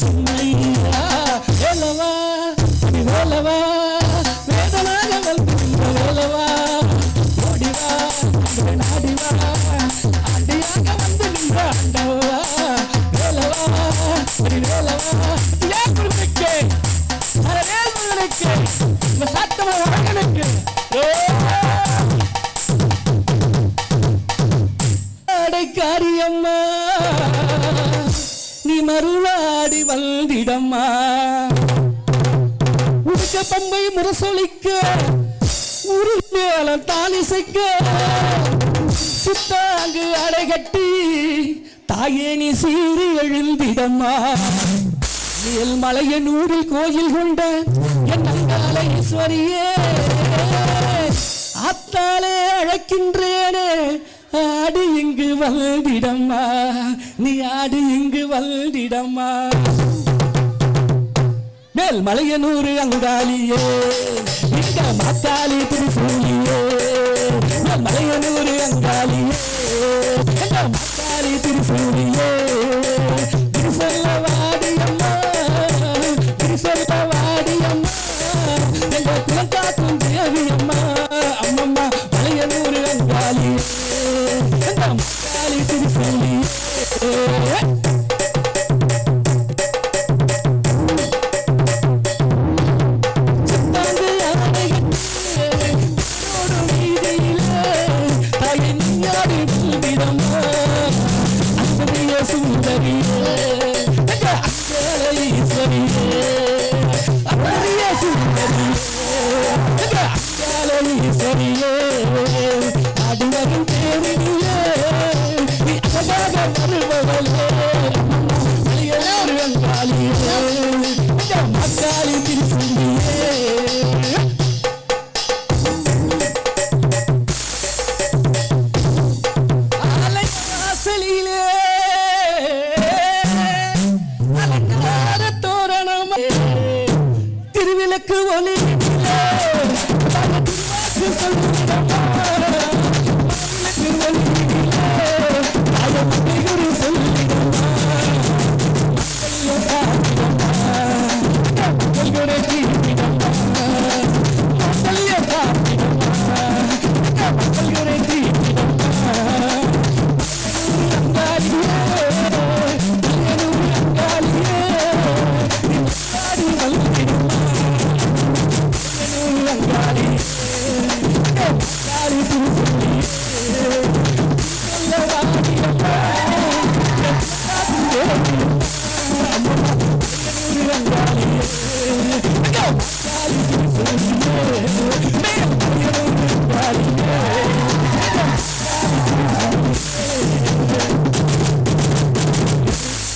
சொல்லியா வேலவா வேலவா வேதனாக வல்கின்ற வேலவா ஓடிவா நாடிவா அடியாக வந்து நின்ற ஆண்டவா வேலவா வேலவா ஏன் குருவிக்கு வேல் முருகனுக்கு இந்த சாத்தம வழங்கனுக்கு காரியம்மா நீ மருளாடி வந்திடம்மா உடுக்க பம்பை முரசொலிக்க உருவேல தாலிசைக்க சித்தாங்கு அடைகட்டி தாயே நீ சீறி எழுந்திடம்மா மேல்மலையனூரில் கோயில் கொண்ட என் அங்காள ஈஸ்வரியே ஆத்தாலே அழைக்கின்றேனே ஆடு இங்கு வந்திடம்மா நீ ஆடு இங்கு வந்திடம்மா மேல்மலையனூர் அங்காளியே இங்க மாத்தாளி திருசூலியே மேல்மலையனூர் அங்காளியே இங்க மாத்தாளி திருசூலியே திருசொல்ல வாடியம்மா திருசொல்ல வாடியம்மா எங்க குலங்காக்கும் தேவியம்மா அம்மம்மா மலையனூர் அங்காளியே மாத்தாளி திருசூலியே திருவிளக்கு ஒளி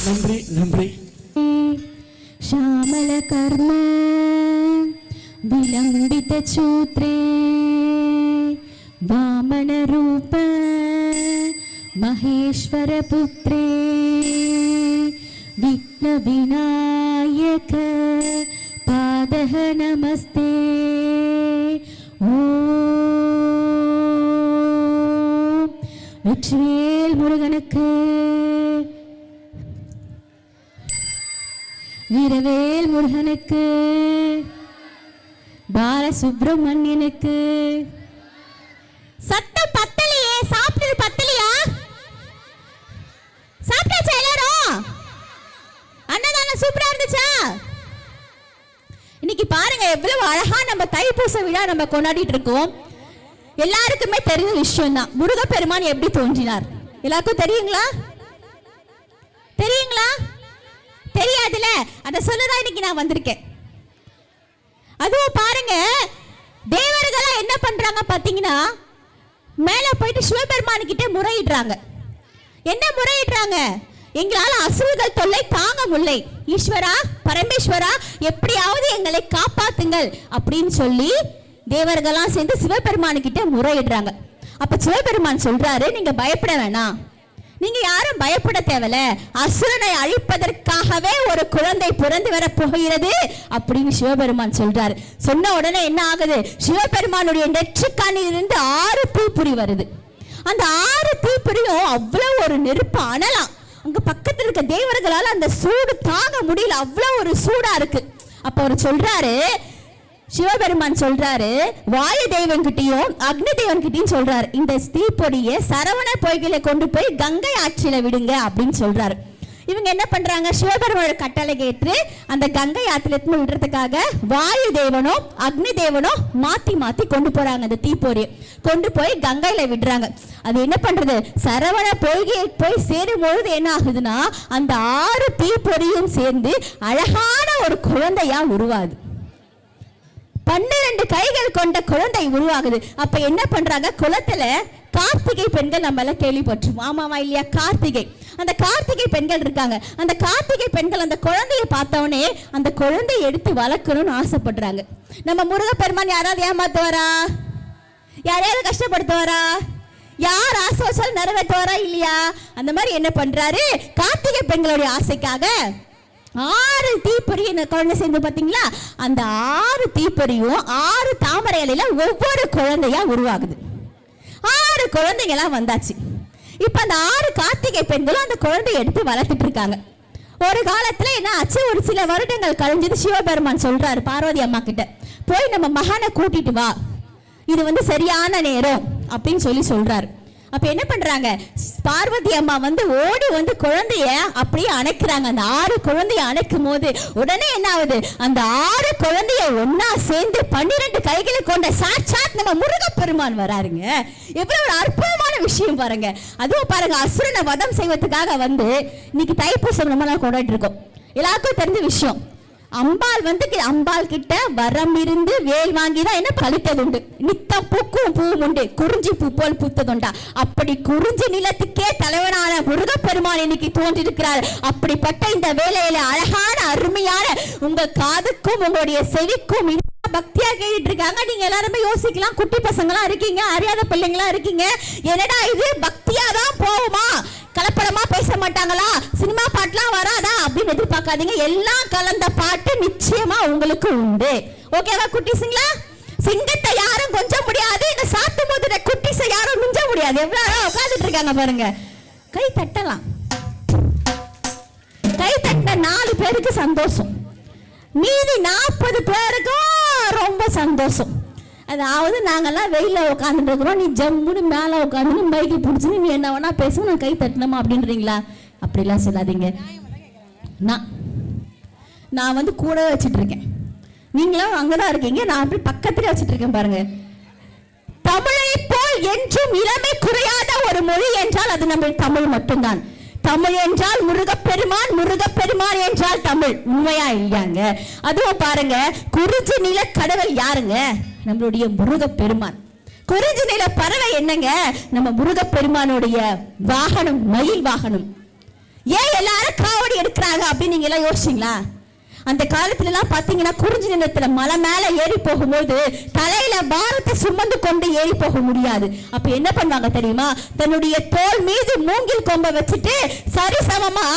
நன்றி நன்றி. श्यामल कर्म विलंबित चूत्रे वामन रूप महेश्वर पुत्रे विघ्न विनायक पादः नमस्ते. ஓம் வெற்றிவேல் முருகனுக்கு, வீரவேல் முருகனுக்கு, பாலசுப்ரமணியனுக்கு. சட்டம் பத்தலையே, சாப்பிட்டது பத்தலையா? சாப்பிட்டாச்சா எல்லாரும்? அன்னதானம் சூப்பரா இருந்துச்சா? இன்னைக்கு பாருங்க எவ்வளவு அழகா நம்ம தைப்பூச விழா நம்ம கொண்டாடிட்டு இருக்கோம். எல்லாருக்குமே தெரிஞ்ச விஷயம் தான், முருகப்பெருமான் எப்படி தோன்றினார். எல்லாருக்கும் தெரியுங்களா? தெரியுங்களா? தெரியாதுல, அதை சொல்லதான் இன்னைக்கு நான் வந்திருக்கேன். அதுவும் பாருங்க, தேவர்கள் என்ன பண்றாங்க பாத்தீங்கன்னா, மேல போயிட்டு சிவபெருமான் கிட்ட முறையிடுறாங்க. என்ன முறையிடுறாங்க? எங்களால் அசுரர்கள் தொல்லை தாங்க முடியலை, ஈஸ்வரா பரமேஸ்வரா எப்படியாவது எங்களை காப்பாத்துங்கள் அப்படின்னு சொல்லி தேவர்களாம் சேர்ந்து சிவபெருமான் கிட்ட முறையிடுறாங்க. அப்ப சிவபெருமான் சொல்றாரு, நீங்க பயப்பட வேணாம், நீங்க யாரும் பயப்பட தேவையில்ல, அசுரனை அழிப்பதற்காகவே ஒரு குழந்தை பிறந்து வர போகிறது அப்படின்னு சிவபெருமான் சொல்றாரு. சொன்ன உடனே என்ன ஆகுது? சிவபெருமானுடைய நெற்றிக்கண்ணிலிருந்து 6 தீப்புரி வருது. அந்த 6 தீப்புரியும் அவ்வளவு ஒரு நெருப்பு அனலாம். அங்க அங்க பக்கத்துல இருக்க தேவர்களால அந்த சூடு தாங்க முடியல, அவ்வளவு ஒரு சூடா இருக்கு. அப்ப அவர் சொல்றாரு, சிவபெருமான் சொல்றாரு, வாயு தேவன் கிட்டையும் அக்னி தேவன் கிட்டையும் சொல்றாரு, இந்த தீப்பொடியை சரவண பொய்கையில கொண்டு போய் கங்கை ஆற்றில விடுங்க அப்படின்னு சொல்றாரு. இவங்க என்ன பண்றாங்க, சிவபெருமானோட கட்டளை கேட்டு அந்த கங்கை ஆற்றில விடுறதுக்காக வாயு தேவனும் அக்னி தேவனும் மாத்தி மாத்தி கொண்டு போறாங்க. அந்த தீப்பொறியை கொண்டு போய் கங்கையில விடுறாங்க. அது என்ன பண்றது, சரவண பொய்கையை போய் சேரும் பொழுது என்ன ஆகுதுன்னா, அந்த 6 தீப்பொறியும் சேர்ந்து அழகான ஒரு குழந்தையா உருவாகுது. 12 கைகள் கொண்ட குழந்தை உருவாகுது. அப்ப என்ன பண்றாங்க, குளத்துல கார்த்திகை பெண்கள் நம்ம எல்லாம் கேள்விப்பட்டிருப்போம், ஆமாவா இல்லையா? கார்த்திகை, அந்த கார்த்திகை பெண்கள் இருக்காங்க. அந்த கார்த்திகை பெண்கள் அந்த குழந்தையை பார்த்தவொடனே அந்த குழந்தையை எடுத்து வளர்க்கணும்னு ஆசைப்படுறாங்க. நம்ம முருகப்பெருமான் யாராவது ஏமாத்துவாரா? யாரையாவது கஷ்டப்படுத்துவாரா? யார் ஆசை வச்சாலும் நிறைவேற்றுவாரா இல்லையா? அந்த மாதிரி என்ன பண்றாரு, கார்த்திகை பெண்களுடைய ஆசைக்காக 6 தீப்பொறி குழந்தை சேர்ந்து பார்த்தீங்களா, அந்த 6 தீப்பொறியும் 6 தாமரை இலையில ஒவ்வொரு குழந்தையா உருவாகுது. 6 குழந்தைங்களாம் வந்தாச்சு. இப்ப அந்த 6 கார்த்திகை பெண்களும் அந்த குழந்தையை எடுத்து வளர்த்துட்டு இருக்காங்க. ஒரு காலத்துல என்ன ஆச்சு, ஒரு சில வருடங்கள் கழிஞ்சது. சிவபெருமான் சொல்றாரு பார்வதி அம்மா கிட்ட, போய் நம்ம மகனை கூட்டிட்டு வா, இது சரியான நேரம் அப்படின்னு சொல்றாரு. அப்ப என்ன பண்றாங்க, பார்வதி அம்மா ஓடி குழந்தைய அப்படியே அணைக்கிறாங்க. அந்த 6 குழந்தைய அணைக்கும் போது உடனே என்ன ஆகுது, அந்த 6 குழந்தைய ஒன்னா சேர்ந்து 12 கைகளை கொண்ட சாட்சாத் நம்ம முருகப்பெருமான் வராருங்க. எவ்வளவு ஒரு அற்புதமான விஷயம் பாருங்க. அதுவும் பாருங்க, அசுரனை வதம் செய்வதற்காக இன்னைக்கு தைப்பூசம் நம்ம கொண்டாடிட்டு இருக்கோம். எல்லாருக்கும் தெரிஞ்ச விஷயம், அம்பாள் அம்பாள் கிட்ட வரம் இருந்து வேல் வாங்கிதான் என்ன பழித்ததுண்டு, நித்தம் பூக்கும் பூமுண்டு, குறிஞ்சி பூ போல் பூத்ததுண்டா. அப்படி குறிஞ்சி நிலத்துக்கே தலைவனான முருகப்பெருமான் இன்னைக்கு தோன்றிருக்கிறார். அப்படிப்பட்ட இந்த வேலையில அழகான அருமையான உங்க காதுக்கும் உங்களுடைய செவிக்கும் பக்தியா கேட்டுட்டு இருக்காங்க. நீங்க எல்லாருமே யோசிக்கலாம், குட்டி பசங்களா இருக்கீங்க, அறியாத பிள்ளைங்களா இருக்கீங்க, என்னடா இது பக்தியா தான் போகுமா, கலப்படமா பேச மாட்டாங்களா, சினிமா பாட்டுலாம் வராதா அப்படின்னு எதிர்பார்க்காதீங்க. எல்லாம் கலந்த பாட்டு நிச்சயமா உங்களுக்கு உண்டு. ஓகேவா குட்டிஸுங்களா? சிங்கத்தை யாரும் கொஞ்சம் முடியாது, இந்த சாத்து போது குட்டிஸை யாரும் மிஞ்ச முடியாது. எவ்வளவு உட்காந்துட்டு இருக்காங்க பாருங்க. கை தட்டலாம், கை தட்ட 4 பேருக்கு சந்தோஷம், மீதி 40 பேருக்கும் ரொம்ப சந்தோஷம். அதாவது நாங்கெல்லாம் வெயில உட்காந்துட்டு இருக்கிறோம், நீ ஜம்முன்னு மேலே உட்காந்து மைக்கு பிடிச்சின்னு நீ என்ன வேணா பேசுவோம், நான் கை தட்டணுமா அப்படின்றீங்களா? அப்படிலாம் சொல்லாதீங்க. நான் கூட வச்சுட்டு இருக்கேன், நீங்களும் அங்கதான் இருக்கீங்க, நான் அப்படி பக்கத்துல வச்சுட்டு இருக்கேன் பாருங்க. தமிழை போல் என்றும் இளமை குறையாத ஒரு மொழி என்றால் அது நம்ம தமிழ் மட்டும்தான். தமிழ் என்றால் முருகப்பெருமான், முருகப்பெருமான் என்றால் தமிழ். உண்மையா இல்லையாங்க? அதுவும் பாருங்க, குறிஞ்சி நில கடவுள் யாருங்க? நம்மளுடைய முருகப்பெருமான். குறிஞ்சி நில பறவை என்னங்க? நம்ம முருகப்பெருமானுடைய வாகனம், மயில் வாகனம். ஏன் எல்லாரும் காவடி எடுக்கிறாங்க அப்படின்னு நீங்க எல்லாம் யோசிச்சீங்களா? அந்த காலத்துல எல்லாம் பாத்தீங்கன்னா குறிஞ்சி நிலத்துல மலை மேல ஏறி போகும்போது தலையில பாரத்தை சுமந்து கொண்டு ஏறி போக முடியாது. அப்ப என்ன பண்ணுவாங்க தெரியுமா, தன்னுடைய தோல் மீது மூங்கில் கொம்பை வச்சுட்டு சரிசமமா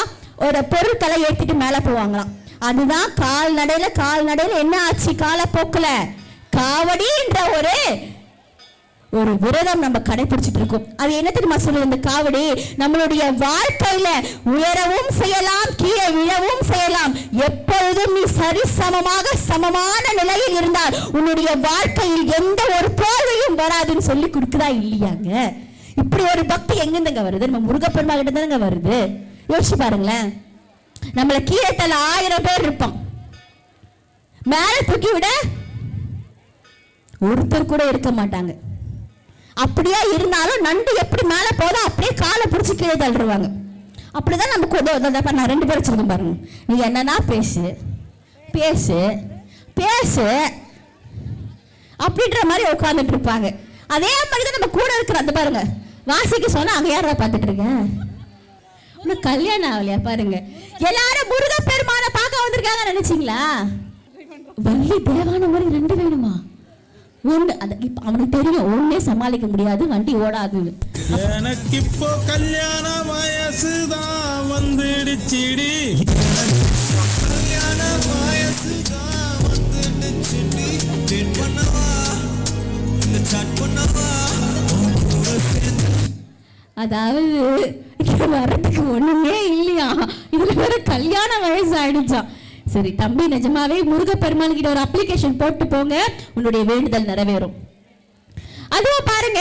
ஒரு பொருட்களை ஏற்றிட்டு மேல போவாங்களாம். அதுதான் கால்நடையில என்ன ஆச்சு, காலப்போக்குல காவடி என்ற ஒரு விரதம் நம்ம கடைபிடிச்சிட்டு இருக்கோம். அது என்ன தெரியுமா சொல்லுது, இந்த காவடி நம்மளுடைய வாழ்க்கையில உயரவும் செய்யலாம், கீழே விழவும் செய்யலாம். எப்பொழுதும் நீ சரிசமமாக சமமான நிலையில் இருந்தால் உன்னுடைய வாழ்க்கையில் எந்த ஒரு தோல்வியும் வராதுன்னு சொல்லி கொடுக்குதா இல்லையாங்க? இப்படி ஒரு பக்தி எங்கிருந்துங்க வருது? நம்ம முருகப்பெருமா கிட்ட தானங்க வருது. யோசிச்சு பாருங்களேன், நம்மள கீழே தல 1000 பேர் இருப்போம், மேல தூக்கி விட ஒருத்தர் கூட இருக்க மாட்டாங்க. அப்படியே இருந்தாலும் நண்டு எப்படி மேல போதோ அப்படியே காலை பிடிச்சி கீழே தள்ளுருவாங்க. அப்படிதான் நமக்கு நான் 2 பேர் வச்சிருக்கேன் பாருங்க. நீ என்னன்னா பேசு பேசு பேசு அப்படின்ற மாதிரி உட்காந்துட்டு இருப்பாங்க. அதே மாதிரிதான் நம்ம கூட இருக்கிற அந்த பாருங்க, வாசிக்க சொன்னா அங்க யாரா பார்த்துட்டு இருக்கேன், உனக்கு கல்யாணம் ஆகலையா பாருங்க. எல்லாரும் முருகப்பெருமான பார்க்க வந்திருக்காங்க நினைச்சீங்களா? வள்ளி தேவான மாதிரி 2 வேணுமா? அவனுக்கு தெரியும் ஒன்னே சமாளிக்க முடியாது, வண்டி ஓடாது. எனக்கு இப்போ கல்யாண வயசுதான் வந்துடுச்சிடி, கல்யாண வயசுதான் வந்துடுச்சிடி, சேட் பண்ணவா இந்த சாட் பண்ணவா. அதாவது வயசு வர்றதுக்கு ஒண்ணுமே இல்லையா, இதுல வேற கல்யாண வயசு ஆயிடுச்சான். சரி தம்பி, நிஜமாவே முருகப்பெருமான் கிட்ட ஒரு அப்ளிகேஷன் போட்டு போங்க, உன்னுடைய வேண்டுதல் நிறைவேறும். அதுவும் பாருங்க,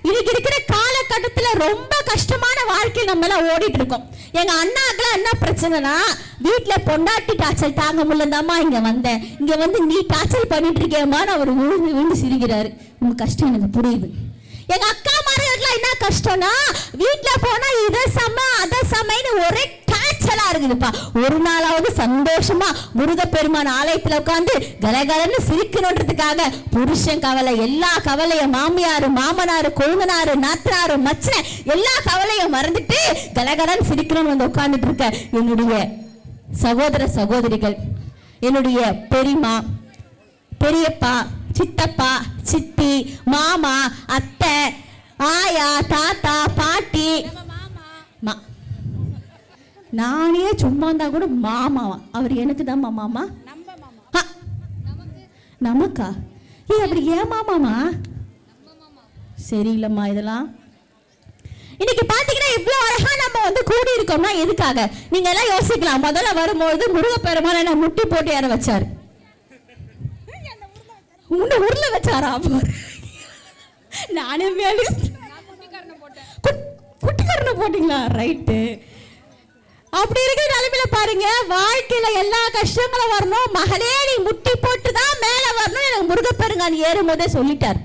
இன்னைக்கு இருக்கிற காலகட்டத்துல ரொம்ப கஷ்டமான வாழ்க்கை நம்ம எல்லாம் ஓடிட்டு இருக்கோம். எங்க அண்ணாக்கெல்லாம் என்ன பிரச்சனைனா, வீட்டுல பொண்டாட்டி டார்ச்சல் தாங்க முடியலதாம்மா இங்க வந்தேன், இங்க வந்து நீ டார்ச்சல் பண்ணிட்டு இருக்கேம்மான்னு அவர் விழுந்து விழுந்து சிரிக்கிறாரு. உங்க கஷ்டம் எனக்கு புரியுது. எங்க அக்கா மார்களுக்குலாம் என்ன கஷ்டம்னா, வீட்டுல போனா இதை சம அதை சமைன்னு ஒரே டார்ச்சலா இருக்குதுப்பா. ஒரு நாளாவது சந்தோஷமா முருகப்பெருமான் ஆலயத்துல உட்காந்து கலகலன்னு சிரிக்கணுன்றதுக்காக புருஷன் கவலை, எல்லா கவலையும் மாமியாரு மாமனாரு கொழுந்தனாரு நாத்தனாரு மச்சன எல்லா கவலையும் மறந்துட்டு கலகலன்னு சிரிக்கணும்னு வந்து உட்கார்ந்துட்டு இருக்க என்னுடைய சகோதர சகோதரிகள், என்னுடைய பெரியம்மா பெரியப்பா சித்தப்பா சித்தி மாமா அத்தை ஆயா தாத்தா பாட்டி, நானே சும்மா இருந்தா கூட மாமாவா, அவர் எனக்கு தான் மாமா. நமக்கா? அப்படி ஏன் மாமாமா? சரியில்லம்மா இதெல்லாம். இன்னைக்கு பாத்தீங்கன்னா இவ்வளவு அழகா நம்ம வந்து கூடி இருக்கோம்னா எதுக்காக நீங்க எல்லாம் யோசிக்கலாம். முதல்ல வரும்போது முருகப்பெருமான் என்ன முட்டி போட்டு ஏற வச்சாரு. உன்னை உருள வச்சாரா? நானே குட்டிக்காரனை போட்டீங்களா? ரைட்டு. அப்படி இருக்கிற நிலைமையில பாருங்க, வாழ்க்கையில எல்லா கஷ்டங்களும் வரணும், மகளே நீ முட்டி போட்டு தான் மேல வரணும் எனக்கு முருகப்பெருமான் ஏறும் போதே சொல்லிட்டார்.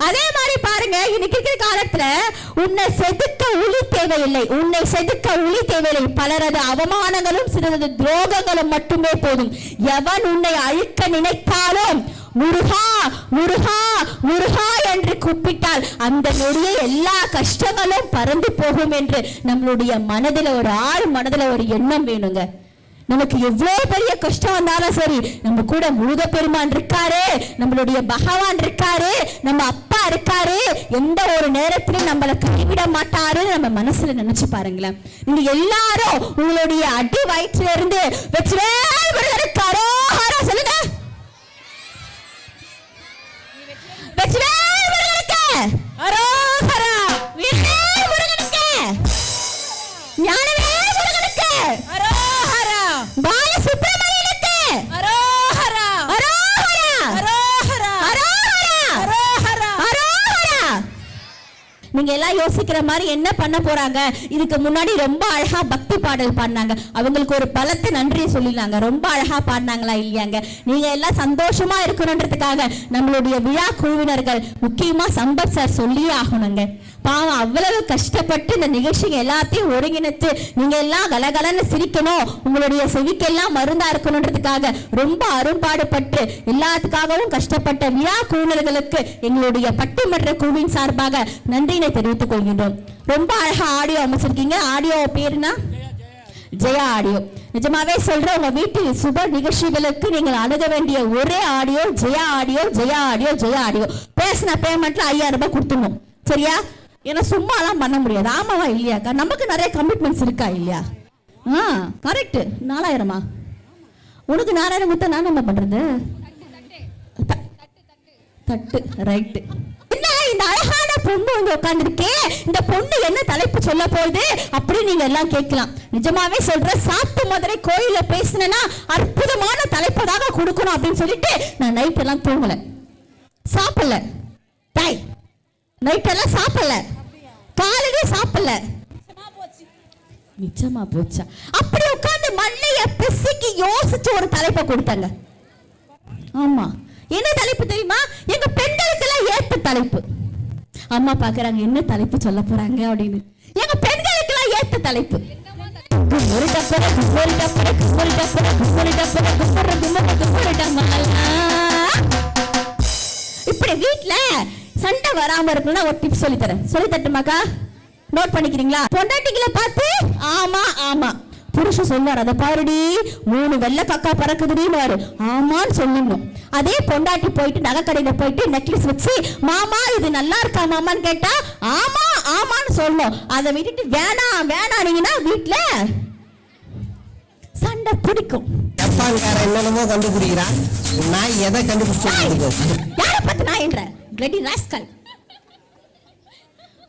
அதே மாதிரி பாருங்க, இன்னைக்கு இருக்கிற காலத்துல உன்னை செதுக்க உளி தேவையில்லை, உன்னை செதுக்க உளி தேவையில்லை. பலரது அவமானங்களும் சிலரது துரோகங்களும் மட்டுமே போதும். எவன் உன்னை அழிக்க நினைத்தாலும் முருகா முருகா முருகா என்று கூப்பிட்டால் அந்த நொடியே எல்லா கஷ்டங்களும் பறந்து போகும் என்று நம்மளுடைய மனதில் ஒரு ஆள் மனதில் ஒரு எண்ணம் வேணுங்க. நமக்கு எவ்வளவு பெரிய கஷ்டம் வந்தாலும் சரி, நம்ம கூட முருகப்பெருமான் இருக்காரு, நம்மளுடைய பகவான் இருக்காரு, நம்ம அப்பா இருக்காரு, எந்த ஒரு நேரத்திலும் நம்மளை கைவிட மாட்டாரு நம்ம மனசுல நினைச்சு பாருங்களேன். நீங்க எல்லாரும் உங்களுடைய அடி வயிற்றுல இருந்து இருக்காரோ சொல்லுங்க, நீங்க எல்லாம் யோசிக்கிற மாதிரி என்ன பண்ண போறாங்க. இதுக்கு முன்னாடி ரொம்ப அழகா பக்தி பாடல் பாடினாங்க, அவங்களுக்கு ஒரு பலத்தை நன்றியை சொல்லிடலாங்க. ரொம்ப அழகா பாடினாங்களா இல்லையாங்க? நீங்க எல்லாம் சந்தோஷமா இருக்கணுன்றதுக்காக நம்மளுடைய விழா குழுவினர்கள் முக்கியமா சம்பத் சார் சொல்லியே ஆகணுங்க. பாவம் அவ்வளவு கஷ்டப்பட்டு இந்த நிகழ்ச்சிங்க எல்லாத்தையும் ஒருங்கிணைத்து நீங்க எல்லாம் கலகலன்னு சிரிக்கணும், உங்களுடைய செவிக்கெல்லாம் மருந்தா இருக்கணுன்றதுக்காக ரொம்ப அரும்பாடுபட்டு எல்லாத்துக்காகவும் கஷ்டப்பட்ட விழா குழுவினர்களுக்கு எங்களுடைய பட்டிமன்ற குழுவின் சார்பாக நன்றினை தெரிவித்துக் கொள்கின்றோம். ரொம்ப அழகா ஆடியோ அமைச்சிருக்கீங்க. ஆடியோ பேருனா ஜெயா ஆடியோ. நிஜமாவே சொல்றேன், உங்க வீட்டு சுப நிகழ்ச்சிகளுக்கு நீங்கள் அணுக வேண்டிய ஒரே audio Jaya audio Jaya audio Jaya audio. பேசின பேமெண்ட்ல 5000 ரூபாய் கொடுத்துடணும், சரியா? ஏன்னா சும்மாலாம் பண்ண முடியாது. ஆமாவா இல்லையாக்கா? நமக்கு நிறைய கமிட்மெண்ட்ஸ் இருக்கா இல்லையா? கரெக்ட். 4000மா? உனக்கு 4000 கொடுத்தா நான் என்ன பண்றது? தட்டு. ரைட்டு. என்ன இந்த அழகான பொண்ணு வந்து உட்கார்ந்துருக்கே, இந்த பொண்ணு என்ன தலைப்பு சொல்ல போகுது அப்படின்னு நீங்க எல்லாம் கேட்கலாம். நிஜமாவே சொல்றேன், சாப்பிட்டு மதுரை கோயில பேசினா அற்புதமான தலைப்பதாக கொடுக்கணும் அப்படின்னு சொல்லிட்டு நான் நைட் எல்லாம் தூங்கல, சாப்பிடல, டாய் நைட் எல்லாம் சாப்பிடல, காலையிலே சாப்பிடல. நிச்சயமா போச்சா? அப்படி உட்கார்ந்து மண்ணைய பிசுக்கி யோசிச்சு ஒரு தலைப்பை கொடுத்தாங்க. ஆமா, என்ன தலைப்பு தெரியுமா? எங்க பெண்களுக்கு எல்லாம் ஏத்த தலைப்பு. அம்மா பாக்குறாங்க என்ன தலைப்பு சொல்ல போறாங்க அப்படின்னு. எங்க பெண்களுக்கு எல்லாம் ஏத்த தலைப்பு. இப்படி வீட்டுல சண்டை வராம இருக்கணும்னா ஒரு டிப்ஸ் சொல்லி தரேன். சொல்லி தட்டுமாக்கா? நோட் பண்ணிக்கிறீங்களா? பொண்டாட்டிகளை பார்த்து ஆமா ஆமா புருஷன் சொல்வார், அதை பாருடி 3 வெள்ளை கக்கா பறக்குதுன்னு ஆமான்னு சொல்லணும். அதே பொண்டாட்டி போயிட்டு நகைக்கடையில போயிட்டு நெக்லஸ் வச்சு மாமா இது நல்லா இருக்கா மாமான்னு கேட்டா ஆமா ஆமான்னு சொல்லணும். அதை விட்டுட்டு வேணாம் வேணானீங்கன்னா வீட்டுல சண்டை பிடிக்கும். என்னென்னமோ கண்டுபிடிக்கிறான், நான் எதை கண்டுபிடிச்சு யாரை பார்த்து நான் என்ற ரெடி ராஸ்கல்.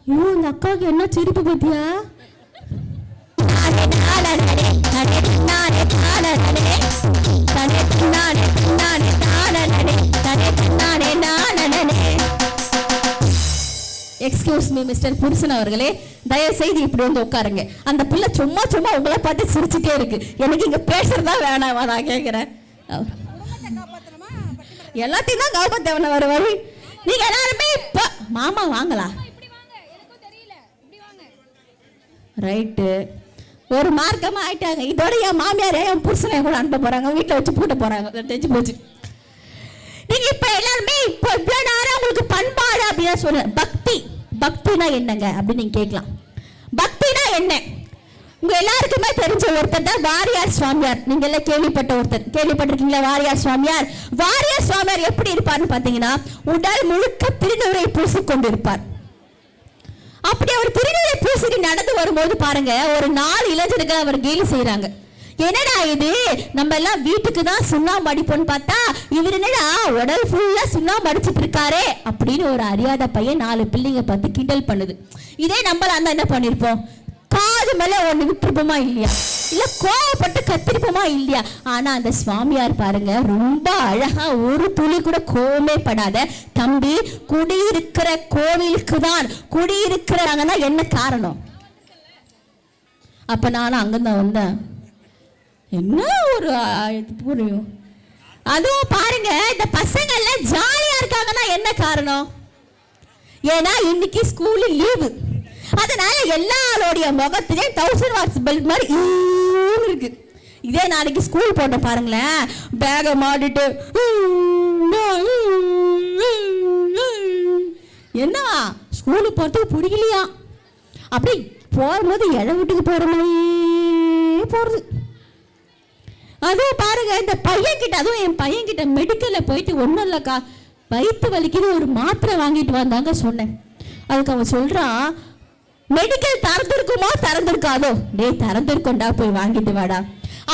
ஐயோ இந்த அக்காவுக்கு என்ன சிரிப்பு பத்தியா? தானனே தனே தன்னானே தானனே தனே தன்னானே தன்னானே தானனே தனே தன்னானே நானனே. எக்ஸ்கியூஸ் மீ மிஸ்டர் புருஷன் அவர்களே, தயவு செய்து இப்படி வந்து உட்காருங்க. அந்த பிள்ளை சும்மா சும்மா உங்களை பார்த்து சிரிச்சுட்டே இருக்கு. எனக்கு இங்க பேசுறதா வேணாமா நான் கேட்கிறேன். எல்லாத்தையும் தான் காப்பாத்தவன வருவாரு. நீங்க எல்லாருமே இப்ப மாமா வாங்கலாம் ரைட்டு ஒரு மார்க்கமா ஆயிட்டாங்க. இதோட என் மாமியார் என் புருஷனை கூட அனுப்ப போறாங்க, வீட்டில் வச்சு பூட்ட போறாங்க. தெரிஞ்சு போச்சு. நீங்க இப்ப எல்லாருமே இப்ப இவ்வளவு நேரம் உங்களுக்கு பண்பாடு அப்படின்னு சொல்ல பக்தி, பக்தினா என்னங்க அப்படின்னு நீங்க கேட்கலாம். பக்தினா என்ன? உங்க எல்லாருக்குமே தெரிஞ்ச ஒருத்தர் தான் வாரியார் சுவாமியார். நீங்க எல்லாம் கேள்விப்பட்ட ஒருத்தர், கேள்விப்பட்டிருக்கீங்களா? வாரியார் சுவாமியார். வாரியார் சுவாமியார் எப்படி இருப்பார்னு பாத்தீங்கன்னா உடல் முழுக்க திருநூறை பூசிக்கொண்டு இருப்பார். அப்படி அவர் திருநூறை பூசிட்டு நடந்து வரும்போது பாருங்க, ஒரு 4 இளைஞர்கள் அவர் கேலி செய்யறாங்க. என்னடா இது, நம்ம எல்லாம் வீட்டுக்கு தான் சுண்ணாம்பு அடிப்போம்னு பார்த்தா இவர் என்னடா உடல் ஃபுல்லா சுண்ணாம்பு அடிச்சிட்டு இருக்காரே அப்படின்னு ஒரு அறியாத பையன் 4 பிள்ளைங்க பார்த்து கிண்டல் பண்ணுது. இதே நம்மள அந்த என்ன பண்ணிருப்போம், காது மேல ஒண்ணு விட்டுருப்போமா இல்லையா, இல்ல கோவப்பட்டு கத்திருப்போமா இல்லையா? ஆனா அந்த சுவாமியார் பாருங்க ரொம்ப அழகா ஒரு துளி கூட கோவமே படாத, தம்பி குடியிருக்கிற கோவிலுக்கு தான் குடியிருக்கிறாங்கன்னா என்ன காரணம்? அப்ப நானும் அங்கதான் வந்தேன். என்ன ஒரு புரியும். அதுவும் பாருங்க இந்த பசங்க எல்லாம் ஜாலியா இருக்காங்கன்னா என்ன காரணம்? ஏன்னா இன்னைக்கு ஸ்கூலு லீவு, அதனால எல்லாரோடைய முகத்திலே 1000 வாட்ஸ் பல்ப் மாதிரி இருக்கு. இதே நாளைக்கு ஸ்கூல் போட்ட பாருங்களேன், பேக மாட்டிட்டு என்ன ஸ்கூலுக்கு போறதுக்கு பிடிக்கலையா, அப்படி போகும்போது இழ வீட்டுக்கு போற மாதிரி போறது. அதுவும் பாருங்க இந்த பையன் கிட்ட, அதுவும் என் பையன் கிட்ட மெடிக்கல்ல போயிட்டு ஒன்றும் இல்லைக்கா வயிற்று வலிக்குது ஒரு மாத்திரை வாங்கிட்டு வந்தாங்க சொன்னேன். அதுக்கு அவன் சொல்றான், மெடிக்கல் திறந்திருக்குமோ திறந்திருக்காதோ, டேய் திறந்திருக்கோண்டா போய் வாங்கிட்டு வாடா.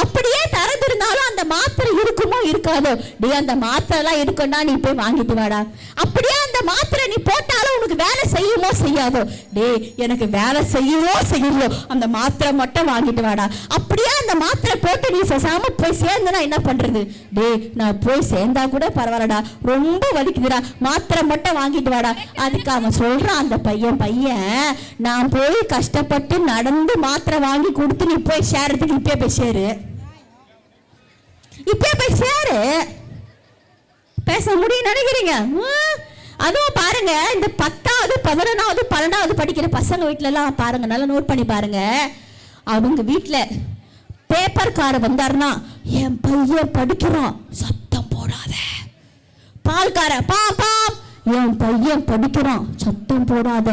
அப்படியே திறந்திருந்தாலும் அந்த மாத்திரை இருக்குமோ இருக்காதோ, டே அந்த மாத்திரை எல்லாம் இருக்கும்டா நீ போய் வாங்கிட்டு வாடா. அப்படியே அந்த மாத்திரை நீ போட்டாலும் உனக்கு வேலை செய்யுமோ செய்யாதோ, டே எனக்கு வேலை செய்யுமோ செய்யலையோ அந்த மாத்திரை மட்டும் வாங்கிட்டு வாடா. அப்படியே அந்த மாத்திரை போட்டு நீ பேசாம போய் சேர்ந்தனா என்ன பண்றது, டே நான் போய் சேர்ந்தா கூட பரவாயில்லடா ரொம்ப வலிக்குதுடா மாத்திரை மட்டும் வாங்கிட்டு வாடா. அதுக்கு அவன் சொல்றான் அந்த பையன் நான் போய் கஷ்டப்பட்டு நடந்து மாத்திரை வாங்கி கொடுத்து நீ போய் சேரத்துக்கு இப்பயே போய் சேரு, இப்பயே போய் சேரு, பேச முடியும் நினைக்கிறீங்க? அதுவும் பாருங்க இந்த 10வது 11வது 12வது படிக்கிற பசங்க வீட்டுல எல்லாம் பாருங்க, நல்லா நோட் பண்ணி பாருங்க. அவங்க வீட்டுல பேப்பர் கார வந்தாருன்னா என் பையன் படிக்கிறான் சத்தம் போடாத, பால்கார பாப்பா என் பையன் படிக்கிறான் சத்தம் போடாத,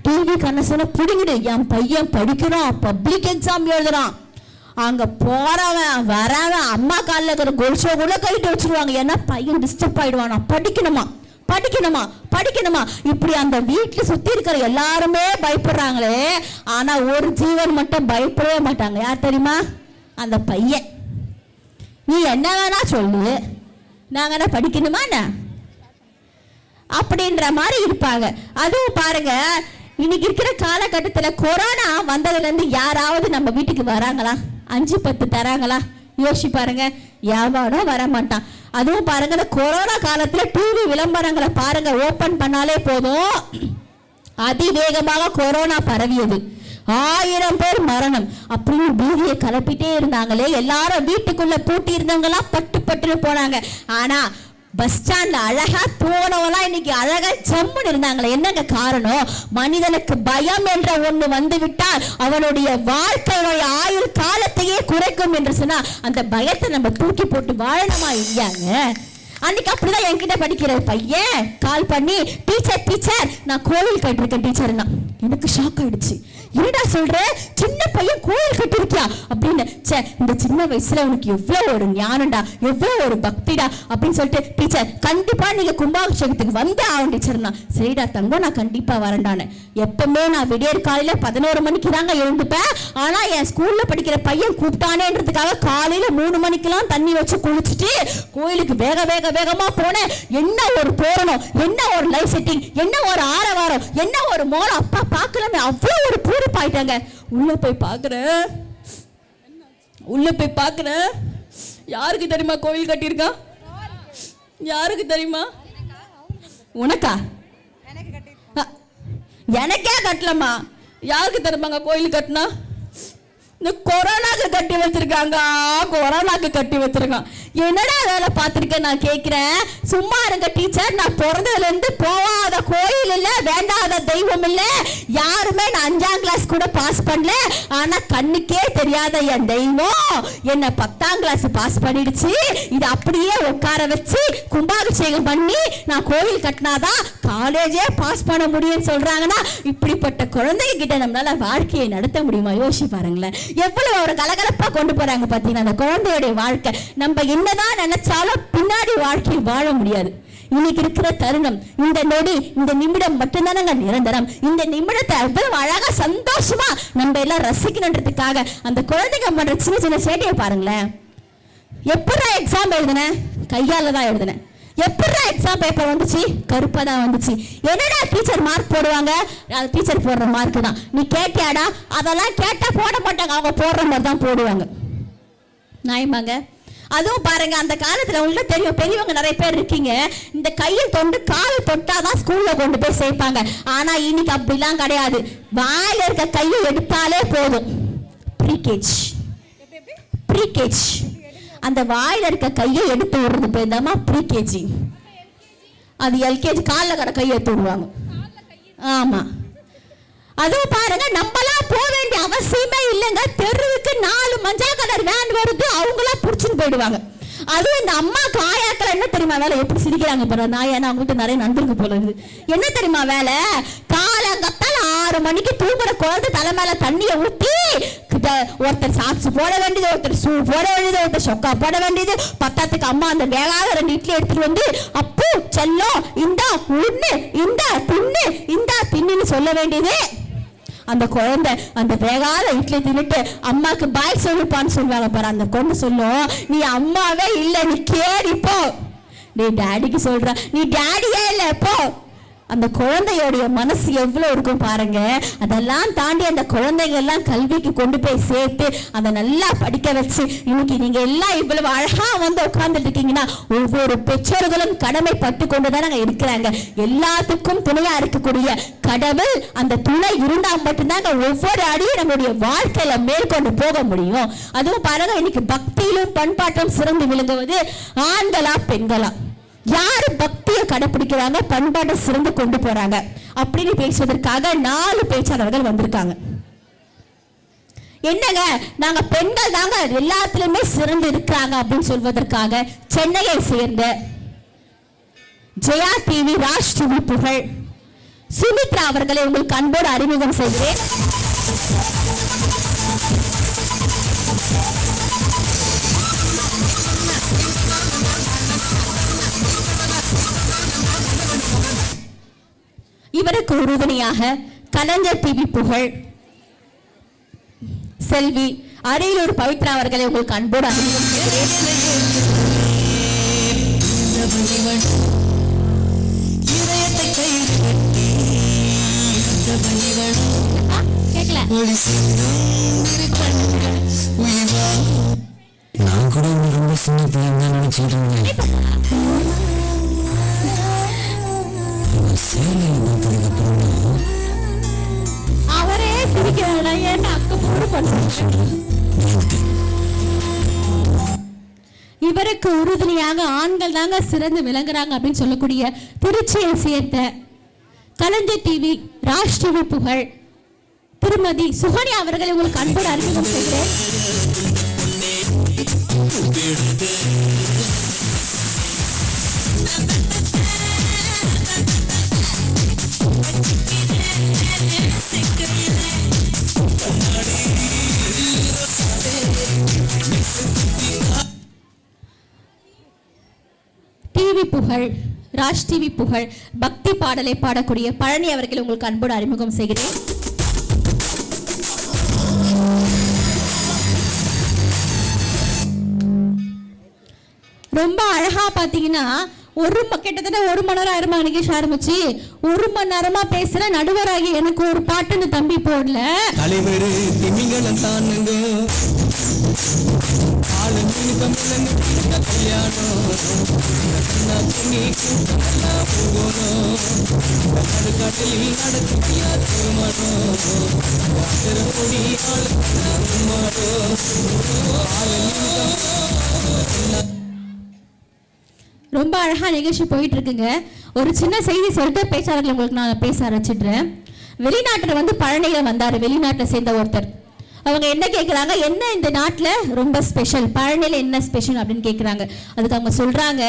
டிவி கண்ணசன புடிங்கிடு என் பையன் படிக்கிறான் பப்ளிக் எக்ஸாம் எழுதுறான். அங்க போறவன் வரவன் அம்மா காலில் இருக்கிற கொலுசோ கூட கைட்டு வச்சிருவாங்க, ஏன்னா பையன் டிஸ்டர்ப் ஆயிடுவானா, படிக்கணுமா படிக்கணுமா படிக்கணுமா. இப்படி அந்த வீட்டுல சுத்தி இருக்கிற எல்லாருமே பயப்படுறாங்களே, ஆனா ஒரு ஜீவன் மட்டும் பயப்படவே மாட்டாங்க. யார் தெரியுமா? அந்த பையன். நீ என்ன வேணா சொல்லு, நாங்க படிக்கணுமா அப்படின்ற மாதிரி இருப்பாங்க. அதுவும் பாருங்க இன்னைக்கு இருக்கிற காலகட்டத்தில் கொரோனா வந்ததுல இருந்து யாராவது நம்ம வீட்டுக்கு வராங்களா, 5-10 தராங்களா? யோசிச்சு பாருங்க, யாரும் வர மாட்டான். அதுவும் பாருங்க இந்த கொரோனா காலத்துல டிவி விளம்பரங்களை பாருங்க, ஓபன் பண்ணாலே போதும் அதிவேகமாக கொரோனா பரவியது, 1000 பேர் மரணம் அப்படின்னு பீதியை கலப்பிட்டே இருந்தாங்களே. எல்லாரும் வீட்டுக்குள்ள பூட்டி இருந்தவங்களாம் பட்டு போனாங்க. ஆனா பஸ் ஸ்டாண்ட்ல அழகா போனவெல்லாம் இன்னைக்கு அழகா ஜம்முன்னு இருந்தாங்களே. என்னங்க காரணம்? மனிதனுக்கு பயம் என்ற ஒண்ணு வந்து விட்டால் அவனுடைய வாழ்க்கையுடைய ஆயுள் காலத்தையே குறைக்கும் என்று சொன்னா அந்த பயத்தை நம்ம தூக்கி போட்டு வாழணுமா இல்லையாங்க? அன்னைக்கு அப்படிதான் என்கிட்ட படிக்கிற பையன் கால் பண்ணி, டீச்சர் நான் கோவில் கட்டிருக்கேன் டீச்சர்னா. எனக்கு ஷாக் ஆயிடுச்சு. என்னடா சொல்ற, சின்ன பையன் கோவில் கட்டிருக்கியா அப்படின்னு. இந்த சின்ன வயசுல உனக்கு எவ்வளவு ஒரு ஞானம்டா, எவ்வளவு ஒரு பக்திடா அப்படின்னு சொல்லிட்டு, டீச்சர் கண்டிப்பா நீங்க கும்பாபிஷேகத்துக்கு வந்தே ஆகும் டீச்சர்னா. சரிடா தங்கம் நான் கண்டிப்பா வரேன்டானே. எப்பவுமே நான் விடியற் காலையில 11 மணிக்கு தாங்க எழுந்துப்பேன். ஆனா என் ஸ்கூல்ல படிக்கிற பையன் கூப்பிட்டானேன்றதுக்காக காலையில 3 மணிக்கெல்லாம் தண்ணி வச்சு குளிச்சுட்டு கோயிலுக்கு வேகமா போனேன். என்ன ஒரு தோரணம், என்ன ஒரு லைட் செட்டிங், என்ன ஒரு ஆரவாரம், என்ன ஒரு மோளம், அப்பா பார்க்கலாமே அவ்வளவு ஒரு கடுப்பாயிட்டாங்க. உள்ள போய் பார்க்குறேன். யாருக்கு தெரியுமா கோயில் கட்டியிருக்கான்? யாருக்கு தெரியுமா? உனக்கா? எனக்கே கட்டலம்மா. யாருக்கு தெரியுமாங்க கோயில் கட்டினா? இந்த கொரோனாக்கு கட்டி வச்சிருக்காங்க. என்னடா வேலை பார்த்துருக்கேன் நான் கேட்குறேன். சும்மா இருங்க டீச்சர், நான் பிறந்ததுலேருந்து போகாத கோயில் இல்லை, வேண்டாத தெய்வம் இல்லை, யாருமே நான் 5ஆம் கிளாஸ் கூட பாஸ் பண்ணல. ஆனால் கண்ணுக்கே தெரியாத என் தெய்வம் என்னை 10ஆம் கிளாஸ் பாஸ் பண்ணிடுச்சு. இது அப்படியே உட்கார வச்சு கும்பாபிஷேகம் பண்ணி நான் கோயில் கட்டினாதான் காலேஜே பாஸ் பண்ண முடியும்னு சொல்றாங்கன்னா, இப்படிப்பட்ட குழந்தைங்க கிட்ட நம்மளால வாழ்க்கையை நடத்த முடியுமா? யோசிச்சு பாருங்களேன். எவ்வளவு ஒரு கலகலப்பா கொண்டு போறாங்க பாத்தீங்கன்னா அந்த குழந்தையுடைய வாழ்க்கை. நம்ம என்னதான் நினைச்சாலும் பின்னாடி வாழ்க்கையை வாழ முடியாது. இன்னைக்கு இருக்கிற தருணம், இந்த நொடி, இந்த நிமிடம் மட்டும்தானங்க நிரந்தரம். இந்த நிமிடத்தை அவ்வளவு அழகா சந்தோஷமா நம்ம எல்லாம் ரசிக்கணுன்றதுக்காக அந்த குழந்தைங்க பண்ற சின்ன சின்ன சேட்டையை பாருங்களேன். எப்படா எக்ஸாம் எழுதுனேன்? கையால தான் எழுதுனேன். எப்படா எக்ஸாம் பேப்பர் வந்துச்சு? கருப்பா தான் வந்துச்சு. என்னடா டீச்சர் மார்க் போடுவாங்க? அது டீச்சர் போடுற மார்க் தான். நீ கேட்டியாடா? அதெல்லாம் கேட்டா போட மாட்டாங்க, அவங்க போடுற மாதிரி தான் போடுவாங்க. நியாயமாங்க? அதுவும் பாருங்க, அந்த காலத்துல உள்ள தெரியும், பெரியவங்க நிறைய பேர் இருக்கீங்க, இந்த கையில் தொண்டு கால் தொட்டாதான் ஸ்கூல்ல கொண்டு போய் சேர்ப்பாங்க. ஆனா இன்னைக்கு அப்படிலாம் கிடையாது. வாயில இருக்க கையை எடுத்தாலே போதும். ப்ரீகேஜ் அந்த வாயில இருக்க கையை எடுத்து விடுறது பேர் தாமா ப்ரீகேஜி. அது எல்கேஜி காலில் கடை கையை எடுத்து விடுவாங்க. ஆமா, அதுவும் பாருங்க, நம்மளாம் போக வேண்டிய அவசியமே இல்லைங்க. தெருவுக்கு 4 மஞ்சள் கலர் வேன் வருது, அவங்களாம் புடிச்சுன்னு போயிடுவாங்க. அதுவும் இந்த அம்மா காயாக்கள் என்ன தெரியுமா வேலை? எப்படி சிரிக்கிறாங்க பாரு. நான் ஏன்னா அவங்ககிட்ட நிறைய நந்திருக்கு போல இருக்குது. என்ன தெரியுமா வேலை? காலங்கத்தால் 6 மணிக்கு தூங்குற குழந்தை தலை மேல தண்ணியை ஊற்றி ஒருத்தர் சாக்ஸ் போட வேண்டியது, ஒருத்தர் ஷூ போட வேண்டியது, ஒருத்தர் சொக்கா போட வேண்டியது. பத்தாத்துக்கு அம்மா அந்த வேகாத 2 இட்லி எடுத்துட்டு வந்து, அப்பு செல்லம் இந்தா உண்ணு, இந்தா தின்னு, இந்தா தின்னுன்னு சொல்ல வேண்டியது. அந்த குழந்தை அந்த வேகாத இட்லி தின்னுட்டு அம்மாக்கு பாய் சொல்லுப்பான்னு சொல்லுவாங்க பாரு. அந்த குழந்தை சொல்லும், நீ அம்மாவே இல்லை, நீ கேடி போ. நீ டாடிக்கு சொல்ற, நீ டாடியே இல்லை போ. அந்த குழந்தையோடைய மனசு எவ்வளவு இருக்கும் பாருங்க. அதெல்லாம் தாண்டி அந்த குழந்தைங்க எல்லாம் கல்விக்கு கொண்டு போய் சேர்த்து அதை நல்லா படிக்க வச்சு இன்னைக்கு நீங்க எல்லாம் இவ்வளவு அழகா வந்து உட்கார்ந்துட்டு இருக்கீங்கன்னா, ஒவ்வொரு பெற்றோர்களும் கடமைப்பட்டு கொண்டுதான் இருக்கிறாங்க. எல்லாத்துக்கும் துணையா இருக்கக்கூடிய கடவுள் அந்த துணை இருந்தா மட்டும்தாங்க ஒவ்வொரு அடியும் நம்மளுடைய வாழ்க்கையில மேற்கொண்டு போக முடியும். அதுவும் பாருங்க, இன்னைக்கு பக்தியிலும் பண்பாட்டும் சிறந்து விளங்குவது ஆண்களா பெண்களா? யாரு பக்தியை கடைபிடிக்கிறாங்க, பண்பாட்டை சிறந்து கொண்டு போறாங்க அப்படின்னு பேசுவதற்காக 4 பேச்சாளர்கள் வந்திருக்காங்க. என்னங்க, நாங்க பெண்கள் தாங்க எல்லாத்திலுமே சிறந்து இருக்கிறாங்க அப்படின்னு சொல்வதற்காக சென்னையை சேர்ந்த ஜெயா டிவி, ராஜ் டிவி புகழ் சுமித்ரா அவர்களை உங்களுக்கு அன்போடு அறிமுகம் செய்கிறேன். இவருக்கு உறுதுணையாக கலைஞர் டிவி புகழ் செல்வி அரியலூர் பவித்ரா அவர்களை உங்களுக்கு அன்போடு அறிமுகம் நான் கூட ரொம்ப சின்ன பிள்ளைங்க நினைச்சிட்டு இருந்தேன். அவரே இவருக்கு உறுதுணையாக ஆண்கள் தாங்க சிறந்து விளங்குறாங்க அப்படின்னு சொல்லக்கூடிய திருச்சியை சேர்ந்த கலைஞர் டிவி, ராஜ் டிவி புகழ் திருமதி சுகன்யா அவர்களை உங்களுக்கு அன்போடு அறிமுகம் செய்கிறேன். டிவி புகழ், ராஜ் டிவி புகழ் பக்தி பாடலை பாடக்கூடிய பழனி அவர்களை உங்களுக்கு அன்போடு அறிமுகம் செய்கிறேன். ரொம்ப அழகா பாத்தீங்கன்னா கிட்டத்தட்ட 1 மணி நேரம் ஆயிரமா நிகழ்ச்சி ஆரம்பிச்சு 1 மணி நேரமா பேசுற நடுவராகி எனக்கு ஒரு பாட்டுன்னு தம்பி போடல. தலைவர் திமிங்கலம் தானுங்க கல்யாணம் ரொம்ப அழகா நிகழ்ச்சி போயிட்டு இருக்குங்க. ஒரு சின்ன செய்தி சொல்லிட்டு பேச்சாளர்கள் உங்களுக்கு நான் பேச ஆரம்பிச்சிடுறேன். வெளிநாட்டில் பழனியில் வந்தார், வெளிநாட்டில் சேர்ந்த ஒருத்தர். அவங்க என்ன கேட்குறாங்க, என்ன இந்த நாட்டில் ரொம்ப ஸ்பெஷல், பழனியில் என்ன ஸ்பெஷல் அப்படின்னு கேட்குறாங்க. அதுக்கு அவங்க சொல்கிறாங்க,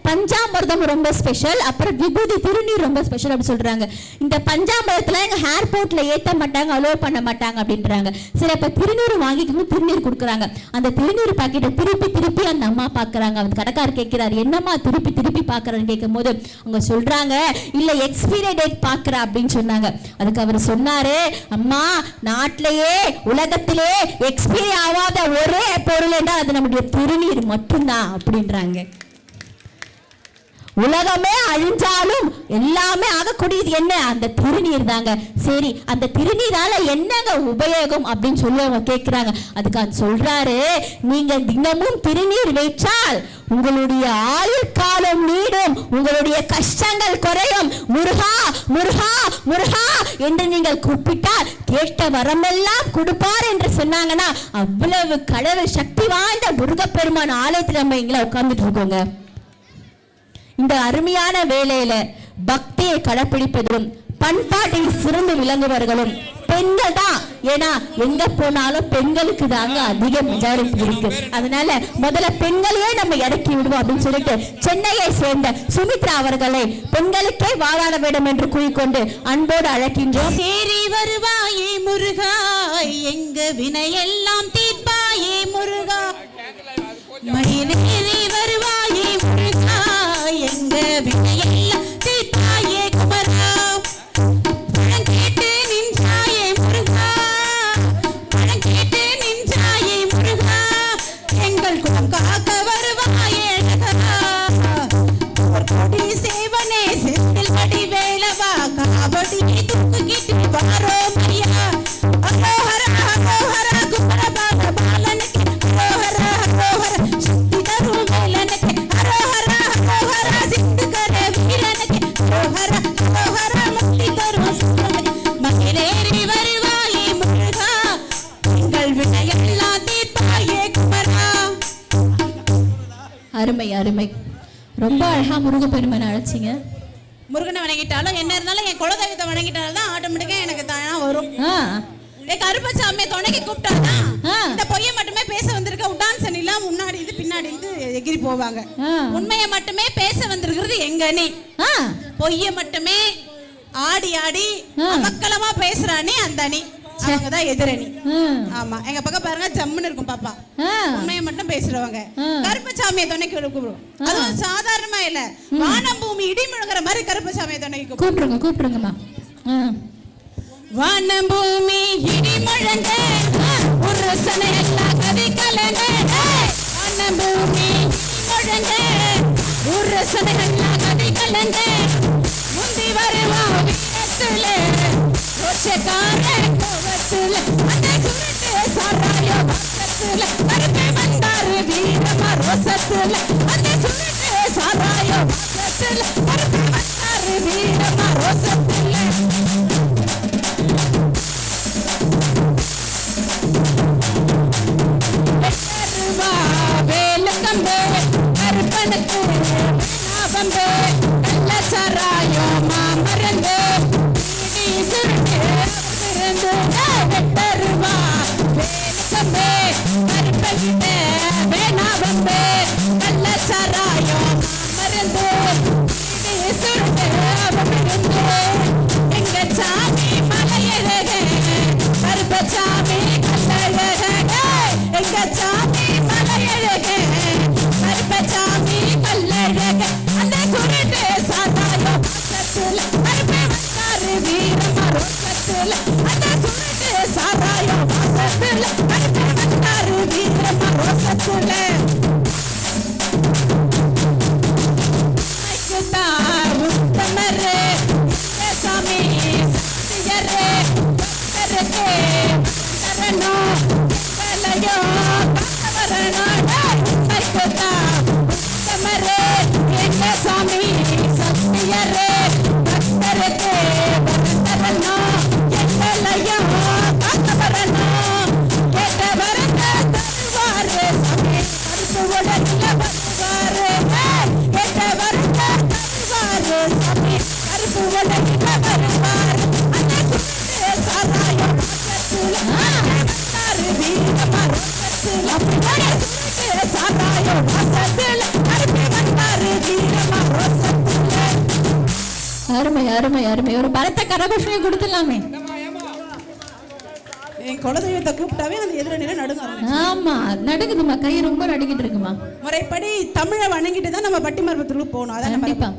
பஞ்சாமிர்தம் ரொம்ப ஸ்பெஷல், அப்புறம் விபூதி திருநீர் ரொம்ப ஸ்பெஷல் அப்படின்னு சொல்கிறாங்க. இந்த பஞ்சாமிர்தத்தில் எங்கள் ஏர்போர்ட்டில் ஏற்ற மாட்டாங்க, அலோவ் பண்ண மாட்டாங்க அப்படின்றாங்க. சரி, அப்போ திருநீர் வாங்கிக்கணும், திருநீர் கொடுக்குறாங்க. அந்த திருநீர் பாக்கெட்டை திருப்பி அந்த அம்மா பார்க்குறாங்க. அந்த கடைக்காரர் கேட்குறாரு, என்னம்மா திருப்பி பார்க்குறான்னு கேட்கும் போது அவங்க சொல்கிறாங்க, இல்லை எக்ஸ்பீரி டேட் பார்க்குறா அப்படின்னு சொன்னாங்க. அதுக்கு அவர் சொன்னார், அம்மா நாட்டிலேயே உலகத்திலே எக்ஸ்பீரி ஆகாத ஒரே பொருள் என்றால் அது நம்முடைய திருநீர் மட்டும்தான் அப்படின்றாங்க. உலகமே அழிஞ்சாலும் எல்லாமே ஆகக்கூடியது என்ன, அந்த திருநீர் தாங்க. சரி, அந்த திருநீரால என்னங்க உபயோகம் அப்படின்னு சொல்லி அவங்க கேட்கிறாங்க. அதுக்கு அது சொல்றாரு, நீங்க தினமும் திருநீர் வைச்சால் உங்களுடைய ஆயுள் காலம் நீடும், உங்களுடைய கஷ்டங்கள் குறையும். முருகா முருகா முருகா என்று நீங்கள் கூப்பிட்டால் கேட்ட வரமெல்லாம் கொடுப்பார் என்று சொன்னாங்கன்னா, அவ்வளவு கடவுள் சக்தி வாய்ந்த முருகப்பெருமான் ஆலயத்தில் நம்ம இங்கே உட்கார்ந்துட்டு இருக்கோங்க. இந்த அருமையான வேலையில பக்தியை கடைப்பிடிப்பதும் பண்பாட்டில் சிறந்து விளங்குவர்களும் பெண்கள் தான். ஏன்னா எங்க போனாலும் பெண்களுக்கு தாங்க அதிக மெஜாரிட்டி இருக்கு. அதனால முதல்ல பெண்களையே நம்ம இறக்கி விடுவோம் அப்படின்னு சொல்லிட்டு சென்னையை சேர்ந்த சுமித்ரா அவர்களை பெண்களுக்கே வாழாட வேண்டும் என்று கூறிக்கொண்டு அன்போடு அழைக்கின்றோம். தேறி வருவாயே முருகா, எங்க வினையெல்லாம் தீர்ப்பாயே முருகா, மயிலேறி வருவாயே முருகா, எங்க வினையெல்லாம் தீர்ப்பாயே குமரா, பணம் கேட்டு நின்றாயே முருகா, பணம் கேட்டு நின்றாயே முருகா, எங்கள் குலம் காக்க வருவாயே அழகா, கொடி சேவனே செந்தில் வடி வேலவா, காவடி தூக்கிட்டு வாரோ மையா, அரோஹரா அரோஹரா குமர பாபா பாலனுக்கு அரோஹரா அரோஹரா சக்தி தரும் வேலனுக்கு அரோஹரா அரோஹரா சிந்துகர வீரனுக்கு அரோஹரா அரோஹரா முக்தி தரும் சுந்தரனுக்கு, மகிழேறி வருவாயே முருகா, எங்கள் வினையெல்லாம் தீர்ப்பாயே குமரா. அருமை அருமை, ரொம்ப அழகா முருகப்பெருமானை அழைச்சிங்க. முருகனை வணங்கிட்டாலும் என்ன இருந்தாலும் என் குலதெய்வத்தை வணங்கிட்டாலும் தான் ஆட்டோமேட்டிக்கா எனக்கு தானா வரும். கருப்பசாமியை துணைக்கு கூப்பிட்டாதான் இந்த பொய்யை மட்டுமே பேச வந்திருக்க உடான்ஸ் அணிலாம் முன்னாடி இது பின்னாடி இது எகிரி போவாங்க. உண்மையை மட்டுமே பேச வந்திருக்கிறது எங்க அணி. பொய்யை மட்டுமே ஆடி ஆடி மக்களமா பேசுறானே அந்த அணி, அவங்கதான் எதிரணி. ஆமா, எங்க பக்கம் பாருங்க ஜம்முன்னு இருக்கும் பாப்பா, உண்மையை மட்டும் பேசுறவங்க. கருப்பசாமியை துணைக்கு கூப்பிடுவோம். அதுவும் சாதாரணமா இல்ல, வானம் பூமி இடி முழங்குற மாதிரி கருப்பசாமியை துணைக்கு கூப்பிடுங்கம்மா. வானம் பூமி இடி முழங்க ஒரு சனை எல்லாம் கதி கலங்க, வானம் பூமி முழங்க ஒரு சனை எல்லாம் கதி கலங்க, முந்தி வருவான் வீரத்துல ரோஷக்கார கோவத்துல, அந்த சுருட்டு சாராயோ பக்கத்துல கருப்பை வந்தாரு வீரமா ரோசத்துல, அந்த சுருட்டு சாராயோ பக்கத்துல கருப்பை வந்தாரு வீரமா ரோசத்துல. வேலுக்கம்பே கருப்பனுக்கு நாபம்பே கள்ளச்சாராயோ மாமரந்து சுருட்டு சரணாலயம் சாமி சத்தியரே பக்தருக்கு வரதரணும் எங்களையும் காக்க வரணும் கேட்ட வரத தருவாரு சாமி கருப்பு உலகில வருவாரு கேட்ட வரத தருவாரு சாமி கருப்பு உலகில வருவாரு அந்த சுட்டு சாராயம் வாசத்துல வீரமா ரோசத்துல சுட்டு சாராயம் வாசத்துல கருப்பு வந்தாரு வீரமா ரோசத்துல. அருமை அருமை அருமை. ஒரு பலத்த கரகோஷனை கொடுத்துடலாமே. என் குலதெய்வத்தை கூப்பிட்டாவே அந்த எதிரணியில நடுங்க. ஆமா நடுங்குதுமா, கை ரொம்ப நடுங்கிட்டு இருக்குமா. முறைப்படி தமிழை வணங்கிட்டு தான் நம்ம பட்டிமரபத்துக்கு போகணும். அதான் கண்டிப்பா.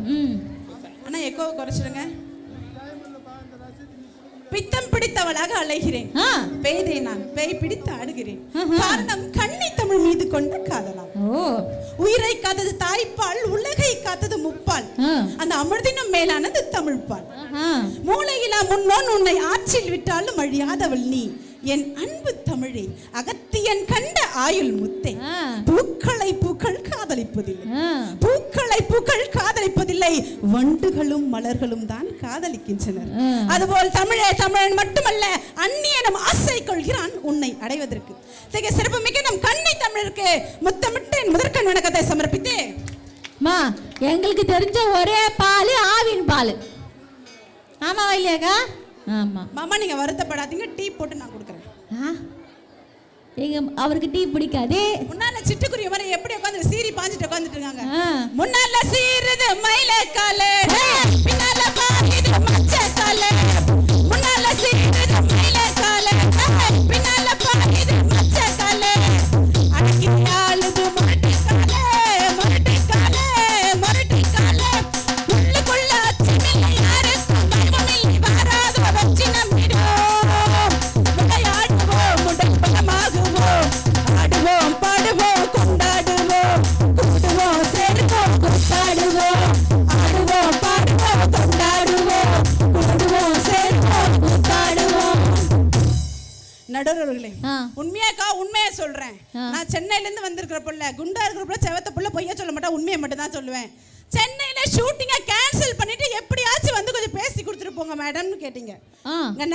ஆனா எக்கோ குறைச்சிடுங்க. பித்தம் பிடித்தவளாக அலைகிறேன், பேதை நான் பேய் பிடித்து ஆடுகிறேன். காரணம் கண்ணி தமிழ் மீது கொண்ட காதலாம். உயிரை காத்தது தாய்ப்பால், உலகை காத்தது முப்பால், அந்த அமிர்தினும் மேலானது தமிழ்பால். மூளையிலா முன்னோன் உன்னை ஆற்றில் விட்டாலும் அழியாதவள் நீ, என் அன்பு தமிழே அகத்தியன் கண்ட ஆயுள் முத்தை. பூக்களை பூக்கள் காதலிப்பதில்லை, பூக்களை பூக்கள் காதலிப்பதில்லை, வண்டுகளும் மலர்களும் தான் காதலிக்கின்றனர். அதுபோல் தமிழே தமிழன் மட்டுமல்ல அந்நியனும் ஆசை கொள்கிறான் உன்னை அடைவதற்கு. திக சிறப்பு மிக்க நம் கண்ணை தமிழருக்கு முத்தமிட்டு என் முதற்கண் வணக்கத்தை சமர்ப்பித்தே. மா எங்களுக்கு தெரிஞ்ச ஒரே பால் ஆவின் பால். ஆமாவா இல்லையாக்கா? ஆமா மாமா நீங்க வருத்தப்படாதீங்க, டீ போட்டு நான் கொடுக்குறேன். எங்க அவருக்கு டீ பிடிக்காதே. முன்னால சிட்டுக்குருவி மாதிரி எப்படி உட்கார்ந்து சீரி பாஞ்சிட்டு உட்கார்ந்துட்டு இருக்காங்க. முன்னால சீருது மயிலக்காலே, பின்னால பாயுது மச்சக்காலே. முன்னால சீருது மயிலக்காலே, பின்னால பாயுது மச்சக்காலே. அடக்கி ஆளுது முரட்டிக்காலே, முரட்டிக்காலே, முரட்டிக்காலே. உள்ளுக்குள்ள அச்சமில்லை யாருக்கும் பயமில்லை, வாராது வச்சி நம்பிடும். விளையாடுவோம் முடப்பமாகுவோம், ஆடுவோம் பாடுவோம் கொண்டாடுவோம், கூடுவோம் சேர்வோம் கொண்டாடுவோம், ஆடுவோம் பாடுவோம் கொண்டாடுவோம், கூடுவோம் சேர்வோம் கொண்டாடுவோம். நடுவர்களே, உண்மையாக்கா உண்மையா சொல்றேன். நான் சென்னையில இருந்து வந்திருக்கிற புள்ள, குண்டா இருக்கிற புள்ள, செவத்த புள்ள, பொய்யா சொல்ல மாட்டேன், உண்மையை மட்டும் தான் சொல்லுவேன். சென்னையில ஷூட்டிங்கை கேன்சல் பண்ணிட்டு எப்படியாச்சும் வந்து கொஞ்சம் பேசி கொடுத்துட்டு போங்க மேடம்னு கேட்டீங்க.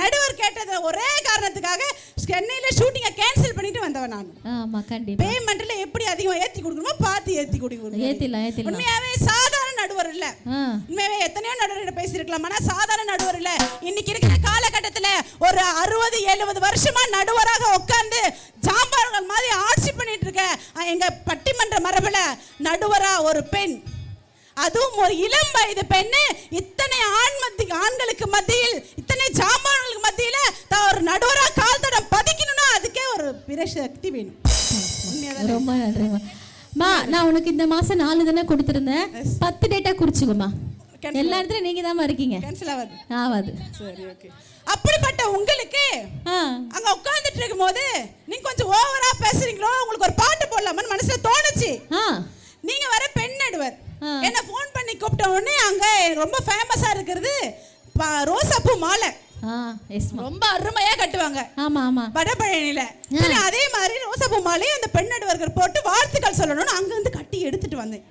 நடுவர் கேட்டது ஒரே காரணத்துக்காக சென்னையில ஷூட்டிங்கை கேன்சல் பண்ணிட்டு வந்தவன் நான். ஆமா கண்டிப்பா. பேமெண்ட்ல எப்படி அதிகம் ஏத்தி கொடுக்கணுமோ பார்த்து ஏத்தி கொடுக்கணும். ஏத்திலாம். உண்மையாவே சாதாரண நடுவர் இல்ல. உண்மையாவே எத்தனையோ நடுவர்கிட்ட பேசியிருக்கலாம், ஆனா சாதாரண நடுவர் இல்ல. இன்னைக்கு இருக்கிற காலகட்டத்துல ஒரு 60-70 வருஷமா நடுவராக உட்கார்ந்து ஜாம்பார்கள் மாதிரி ஆட்சி பண்ணிட்டு இருக்க எங்க பட்டிமன்ற மரபுல நடுவரா ஒரு பெண், அதுவும் ஒரு இளம் வயது பெண்ணு, இத்தனை ஆண்களுக்கு மத்தியில், இத்தனை ஜாம்பான்களுக்கு மத்தியில ஒரு நடுவரா கால் தடம் பதிக்கணும்னா அதுக்கே ஒரு பிரசக்தி வேணும். ரொம்ப நன்றிமா. மா நான் உனக்கு இந்த மாசம் 4 தானே கொடுத்திருந்தேன், 10 டேட்டா குறிச்சுக்கோமா. எல்லா இடத்துலயும் நீங்க தான் இருக்கீங்க. கேன்சல் ஆகாது. ஆகாது. சரி ஓகே. அப்படிப்பட்ட உங்களுக்கு அங்க உட்கார்ந்துட்டு இருக்கும்போது நீங்க கொஞ்சம் ஓவரா பேசுறீங்களோ, உங்களுக்கு ஒரு பாட்டு போடலாமான்னு மனசுல தோணுச்சு. நீங்க வர பெண் நடுவர் என்ன ஃபோன் பண்ணி கூப்பிட்ட உடனே அங்க ரொம்ப ஃபேமஸா இருக்கிறது ரோசாப்பூ மாலை. ரொம்ப அருமையா கட்டுவாங்க. ஆமா ஆமா வடபழனில. அதே மாதிரி ரோசாப்பூ மாலையை அந்த பெண் நடுவர்கள் போட்டு வாழ்த்துக்கள் சொல்லணும்னு அங்க இருந்து கட்டி எடுத்துட்டு வந்தேன்.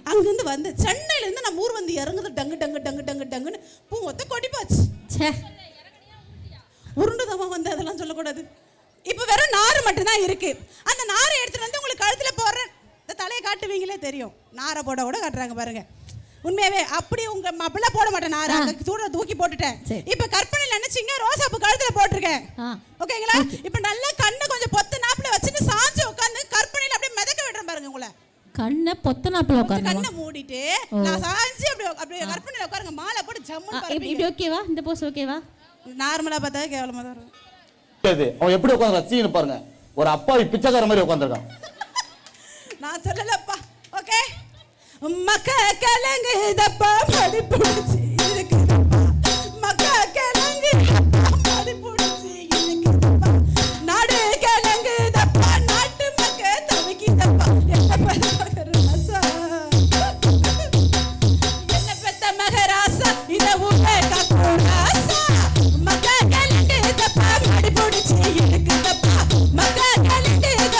அங்க இருந்து வந்து சென்னையில இருந்து நம்ம ஊர் வந்து இறங்குது, டங்கு டங்கு டங்கு டங்கு டங்குன்னு பூ ஒத்த கொடி போச்சு. உருண்டுதமா வந்து அதெல்லாம் சொல்லக்கூடாது. இப்ப வெறும் நாறு மட்டும் தான் இருக்கு. அந்த நாரை எடுத்துட்டு வந்து உங்களுக்கு கழுத்துல போடுறேன், இந்த தலையை காட்டுவீங்களே தெரியும். நாரை போட கூட காட்டுறாங்க பாருங்க. உண்மையாவே அப்படி உங்க மாப்பிள்ள போட மாட்டேன், நாரை சூட தூக்கி போட்டுட்டேன். இப்ப கற்பனையில நினைச்சீங்க ரோசாப்பூ கழுத்துல போட்டிருக்கேன். ஓகேங்களா? இப்ப நல்லா கண்ணை கொஞ்சம் பொத்து நாப்புல வச்சுட்டு சாஞ்சு உட்காந்து கற்பனையில அப்படியே மிதக்க விடுறேன் பாருங்க. உங்களை கண்ணை பொத்த நாப்புல உட்காந்து கண்ணை மூடிட்டு நான் சாஞ்சு அப்படியே கற்பனையில உட்காருங்க. மாலை போட்டு ஜம்முன்னு பாருங்க. இப்படி ஓகேவா? இந்த போஸ் ஓகேவா? நார்மலா பார்த்தா கேவலமா தான் இருக்கும். அவன் எப்படி உட்காந்து ரசின்னு பாருங்க, ஒரு அப்பாவி பிச்சைக்கார மாதிரி உட்காந்துருக்கான். நான் சொல்லலப்பா. ஓகே. மக்கா கலங்குதப்பா மடி புடிச்சு இருக்குதப்பா, மக்கா கலங்குதப்பா மடி புடிச்சு இருக்குதப்பா, நாடு கலங்குதப்பா நாட்டு மக்கா தவிக்குதப்பா, என்ன பெத்த மகராசா இத ஊரே காக்குராசா, மக்கா கலங்குதப்பா மடி புடிச்சு இருக்குதப்பா, மக்கா கலங்குதப்பா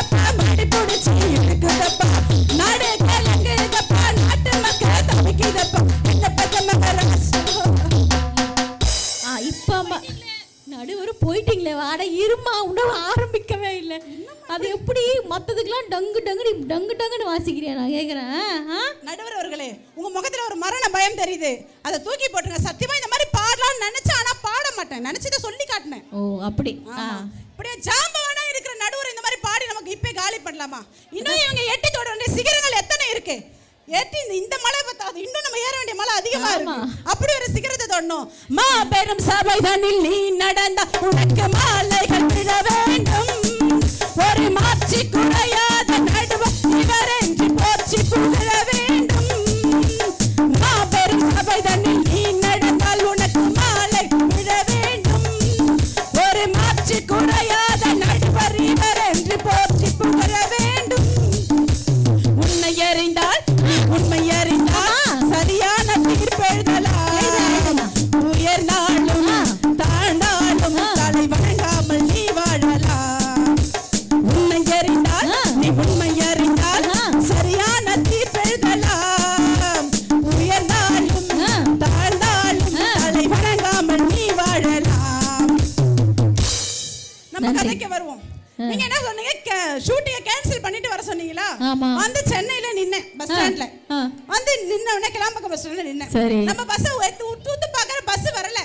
இல்லை. அட இருமா, உணவு ஆரம்பிக்கவே இல்லை. அது எப்படி மற்றதுக்கெல்லாம் டங்குன்னு வாசிக்கிறியா? நான் கேட்குறேன். நடுவர் அவர்களே, உங்க முகத்துல ஒரு மரண பயம் தெரியுது. அதை தூக்கி போட்டுருங்க. சத்தியமா இந்த மாதிரி பாடலாம்னு நினைச்சேன், ஆனா பாட மாட்டேன். நினைச்சதை சொல்லி காட்டினேன். ஓ அப்படி. இப்படியே ஜாம்பவானா இருக்கிற நடுவர் இந்த மாதிரி பாடி நமக்கு இப்பே காலி பண்ணலாமா? இன்னும் இவங்க எட்டி தொட வேண்டிய சிகரங்கள் எத்தனை இருக்கு? ஏத்தி இந்த மலை பத்தாது, இன்னும் நம்ம ஏற வேண்டிய மலை அதிகமா இருக்கு. அப்படி ஒரு சிகரத்தை தொடணும். மாபெரும் சபைதனில் நீ நடந்த உனக்கு மாலைகள் விழ வேண்டும். ஒரு மாற்றி குறையாத நடுவர் இவரென்று போற்றி புகழ வேண்டும். மாபெரும் சபைதனில் நீ நடந்தால் உனக்கு மாலை விழ வேண்டும். ஒரு மாற்றி குறையாத நடுவர் இவரென்று போற்றி புகழ வேண்டும். உண்மை அறிந்தால் சரியான தீர்ப்பு எழுதலாம். உயர்ந்தாலும் தாழ்ந்தாலும் தலை வணங்காமல் நீ வாழலாம். உண்மை அறிந்தால் சரியான தீர்ப்பு எழுதலாம். உயர்ந்தாலும் தாழ்ந்தாலும் தலை வணங்காமல் நீ வாழலாம். நம்ம கதைக்கு வருவோம். நீங்க என்ன சொன்னீங்க? ஷூட்டிங்க கேன்சல் பண்ணிட்டு வர சொன்னீங்களா? வந்து சென்னையில நின்னேன் பஸ் ஸ்டாண்ட்ல. வந்து நின்னவனே கிளாம்பக்கம் பஸ் ஸ்டாண்ட்ல நின்னேன். நம்ம பஸ் ஊத்து பாக்குற பஸ் வரல.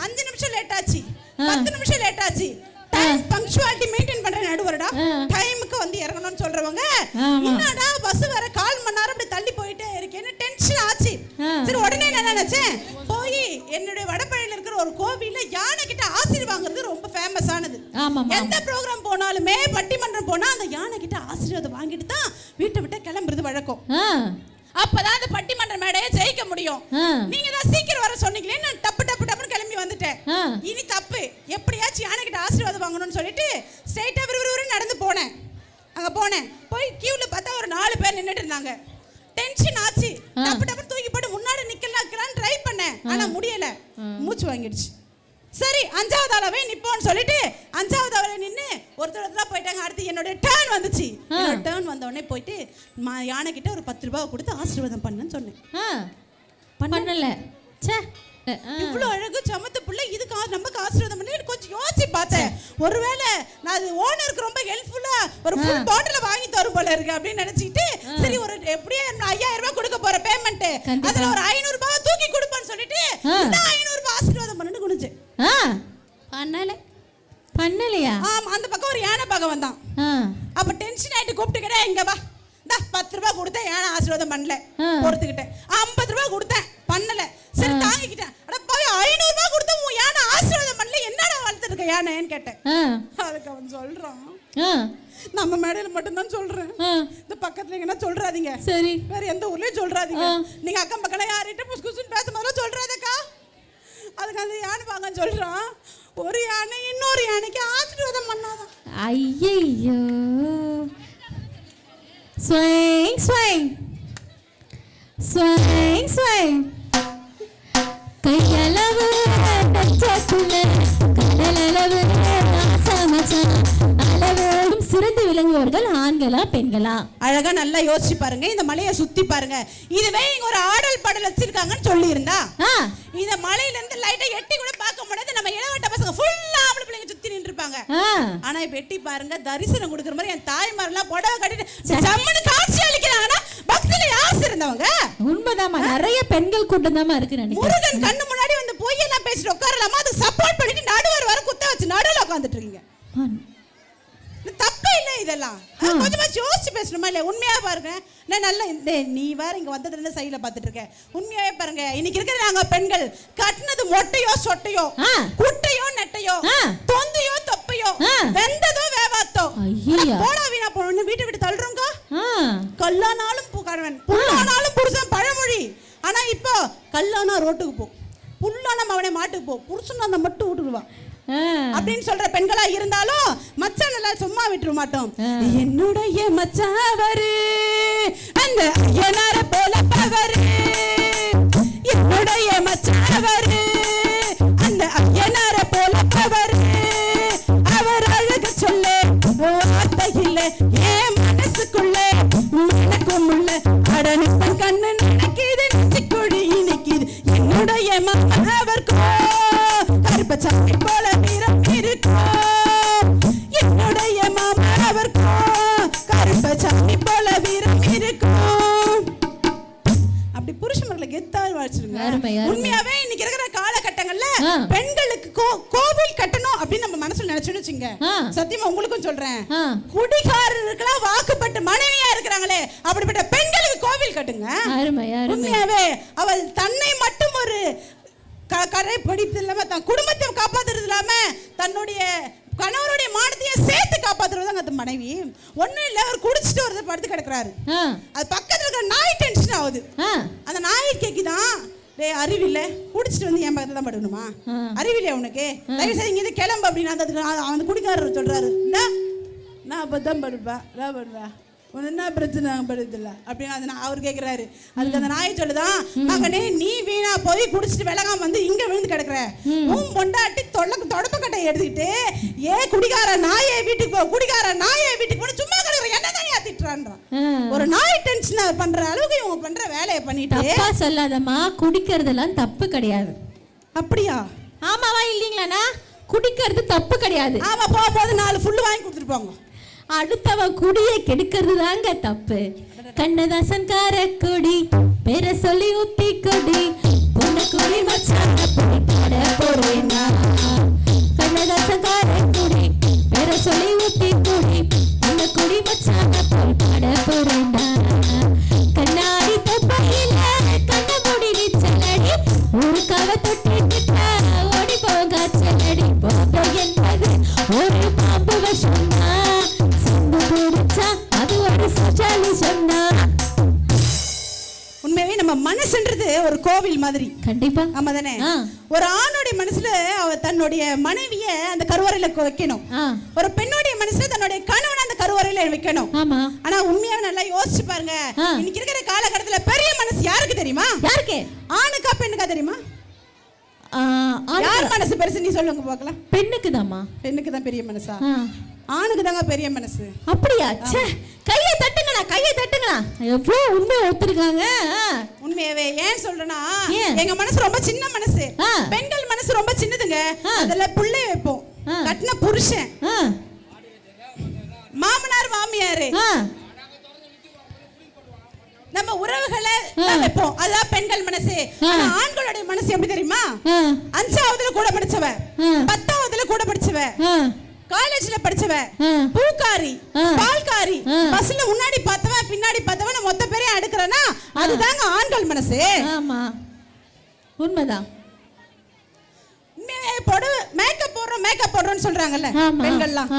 5 நிமிஷம் லேட் ஆச்சு, 10 நிமிஷம் லேட் ஆச்சு. டைம் பங்க்சுவாலிட்டி மெயின்டைன் பண்ற நடுவரடா. டைமுக்கு வந்து இறங்கணும்னு சொல்றவங்க என்னடா பஸ் வர 1/4 மணி நேரம் அப்படி தள்ளி போயிட்டே இருக்கேன்னு டென்ஷன் ஆச்சு. சரி உடனே என்ன நினைச்சேன், போய் என்னுடைய வடபழனில இருக்கிற ஒரு கோவில்ல யானை கிட்ட ஆசீர்வாதம் வாங்குறது ரொம்ப ஃபேமஸ் ஆனது. எந்த ப்ரோகிராம் போனாலுமே பட்டிமன்றம் போனா அந்த யானை கிட்ட ஆசீர்வாதம் வாங்கிட்டு தான் வீட்டை விட்டு கிளம்புறது வழக்கம். அப்பதான் அந்த பட்டிமன்ற மேடையை ஜெயிக்க முடியும். நீங்க தான் சீக்கிரம் வர சொன்னீங்களே, நான் டப்பு கிளம்பி வந்துட்டேன். இனி தப்பு, எப்படியாச்சும் யானை கிட்ட ஆசீர்வாதம் வாங்கணும்னு சொல்லிட்டு ஸ்ட்ரைட்டா விறுவிறுன்னு நடந்து போனேன். அங்க போய் கியூல பார்த்தா ஒரு 4 பேர் நின்னுட்டு இருந்தாங்க. டென்ஷன் ஆச்சு. டப்பு தூக்கி போட்டு முன்னாடி நிக்கலாம்னு ட்ரை பண்ணேன், ஆனா முடியல, மூச்சு வாங்கிடுச்சு. சரி 5வது ஆளாவே நிப்போன்னு சொல்லிட்டு 5வது ஆளே நின்னு ஒருத்தர் போயிட்டாங்க. அடுத்து என்னோட டர்ன் வந்துச்சு. என்னோட டர்ன் வந்த உடனே போயிட்டு யானை கிட்ட ஒரு 10 ரூபாய் கொடுத்து ஆசீர்வாதம் பண்ணுன்னு சொன்னேன். பண்ணல. ச்சே, இவ்வளவு அழகு சமத்து புள்ள, இதுக்கு நமக்கு ஆசீர்வாதம் பண்ணி கொஞ்சம் யோசிச்சு பார்த்தேன். ஒருவேளை நான் அது ஓனருக்கு ரொம்ப ஹெல்ப்ஃபுல்லா ஒரு ஃபுல் பாட்டில் வாங்கி தரும் போல இருக்கு அப்படின்னு நினைச்சிட்டு, சரி ஒரு எப்படியே 5000 ரூபாய் கொடுக்க போற பேமெண்ட், அதுல ஒரு 500 ரூபாய் தூக்கி கொடுப்பேன்னு சொல்லிட்டு 500 ரூபாய் ஆசீர்வாதம் பண்ணு குனிஞ்சு. பண்ணலையா? ஆமா, அந்த பக்கம் ஒரு யானை பார்க்க வந்தான். அப்ப டென்ஷன் ஆயிட்டு கூப்பிட்டுக்கிறேன், இங்க வா, 10 ரூபாய் கொடுத்தேன், யானை ஆசீர்வாதம் பண்ணல, பொறுத்துக்கிட்டேன். 50 ரூபாய் கொடுத்தேன், பண்ணல, சரி தாங்கிக்கிட்டேன். அட போய் 500 ரூபாய் கொடுத்த உன் யானை ஆசீர்வாதம் பண்ணல, என்னடா வளர்த்துட்டு இருக்க யானைன்னு கேட்டேன். அதுக்கு அவன் சொல்றான், நம்ம மேடையில மட்டும் தான் சொல்றேன், இந்த பக்கத்துல எங்கன்னா சொல்றாதீங்க, சரி வேற எந்த ஊர்லயும் சொல்றாதீங்க, நீங்க அக்கம் பக்கம் யார்கிட்ட புஸ் புஸ்ன்னு பேசும்போது சொல்றாதக்கா. அதுக்கு அந்த யானை வாங்கன்னு சொல்றான். ஒரு யானை இன்னொரு யானைக்கு ஆசீர்வாதம் பண்ணாதான். ஐயோ, ஸ்வைங் ஸ்வைங் ஸ்வைங் ஸ்வைங், கையளவு நச்சக்குள்ள கடலளவு நாசமச்சான், அளவோடும் சிறந்து விளங்குவர்கள் ஆண்களா பெண்களா? அழகா நல்லா யோசிச்சு பாருங்க, இந்த மலையை சுத்தி பாருங்க. இதுவே இங்க ஒரு ஆடல் பாடல் வச்சிருக்காங்கன்னு சொல்லி இருந்தா இந்த மலையில இருந்து லைட்டா எட்டி கூட பார்க்க முடியாது. நம்ம இளவட்ட பசங்க ஃபுல்லா ஆம்பளை பிள்ளைங்க சுத்தி நின்று இருப்பாங்க. ஆனா இப்ப எட்டி பாருங்க, தரிசனம் கொடுக்குற மாதிரி என் தாய்மாரெல்லாம் புடவை கட்டிட்டு ஜம்முன்னு காட்சி அளிக்கிறாங்கன்னா பக்தியில யாஸ் இருந்தவங்க. உண்மைதாமா, நிறைய பெண்கள் கூட்டம் தாமா இருக்கு. முருகன் கண்ணு முன்னாடி வந்து பொய்யெல்லாம் பேசிட்டு உட்காரலாமா? அது சப்போர்ட் பண்ணிட்டு நடுவர் வர குத்த வச்சு நடுவில் உட்காந்துட்டு இருக்கீங்க. தப்பே இல்லை இதெல்லாம். கொஞ்சமா யோசிச்சு பேசணுமா இல்ல? உண்மையா பாருங்க, நான் நல்ல நீ வேற இங்க வந்ததுல இருந்து சைடுல பாத்துட்டு இருக்கேன். உண்மையாவே பாருங்க, இன்னைக்கு இருக்கிற நாங்க பெண்கள் கட்டினது மொட்டையோ சொட்டையோ, குட்டையோ நெட்டையோ, தொந்தையோ தொப்பையோ, வெந்ததோ வேவாத்தோ, போடா வீணா போன வீட்டை விட்டு தள்ளுறோங்க. கல்லானாலும் கணவன், புல்லானாலும் புருஷன், பழமொழி. ஆனா இப்போ கல்லானா ரோட்டுக்கு போ, புல்லானா அவனை மாட்டுக்கு போ, புருஷன் அந்த மட்டும் விட்டுடுவான் அப்படின்னு சொல்ற பெண்களா இருந்தாலும் மச்சான் எல்லாம் சும்மா விட்டுற மாட்டோம். என்னுடைய மச்சாவரு அந்த ஐயனார போல பவரு, என்னுடைய மச்சாவரு அந்த ஐயனார போல பவரு, அவர் அழகு சொல்ல வார்த்தை இல்லை என் மனசுக்குள்ள மனக்கும் உள்ள அடனிப்பன் கண்ணு நினைக்குது, நெஞ்சுக்குழி இனிக்குது. என்னுடைய மச்சாவர்க்கோ கருப்பச்சாமி போல வீரம் இருக்கோ, சொல்லிட்டு வச்சுங்க, சத்தியமா உங்களுக்கும் சொல்றேன், குடிகாரர்களுக்கெல்லாம் வாக்குப்பட்டு மனைவியா இருக்கிறாங்களே அப்படிப்பட்ட பெண்களுக்கு கோவில் கட்டுங்க. உண்மையாவே அவள் தன்னை மட்டும் ஒரு கரை பிடித்து இல்லாம தன் குடும்பத்தை காப்பாத்துறது இல்லாம தன்னுடைய கணவருடைய மானத்தையே சேர்த்து காப்பாத்துறதுதாங்க அந்த மனைவி. ஒண்ணும் இல்ல, அவர் குடிச்சிட்டு ஒரு படுத்து கிடக்குறாரு, அது பக்கத்துல இருக்கிற நாய் டென்ஷன் ஆகுது. அந்த நாய் கேக்குதான், டேய் அறிவில்லை, குடிச்சிட்டு வந்து என் பக்கத்துல தான் படுக்கணுமா, அறிவில்லையா உனக்கு, தயவு செய்து இங்க கிளம்பு அப்படின்னு அந்த குடிக்காரர் சொல்றாரு. நான் அப்பதான் படுப்பா, நான் படுவா, உனக்கு என்ன பிரச்சனை படுதில்ல அப்படின்னு அவர் கேட்கிறாரு. அதுக்கு அந்த நாயை சொல்லுதான், மகனே நீ வீணா போய் குடிச்சிட்டு விலகாம வந்து இங்க விழுந்து கிடக்குற, உன் பொண்டாட்டி தொடப்பக்கட்டை எடுத்துக்கிட்டு குடிகார நாயை வீட்டுக்கு போ, குடிகார நாயை வீட்டுக்கு போன சும்மா கிடக்குற, என்னதான் ஏத்திட்டுறான்றான். ஒரு நாய் டென்ஷன் பண்ற அளவுக்கு இவங்க பண்ற வேலையை பண்ணிட்டு. தப்பா சொல்லாதம்மா, குடிக்கிறதெல்லாம் தப்பு கிடையாது. அப்படியா? ஆமாவா இல்லீங்களாண்ணா? குடிக்கிறது தப்பு கிடையாது. ஆமா, போகும்போது 4 ஃபுல்லு வாங்கி கொடுத்துட்டு போங்க. அடுத்தவ குடியை கெடுக்கிறது தாங்க தப்பு. கண்ணதாசன் காரக்குடி பேர சொல்லி ஊத்தி கொடி பொண்ணு குடி மச்சான போய் பாட போறேனா. கண்ணதாசன் காரக்குடி பேர சொல்லி ஊத்தி கொடி பொண்ணு குடி மச்சான போய் பாட போறேனா. கண்ணாடி தப்பையில கண்ண மூடி நிச்சலடி ஒரு கவ தொட்டிட்டு ஓடி போக செல்லடி. போத என்பது ஒரு பாம்பு விஷம்னா, அது ஒரு சோஷலிசம் தான். உண்மையாவே நம்ம மனசுன்றது ஒரு கோவில் மாதிரி. கண்டிப்பா. ஆமா தானே? ஒரு ஆணுடைய மனசுல அவ தன்னுடைய மனைவிய அந்த கருவறையில வைக்கணும், ஒரு பெண்ணுடைய மனசுல தன்னுடைய கணவனை அந்த கருவறையில வைக்கணும். ஆமா. ஆனா உண்மையாவே நல்லா யோசிச்சு பாருங்க, இன்னைக்கு இருக்கிற காலகட்டத்துல பெரிய மனசு யாருக்கு தெரியுமா? யாருக்கு? ஆணுக்கா பெண்ணுக்கா தெரியுமா? யார் மனசு பெருசு நீ சொல்லுங்க பார்க்கலாம். பெண்ணுக்கு தான்மா. பெண்ணுக்கு தான் பெரிய மனசா? ஆணுக்கு தாங்க பெரிய மனசு. அப்படியா? கையை தட்டுங்கண்ணா, கையை தட்டுங்கண்ணா. எவ்வளவு உண்மை ஒத்துருக்காங்க. உண்மையாவே ஏன் சொல்றேன்னா, எங்க மனசு ரொம்ப சின்ன மனசு, பெண்கள் மனசு ரொம்ப சின்னதுங்க. அதுல பிள்ளை வைப்போம், கட்டின புருஷன், மாமனார் மாமியாரு, நம்ம உறவுகளை வைப்போம், அதான் பெண்கள் மனசு. ஆண்களுடைய மனசு எப்படி தெரியுமா? 5ஆவதுல கூட படிச்சவ, 10ஆவதுல கூட படிச்சவ, காலேஜ்ல படிச்சவ, பூக்காரி, பால்காரி, பஸ்ல முன்னாடி பார்த்தவன் பின்னாடி பார்த்தவன் மொத்த பேரையும் அடுக்குறனா, அதுதாங்க ஆண்கள் மனசு. ஆமா, உண்மைதான். மேக்கப் போடுறோம்னு சொல்றாங்கல்ல பெண்கள்லாம்,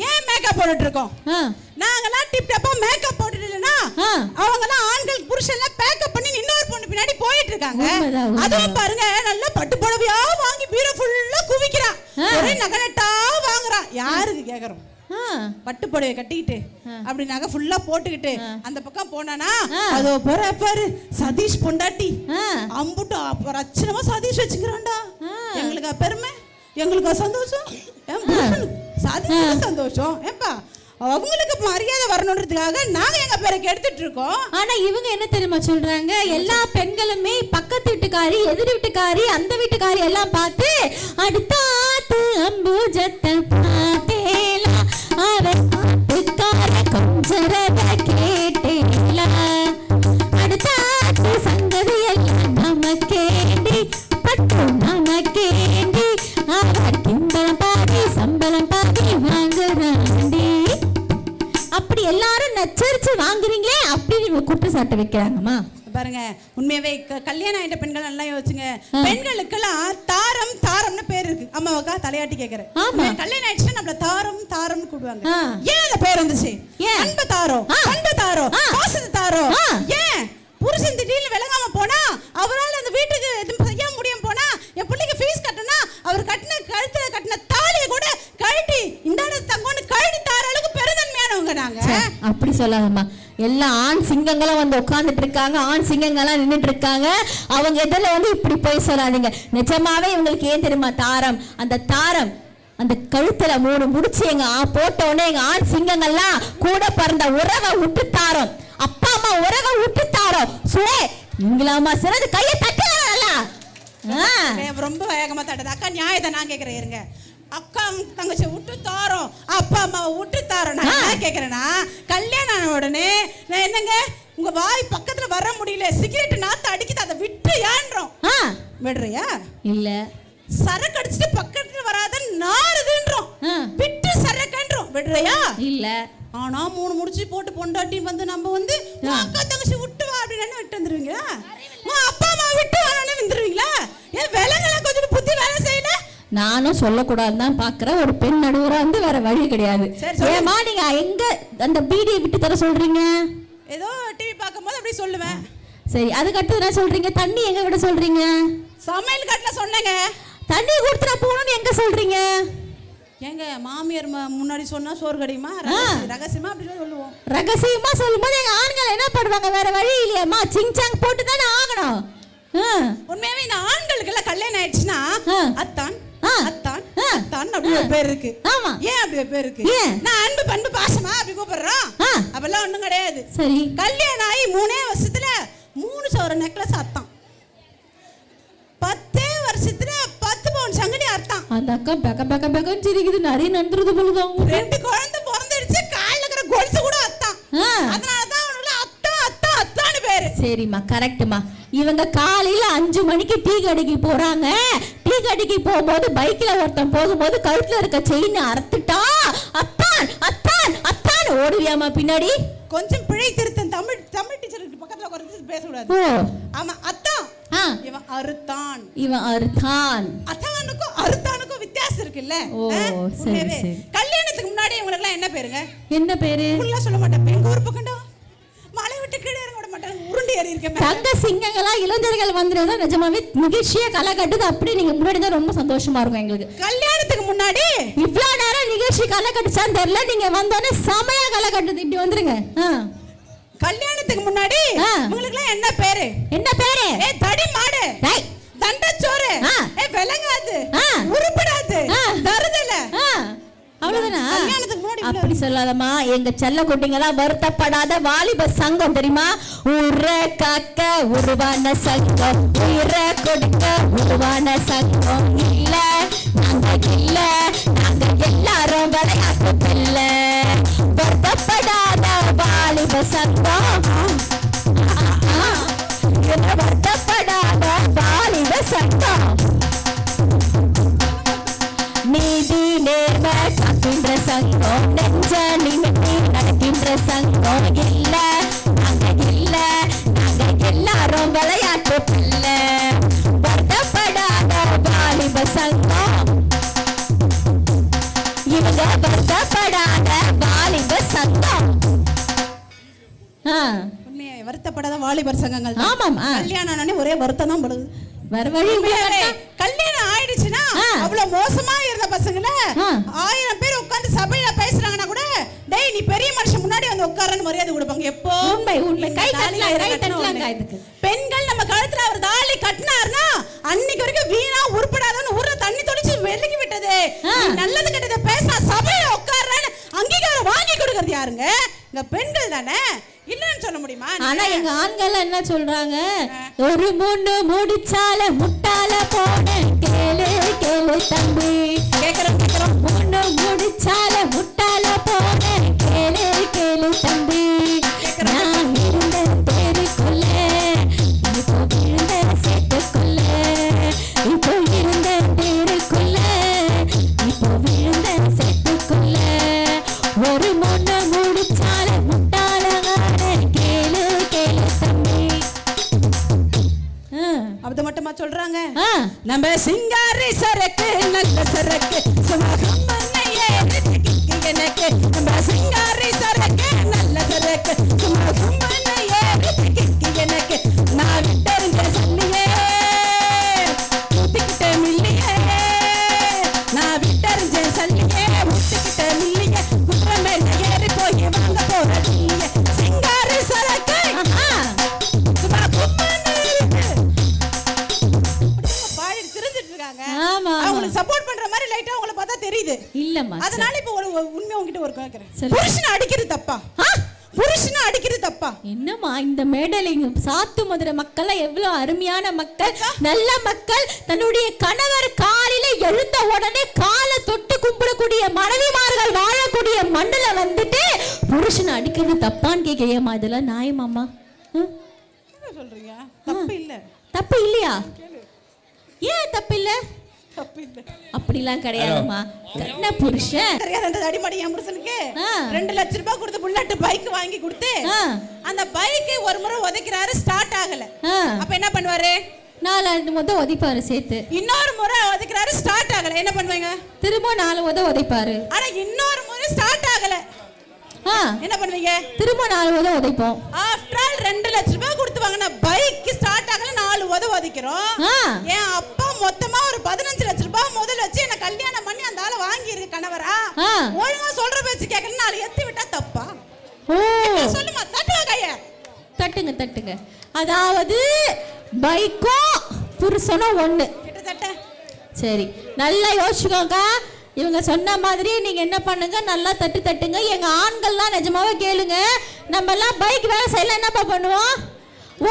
ஏன் மேக்கப் போட்டுட்டு இருக்கோம்? நாங்கெல்லாம் டிப் டாப்பா மேக்கப் போட்டுட்டு இல்லனா அவங்கலாம் ஆண்கள் புருஷன்லாம் பேக்கப் பண்ணி இன்னொரு பொண்ணு பின்னாடி போயிட்டு இருக்காங்க. அதுவும் பாருங்க, நல்ல பட்டு புடவையா வாங்கி பீரோ ஃபுல்லா குவிக்கிறான், ஒரே நகநட்டா வாங்குறான். யாருக்கு கேக்குறோம்? பட்டு புடவை கட்டிக்கிட்டு அப்படி நகை ஃபுல்லா போட்டுக்கிட்டு அந்த பக்கம் போனானா, அதோ பாரு சதீஷ் பொண்டாட்டி அம்புட்டு ரச்சனமா சதீஷ் வச்சுக்கிறான்டா. எங்களுக்கு பெருமை, எங்களுக்கு சந்தோஷம், சதீஷ் சந்தோஷம். ஏப்பா அவங்களுக்கு மரியாதை வரணுன்றதுக்காக நாங்க எங்க பேரை கெடுத்துட்டு இருக்கோம். ஆனா இவங்க என்ன தெரியுமா சொல்றாங்க? எல்லா பெண்களுமே பக்கத்து வீட்டுக்காரி, எதிர் வீட்டுக்காரி, அந்த வீட்டுக்காரி எல்லாம் பார்த்து அடுத்தாத்து அம்புஜத்தை பார்த்தேலா, அவன் பாட்டுக்கார கொஞ்சரத கேட்டேலா, அடுத்தாத்து சங்கதி எல்லாம் நமக்கேண்டி, பட்டு நமக்கேண்டி, அவர் கிம்பளம் பாதி சம்பளம் பாதி வாங்குறாண்டி. அப்படி எல்லாரும் நச்சரிச்சு வாங்குறீங்களே அப்படின்னு குற்றச்சாட்டு வைக்கிறாங்கம்மா. பாருங்க, உண்மையாவே கல்யாணம் ஆயிட்ட பெண்கள் நல்லா யோசிச்சுங்க. பெண்களுக்கெல்லாம் தாரம் தாரம்னு பேர் இருக்கு. அம்மாவுக்கா தலையாட்டி கேக்குறேன். கல்யாணம் ஆயிடுச்சுன்னா நம்மள தாரம் தாரம்னு கூடுவாங்க. ஏன் அந்த பேர் வந்துச்சு? அன்பு தாரம், அன்பு தாரம், பாசத்தை தாரம். ஏன் புருஷன் திடீர்னு விலகாம போனா, அவரால் அந்த வீட்டுக்கு எதுவும் செய்ய முடியாம போனா, என் பிள்ளைக்கு ஃபீஸ் கட்டனா அவர் கட்டின கழுத்துல கட்டின தாலியை கூட கழட்டி இந்த தங்கோன்னு கழட்டி தார அளவுக்கு பெருந்தன்மையானவங்க நாங்க. அப்படி சொல்லாதம்மா. எல்லா ஆண் சிங்கங்களும் வந்து உட்கார்ந்துட்டு இருக்காங்க, ஆண் சிங்கங்கள்லாம் நின்றுட்டு இருக்காங்க. அவங்க எதில் வந்து இப்படி போய் சொல்லாதீங்க. நிஜமாவே இவங்களுக்கு ஏன் தெரியுமா தாரம்? அந்த தாரம் அந்த கழுத்துல 3 முடிச்சு எங்க போட்ட உடனே எங்க ஆண் சிங்கங்கள்லாம் கூட பிறந்த உறவை விட்டு தாரோம், அப்பா அம்மா உறவை விட்டு தாரோம். சுவே நீங்களாமா சிறந்து கையை தட்டுங்களா? ரொம்ப வேகமா தட்டது. அக்கா நியாயத்தை நான் கேட்கிறேன் இருங்க. அக்கா தங்கச்சி விட்டு தாரோம், அப்பா அம்மாவை விட்டு தாரோம். நான் என்ன கேட்கிறேன்னா, கல்யாணம் ஆன உடனே நான் என்னங்க உங்க வாய் பக்கத்துல வர முடியல, சிகரெட் நாத்து அடிக்குது, அதை விட்டு ஏன்றோம். விடுறியா? இல்ல. சரக்கு அடிச்சுட்டு பக்கத்துல வராத நாறுதுன்றோம். விட்டு சரக்கன்றோம் விடுறியா இல்ல ஆனா 3 முடிச்சு போட்டு பொண்டாட்டி வந்து நம்ம வந்து அக்கா தங்கச்சி விட்டு வா அப்படின்னு விட்டு வந்துருவீங்களா அப்பா அம்மா விட்டு வான்னு வந்துருவீங்களா ஏன் விலங்கெல்லாம் கொஞ்சம் புத்தி வேலை செய்யல நானும் சொல்லக்கூடாதுன்னு தான் பாக்குறேன் ஒரு பெண் நடுவரா வந்து வேற வழி கிடையாது ஏமா நீங்க எங்க அந்த பீடியை விட்டு தர சொல்றீங்க ஏதோ டிவி பார்க்கும்போது அப்படி சொல்லுவேன் சரி அதுக்கடுத்து என்ன சொல்றீங்க தண்ணி எங்க விட சொல்றீங்க சமையல் கட்டுல சொன்னேங்க தண்ணி கொடுத்துட போகணும்னு எங்க சொல்றீங்க எங்க மாமியார் முன்னாடி சொன்னா சோறு கடியுமா ரகசியமா அப்படி சொல்லுவோம் ரகசியமா சொல்லும்போது எங்க ஆண்கள் என்ன பண்ணுவாங்க வேற வழி இல்லையாம்மா சிங்சாங் போட்டு தானே ஆகணும் உண்மையாவே இந்த ஆண்களுக்கு எல்லாம் கல்யாணம் ஆயிடுச்சுன்னா அத்தான் அத்தான் அத்தான் அப்படி ஒரு பேர் இருக்கு ஆமா ஏன் அப்படி ஒரு பேர் இருக்கு நான் அன்பு பண்பு பாசமா அப்படி கூப்பிடுறோம் அப்பெல்லாம் ஒண்ணும் கிடையாது சரி கல்யாணம் ஆகி 3 வருஷத்துல 3 சவர நெக்லஸ் அத்தான் 10 வருஷத்துல 10 பவுன் சங்கடி அர்த்தம் அந்த அக்கா பெக்க பெக்க பெக்கன்னு சிரிக்குது நிறைய நந்துறது போலுதான் 2 குழந்தை பிறந்துடுச்சு கால்ல இருக்கிற கொலுசு கூட அத்தான் அதனாலதான் அவனுக்கு அத்தா அத்தா அத்தான்னு பேரு சரிம்மா கரெக்ட்மா இவங்க காலையில 5 மணிக்கு டீ கடைக்கு போறாங்க டீ கடைக்கு போகும்போது பைக்ல ஒருத்தன் போகும்போது கழுத்துல இருக்க செயின் அறுத்துட்டா அத்தான் அத்தான் அத்தான் ஓடுவியாமா பின்னாடி கொஞ்சம் பிழை திருத்தம் தமிழ் டீச்சருக்கு பக்கத்துல குறைச்சு பேசக்கூடாது ஆமா அத்தான் இவன் அறுத்தான் அத்தானுக்கும் அறுத்தானுக்கும் வித்தியாசம் இருக்குல்ல கல்யாணத்துக்கு முன்னாடி இவங்களுக்கு எல்லாம் என்ன பேருங்க என்ன பேரு ஃபுல்லா சொல்ல மாட்டேன் எங்க ஊர் பக்கம்டா மலை விட்டு கீழே இறங்க விட மாட்டாங்க உருண்டு ஏறி இருக்கேன் தங்க சிங்கங்களா இளைஞர்கள் வந்துறதா நிஜமாவே நிகழ்ச்சியா கலை கட்டுது அப்படி நீங்க முன்னாடி தான் ரொம்ப சந்தோஷமா இருக்கும் எங்களுக்கு கல்யாணத்துக்கு முன்னாடி இவ்வளவு நேரம் நிகழ்ச்சி கலை கட்டுச்சான்னு தெரியல நீங்க வந்தோடனே செமையா கலை கட்டுது இப்படி வந்துருங்க கல்யாணத்துக்கு முன்னாடி உங்களுக்கு என்ன பேரு ஏ தடி மாடு தண்டச்சோறு ஏ விலங்காது உருப்படாது தருதல அவ்வளவுதானா அப்படி சொல்லாதம்மா எங்க செல்ல குட்டிங்களா வருத்தப்படாத வாலிப சங்கம் தெரியுமா உர காக்க உருவான சங்கம் உயிர கொடுக்க உருவான சங்கம் இல்ல நாங்க எல்லாரும் விளையாட்டு பிள்ளை வருத்தப்படாத வாலிப சங்கம் வருத்தப்படாத வாலிப சங்கம் நீதி நேர்மை காக்கின்ற சங்கம் நெஞ்ச நிமித்தி நடக்கின்ற சங்கம் இல்ல நாங்க எல்லாரும் விளையாட்டு பிள்ளை வருத்தப்படாத வாலிப சங்கம் இவங்க வருத்தப்படாத வாலிப சங்கம் உண்மையா வருத்தப்படாத வாலிபர் சங்கங்கள் ஆமாம் கல்யாணம் ஆனே ஒரே வருத்தம் தான் படுது வேற வழி கல்யாணம் ஆயிடுச்சுன்னா அவ்வளவு மோசமா இருந்த பசங்கள 1000 பேர் உட்கார்ந்து சபையில பேசுறாங்கன்னா கூட டேய் நீ பெரிய மனுஷன் முன்னாடி வந்து உட்காரன்னு மரியாதை கொடுப்பாங்க எப்போ உண்மை கை தட்டலாம் இதுக்கு பெண்கள் நம்ம கழுத்துல அவர் தாலி கட்டினார்னா அன்னைக்கு வரைக்கும் வீணா உருப்படாதன்னு ஊர்ல தண்ணி தொளிச்சு வெளுக்கி விட்டது நல்லது கெட்டதை பேசினா சபையில உட்கார்றேன்னு அங்கீகாரம் வாங்கி கொடுக்கறது யாருங்க இந்த பெண்கள் தானே இல்லன்னு சொல்ல முடியுமா ஆனா எங்க ஆண்கள் என்ன சொல்றாங்க ஒரு மூணு முடிச்சால முட்டால போன கேளு தம்பி கேக்குறோம் 3 முடிச்சால முட்டால போன கேளு தம்பி நான் இருந்த தேருக்குள்ள இப்போ விழுந்த சேட்டுக்குள்ள இப்போ இருந்த தேருக்குள்ள இப்போ விழுந்த சேட்டுக்குள்ள ஒரு மூணு முடிச்சால முட்டால கேளு தம்பி அது மட்டுமா சொல்றாங்க நம்ம சிங்காரி சரக்கு நல்ல சரக்கு எனக்கு நம்ம சிங்காரி சரக்கு நல்ல சரக்கு எனக்கு நான் விட்டறிஞ்ச சொல்லியே ஊத்திக்கிட்ட மில்லியே நான் விட்டறிஞ்ச சொல்லியே ஊத்திக்கிட்ட மில்லியே குதிரை மேல ஏறி போய் வாங்க போற சிங்காரி சரக்கு அவங்களுக்கு சப்போர்ட் பண்ற மாதிரி லைட்டா அவங்கள பார்த்தா தெரியுது இல்லம்மா அதனால இப்போ ஒரு உண்மை உங்ககிட்ட ஒரு கேக்குறேன் புருஷனை அடிக்கிறது தப்பா புருஷனை அடிக்கிறது தப்பா என்னம்மா இந்த மேடலிங் சாத்து மதுரை மக்கள் எவ்வளவு அருமையான மக்கள் நல்ல மக்கள் தன்னுடைய கணவர் காலையில எழுந்த உடனே காலை தொட்டு கும்பிடக்கூடிய மனைவிமார்கள் வாழக்கூடிய மண்ணுல வந்துட்டு புருஷனை அடிக்கிறது தப்பான்னு கேட்கறியம்மா இதெல்லாம் நியாயமாம்மா சொல்றீங்க தப்பு இல்ல தப்பு இல்லையா ஏன் தப்பு இல்ல அப்படிலாம் கிடையாதுமா. என்ன புருஷன் ரெண்டு அடிமடி என் புருஷனுக்கு 2 லட்சம் ரூபாய் கொடுத்து புல்லட் பைக் வாங்கி கொடுத்து அந்த பைக் ஒரு முறை உதைக்கிறாரு, ஸ்டார்ட் ஆகல. அப்ப என்ன பண்ணுவாரு? 4 முத உதைப்பாரு சேர்த்து. இன்னொரு முறை உதைக்கிறாரு, ஸ்டார்ட் ஆகல. என்ன பண்ணுவீங்க? திரும்ப 4 முத உதைப்பாரு. ஆனா இன்னொரு முறை ஸ்டார்ட் ஆகல. என்ன பண்ணுவீங்க? திரும்ப 4 முத உதைப்போம். ஆஃப்டர் ஆல் 2 லட்சம் ரூபாய் கொடுத்து வாங்கின பைக் ஸ்டார்ட் ஆகல, 4 முத உதைக்கிறோம். என் அப்பா மொத்தமா ஒரு 15 லட்சம் ரூபாய் முதல்ல வச்சு என்ன கல்யாணம் பண்ணி அந்த ஆள வாங்கி இருக்கு கணவரா. ஒழுங்கா சொல்ற பேச்சு கேட்கல, 4 எத்தி விட்டா தப்பா? சொல்லுமா, தட்டுங்க கைய. தட்டுங்க தட்டுங்க. அதாவது பைக்கும் புருஷனும் ஒண்ணு கிட்டத்தட்ட. சரி, நல்லா யோசிச்சுக்கோங்க. இவங்க சொன்ன மாதிரி நீங்க என்ன பண்ணுங்க, நல்லா தட்டு தட்டுங்க. எங்க ஆண்கள்லாம் நிஜமாவே கேளுங்க, நம்ம எல்லாம் பைக் வேலை செய்யல என்னப்பா பண்ணுவோம்?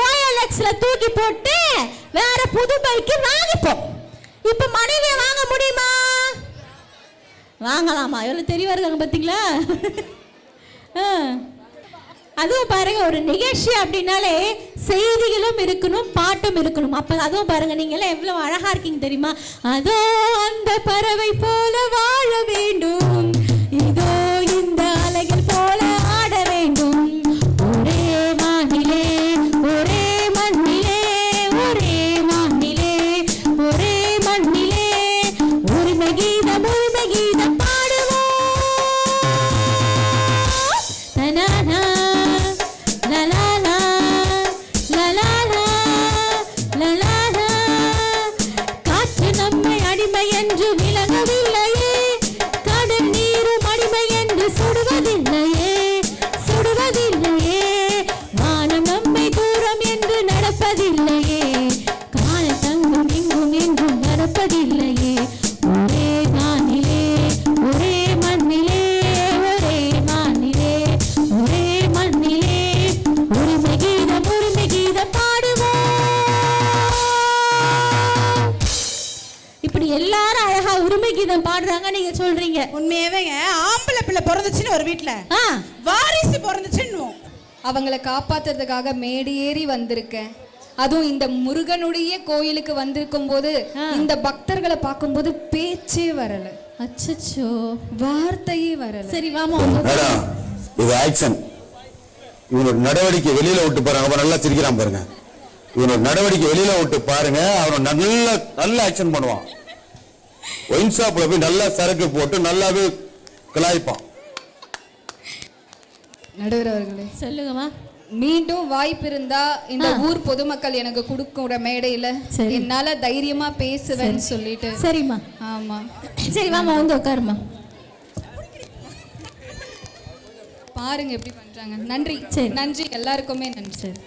OLXல தூக்கி போட்டு வேற புது பைக் வாங்கிப்போம். இப்ப மனைவியை வாங்க முடியுமா? வாங்கலாமா? எவ்வளவு தெளிவா இருக்காங்க பாத்தீங்களா? அதுவும் பாருங்க, ஒரு நிகழ்ச்சி அப்படின்னாலே செய்திகளும் இருக்கணும், பாட்டும் இருக்கணும். அப்ப அதுவும் பாருங்க, நீங்க எல்லாம் எவ்வளவு அழகா இருக்கீங்க தெரியுமா? அதோ அந்த பறவை போல வாழ வேண்டும், இதோ இந்த அலைகள் போல ஆட வேண்டும், ஒரே வானிலே ஒரே மண்ணிலே, ஒரே வானிலே ஒரே மண்ணிலே, உரிமை கீதம் பாடுவோம். தனானா காற்று நம்மை அடிமை என்று விலகவில்லையே, கடல் நீரும் அடிமை என்று சுடுவதில்லையே, வானம் நம்மை தூரம் என்று நடப்பதில்லையே, கால தங்கும் எங்கும் எங்கும் நடப்பதில்லையே, ஒரே வானிலே ஒரே மண்ணிலே, ஒரே வானிலே ஒரே மண்ணிலே, உரிமை கீதம் பாடுவோம். இப்படி எல்லாரும் அழகா உரிமை கீதம் பாடுறாங்க, நீங்க சொல்றீங்க. உண்மையாவேங்க ஆம்பளை பிள்ளை பிறந்துச்சுன்னு ஒரு வீட்டுல வாரிசு பிறந்துச்சுன்னு அவங்களை காப்பாத்துறதுக்காக மேடி ஏறி வந்திருக்கேன். அதுவும் இந்த முருகனுடைய கோயிலுக்கு வந்திருக்கும் போது இந்த பக்தர்களை பார்க்கும்போது பேச்சே வரல. அச்சச்சோ, வார்த்தையே வரல. சரி வாமா. இது ஆக்ஷன். இவனோட நடவடிக்கை வெளியில விட்டு பாருங்க. அவன் நல்லா சிரிக்கிறான் பாருங்க. இவனோட நடவடிக்கை வெளியில விட்டு பாருங்க, அவன் நல்ல ஆக்ஷன் பண்ணுவான். ஒயின் ஷாப்ல போய் நல்லா சரக்கு போட்டு நல்லாவே கலாய்ப்பான். நடுவர் அவர்களே சொல்லுங்கம்மா. மீண்டும் வாய்ப்பு இருந்தா இந்த ஊர் பொதுமக்கள் எனக்கு கொடுக்கிற மேடையில என்னால தைரியமா பேசுவேன்னு சொல்லிட்டு. சரிம்மா. ஆமா, சரி வாமா, வந்து உட்காருமா. பாருங்க எப்படி பண்றாங்க. நன்றி. சரி, நன்றி எல்லாருக்குமே நன்றி. சரி.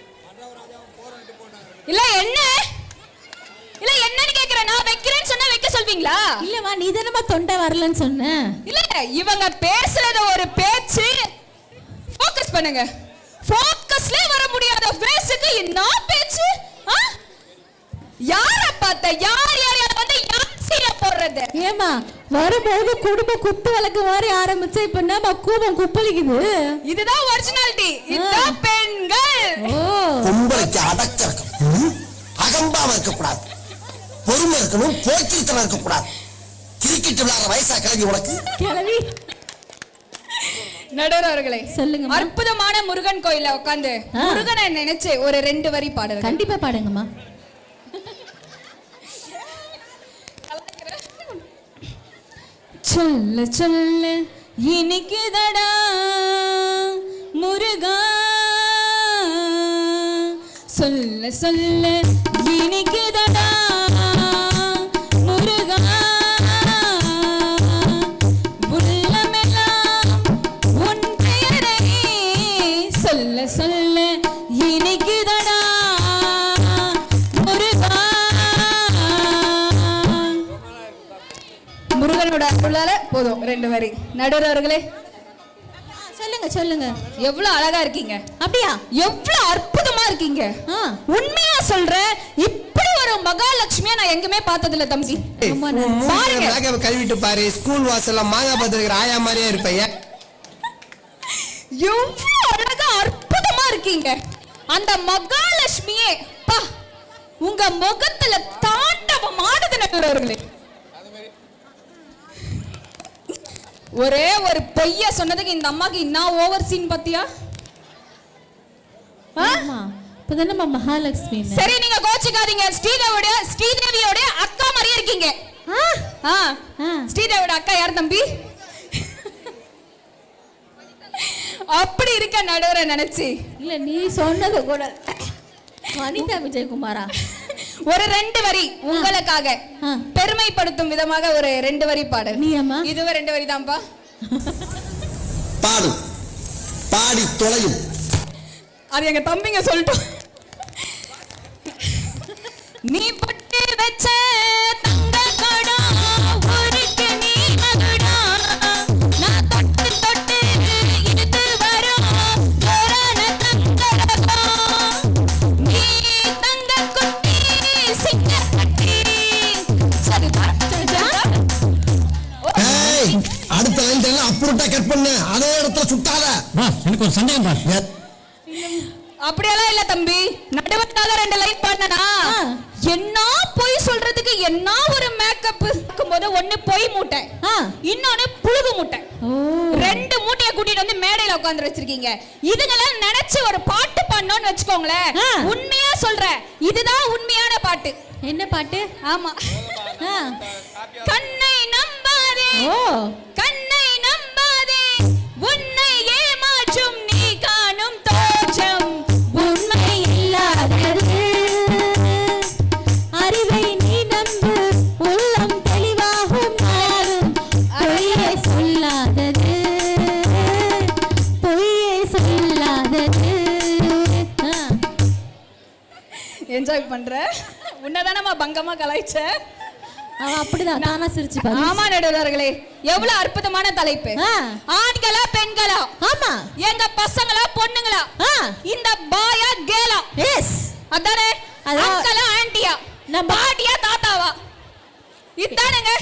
இல்ல என்னன்னு கேக்குறேன். நான் வைக்கிறேன்னு சொன்னா வைக்க சொல்வீங்களா? இல்லம்மா, நீ தானமா தொண்டை வரலன்னு சொன்ன. இல்ல, இவங்க பேசுறது ஒரு பேச்சு. ஃபோக்கஸ் பண்ணுங்க. ஃபோக்கஸ்ல வர முடியாத பேசுக்கு என்ன பேச்சு? யார பார்த்த யார் வந்து யார் சீர போடுறது? ஏமா, வரும்போது குடும்ப குத்து வழக்கு மாதிரி ஆரம்பிச்சு இப்ப என்ன கூபம் குப்பளிக்குது? இதுதான் ஒரிஜினாலிட்டி. இதுதான் பெண்கள். பொம்பளைக்கு அடக்கம் இருக்கணும், அகம்பாவம் இருக்கக்கூடாது, பொறுமை இருக்கணும், போக்கித்தனம் இருக்கக்கூடாது. கிரிக்கெட் விளையாடுற வயசா கிளம்பி உனக்கு? கிளம்பி. நடுவர் அவர்களே சொல்லுங்க. அற்புதமான முருகன் கோயில உட்கார்ந்து முருகனை நினைச்சு ஒரு 2 வரி பாடுங்க. கண்டிப்பா பாடுங்கம்மா. சொல்ல சொல்ல இனிக்குதடா முருகா, சொல்ல சொல்ல இனிக்குதடா முருகா, உள்ளமெல்லாம் உன் பெயரை சொல்ல சொல்ல இனிக்குதடா முருகா. முருகனோட அருளால போதும் 2 வரி. நடுவர் அவர்களே சொல்லுங்க. எவ்வளவு அழகா இருக்கீங்க. அப்படியா? எவ்வளவு அற்புதமா இருக்கீங்க. உண்மையா சொல்றேன், இப்படி ஒரு மகாலட்சுமியா நான் எங்குமே பார்த்தது இல்ல தம்பி. பாருங்க, கழுவிட்டு பாரு, ஸ்கூல் வாசல்ல மாங்காய் பத்திரிக்கிற ஆயா மாதிரியே இருப்பைய. எவ்வளவு அழகா அற்புதமா இருக்கீங்க. அந்த மகாலட்சுமியே பா உங்க முகத்துல தாண்டவம் ஆடுது நடுவர் அவர்களே. ஒரே ஒரு பொய்ய சொன்னதுக்கு இந்த அம்மாக்கு இன்னும் ஓவர் சீன் பாத்தியா? ஆமா இப்பதானே மகாலட்சுமி. சரி நீங்க கோச்சிக்காதீங்க. ஸ்ரீதேவியோட அக்கா மாதிரியே இருக்கீங்க. ஸ்ரீதேவியோட அக்கா யார் தம்பி? அப்படி இருக்க நடுவரை நினைச்சு இல்ல நீ சொன்னது கூட வனிதா விஜயகுமாரா. ஒரு 2 வரி உங்களுக்காக பெருமைப்படுத்தும் விதமாக ஒரு 2 வரி பாடு. நீ அம்மா இதுவே 2 வரி தான்ப்பா. பாடு பாடி தொலையும். அது எங்க தம்பிங்க சொல்லிட்டோம். நீ பட்டு வச்ச தங்க கடா ஊருக்கு நீ மகடா நான் தொட்டு தொட்டு இழுத்து வரும் கோரான தங்கடா நீ தங்க குட்டி சிங்க கட்டி அடுத்த லைன் எல்லாம் அப்புறட்டா கட் பண்ணு. அதே இடத்துல சுத்தாத. எனக்கு ஒரு சந்தேகம் பாரு. அப்படியெல்லாம் இல்ல தம்பி. நடுவத்தாக 2 லைன் பாடுனா என்ன போய் சொல்றதுக்கு என்ன ஒரு மேக்கப் இருக்கும்போது ஒண்ணு பொய் மூட்டை இன்னொன்னு புழுகு மூட்டை. 2 மூட்டையை கூட்டிட்டு வந்து மேடையில உட்கார்ந்து வச்சிருக்கீங்க. இதுங்கெல்லாம் நினைச்சு ஒரு பாட்டு பாடணும்னு வச்சுக்கோங்களேன். உண்மையா சொல்றேன் இதுதான் உண்மையான பாட்டு. என்ன பாட்டு? ஆமா கண்ணை நம்பாதே கண்ணை நம்பாதே உன்னை ஏமாற்றும் நீ காணும் தோற்றம் உண்மை இல்லாதது அறிவை நீ நம்பு உள்ளம் தெளிவாகும் மாறும் பொய்யை சொல்லாதது பொய்யை சொல்லாதது. என்ஜாய் பண்ற உன்னதானமா பங்கமா கலாய்ச்ச. அவன் அப்படிதான் தானா சிரிச்சு. ஆமா நடுவர்களே எவ்வளவு அற்புதமான தலைப்பு. ஆண்களா பெண்களா? ஆமா. எங்க பசங்களா பொண்ணுங்களா? இந்த பாயா கேலா? எஸ் அதானே. அங்கிளா ஆன்ட்டியா? பாட்டியா தாத்தாவா? இதானங்க.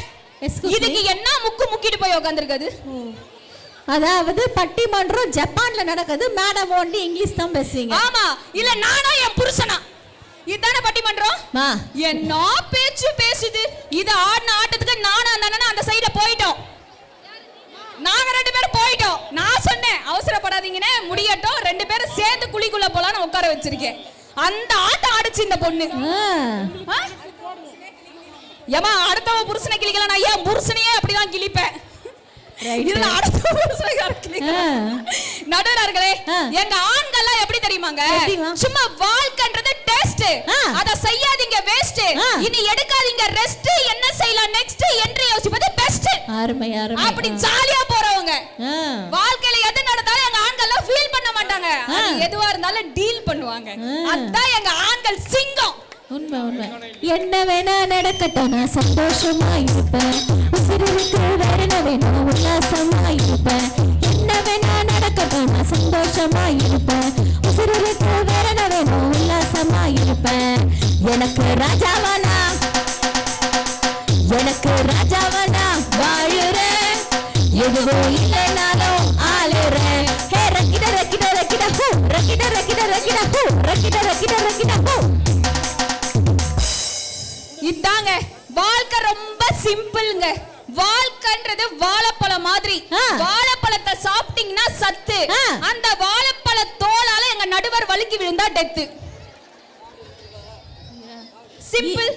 இதுக்கு என்ன முக்கு முக்கிட்டு போய் உட்கார்ந்திருக்குது? அதாவது பட்டிமன்றம் ஜப்பான்ல நடக்குது. மேடம் ஓன்லி இங்கிலீஷ் தான் பேசுவீங்க. ஆமா. இல்ல நானா என் புருஷனா? இதானே பட்டிமன்றம். என்ன பேச்சு பேசுது இது? ஆடின ஆட்டத்துக்கு நானா தானே அந்த சைட போயிட்டோம். நாங்க 2 பேரும் போயிட்டோம். நான் சொன்னேன் அவசரப்படாதீங்கன்னு முடியட்டும் 2 பேரும் சேர்ந்து குழிக்குள்ள போலான்னு உட்கார வச்சிருக்கேன். அந்த ஆட்டம் ஆடிச்சு இந்த பொண்ணு. ஏமா அடுத்தவ புருஷனை கிளிக்கல நான் ஏன் புருஷனையே அப்படிதான் கிளிப்பேன். நடுவர்களே எங்க ஆண்கள்லாம் எப்படி தெரியுமாங்க? சும்மா வாழ்க்கைன்றது டெஸ்ட். அத செய்யாதீங்க வேஸ்ட். இனி எடுக்காதீங்க ரெஸ்ட். என்ன செய்யலாம் நெக்ஸ்ட் என்று யோசிப்பது பெஸ்ட். அருமை அருமை. அப்படி ஜாலியா போறவங்க வாழ்க்கையில எது நடந்தாலும் எங்க ஆண்கள்லாம் ஃபீல் பண்ண மாட்டாங்க. அது எதுவா இருந்தாலும் டீல் பண்ணுவாங்க. அதான் எங்க ஆண்கள் சிங்கம். உண்மை உண்மை. என்ன வேணா நடக்கட்டும் நான் சந்தோஷமா இருப்பேன். உசிருக்கு வேற என்ன வேணும் உல்லாசமா இருப்பேன். என்ன வேணா நடக்கட்டும் நான் சந்தோஷமா இருப்பேன். உசிருக்கு வேற என்ன வேணும் உல்லாசமா இருப்பேன். எனக்கு ராஜாவானா வாழுறேன். எதுவும் இல்லைனாலும் ஆளுறேன். ஹே ரக்கிட ரக்கிட ரக்கிட ஹூ ரக்கிட ரக்கிட ரக்கிட ஹூ ரக்கிட ரக்கிட ரக்கிட ஹூ. இதாங்க வாழ்க்கை ரொம்ப சிம்பிள்ங்க. வாழ்க்கைன்றது வாழைப்பழம் மாதிரி. வாழைப்பழத்தை சாப்பிட்டீங்கன்னா சத்து. அந்த வாழைப்பழ தோலால எங்க நடுவர் வழுக்கி விழுந்தா டெத்து. சிம்பிள்.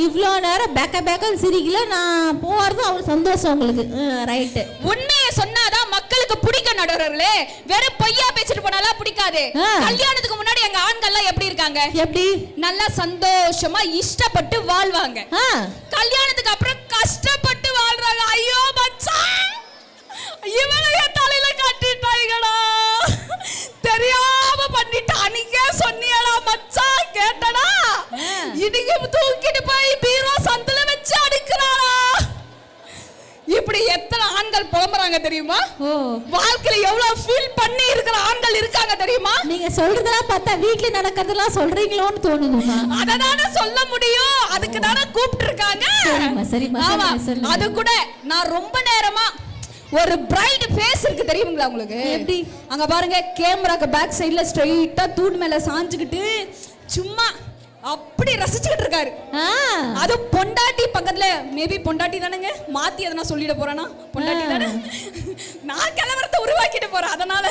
இவ்ளோ நேரம் பேக்க சிரிக்கல நான் போறதும் அவ்வளவு சந்தோஷம் உங்களுக்கு. ரைட். உண்மையை சொன்னாதான் மக்களுக்கு பிடிக்கும் நடுவர்களே. வெறும் பொய்யா பேசிட்டு போனாலாம் பிடிக்காது. கல்யாணத்துக்கு முன்னாடி எங்க ஆண்கள்லாம் எப்படி இருக்காங்க? எப்படி? நல்லா சந்தோஷமா இஷ்டப்பட்டு வாழ்வாங்க. கல்யாணத்துக்கு அப்புறம் கஷ்டப்பட்டு வாழ்றாங்க. ஐயோ மச்சான் இவளைய தலையில கட்டிட்டாங்கடா. தெரியாம பண்ணிட்டா. அன்னைக்கே சொன்னியடா மச்சான் கேட்டடா. இன்னைக்கு தூக்கிட்டு போய் பீரோ சந்தில வச்சு அடிக்கிறாளா. இப்படி எத்தனை ஆண்கள் புலம்புறாங்க தெரியுமா? வாழ்க்கையில எவ்வளவு ஃபீல் பண்ணி இருக்கிற ஆண்கள் இருக்காங்க தெரியுமா? நீங்க சொல்றதெல்லாம் பார்த்தா வீட்ல நடக்கிறதெல்லாம் சொல்றீங்களோன்னு தோணுதுமா. அதனால சொல்ல முடியும். அதுக்கு தான கூப்பிட்டு இருக்காங்க. சரிமா சரிமா. அது கூட நான் ரொம்ப நேரமா ஒரு பிரைட் ஃபேஸ் இருக்கு தெரியுங்களா உங்களுக்கு? எப்படி? அங்க பாருங்க கேமராக்கு பேக் சைடுல ஸ்ட்ரைட்டா தூண் மேல சாஞ்சுக்கிட்டு சும்மா அப்படி ரசிச்சுக்கிட்டு இருக்காரு. அது பொண்டாட்டி பக்கத்துல, மேபி பொண்டாட்டி தானுங்க, மாத்தி எதனா சொல்லிட போறானா, பொண்டாட்டி தானே, நான் கலவரத்தை உருவாக்கிட்டு போறேன். அதனால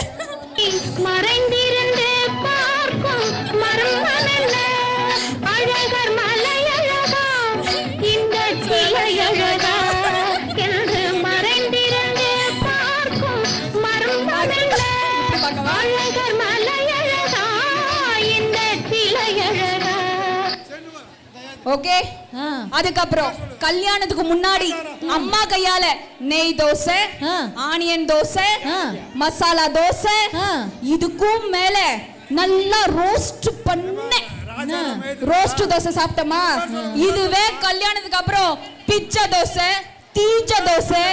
மறைந்திருந்து பார்க்கும் மர்மமல்ல அழகர் மலையழகா இந்த சிலையழகா என்று மறைந்திருந்து பார்க்கும் மர்மமல்ல அழகர் மலையழகா இந்த சிலையழகா. ஓகே. அதுக்கப்புறம் கல்யாணத்துக்கு முன்னாடி அம்மா கையால நெய் தோசை, ஆனியன் தோசை, மசாலா தோசை, இதுக்கும் மேல நல்லா ரோஸ்ட் பண்ண ரோஸ்ட் தோசை சாப்பிட்டோமா. இதுவே கல்யாணத்துக்கு அப்புறம் பிச்சை தோசை, தீஞ்ச தோசை,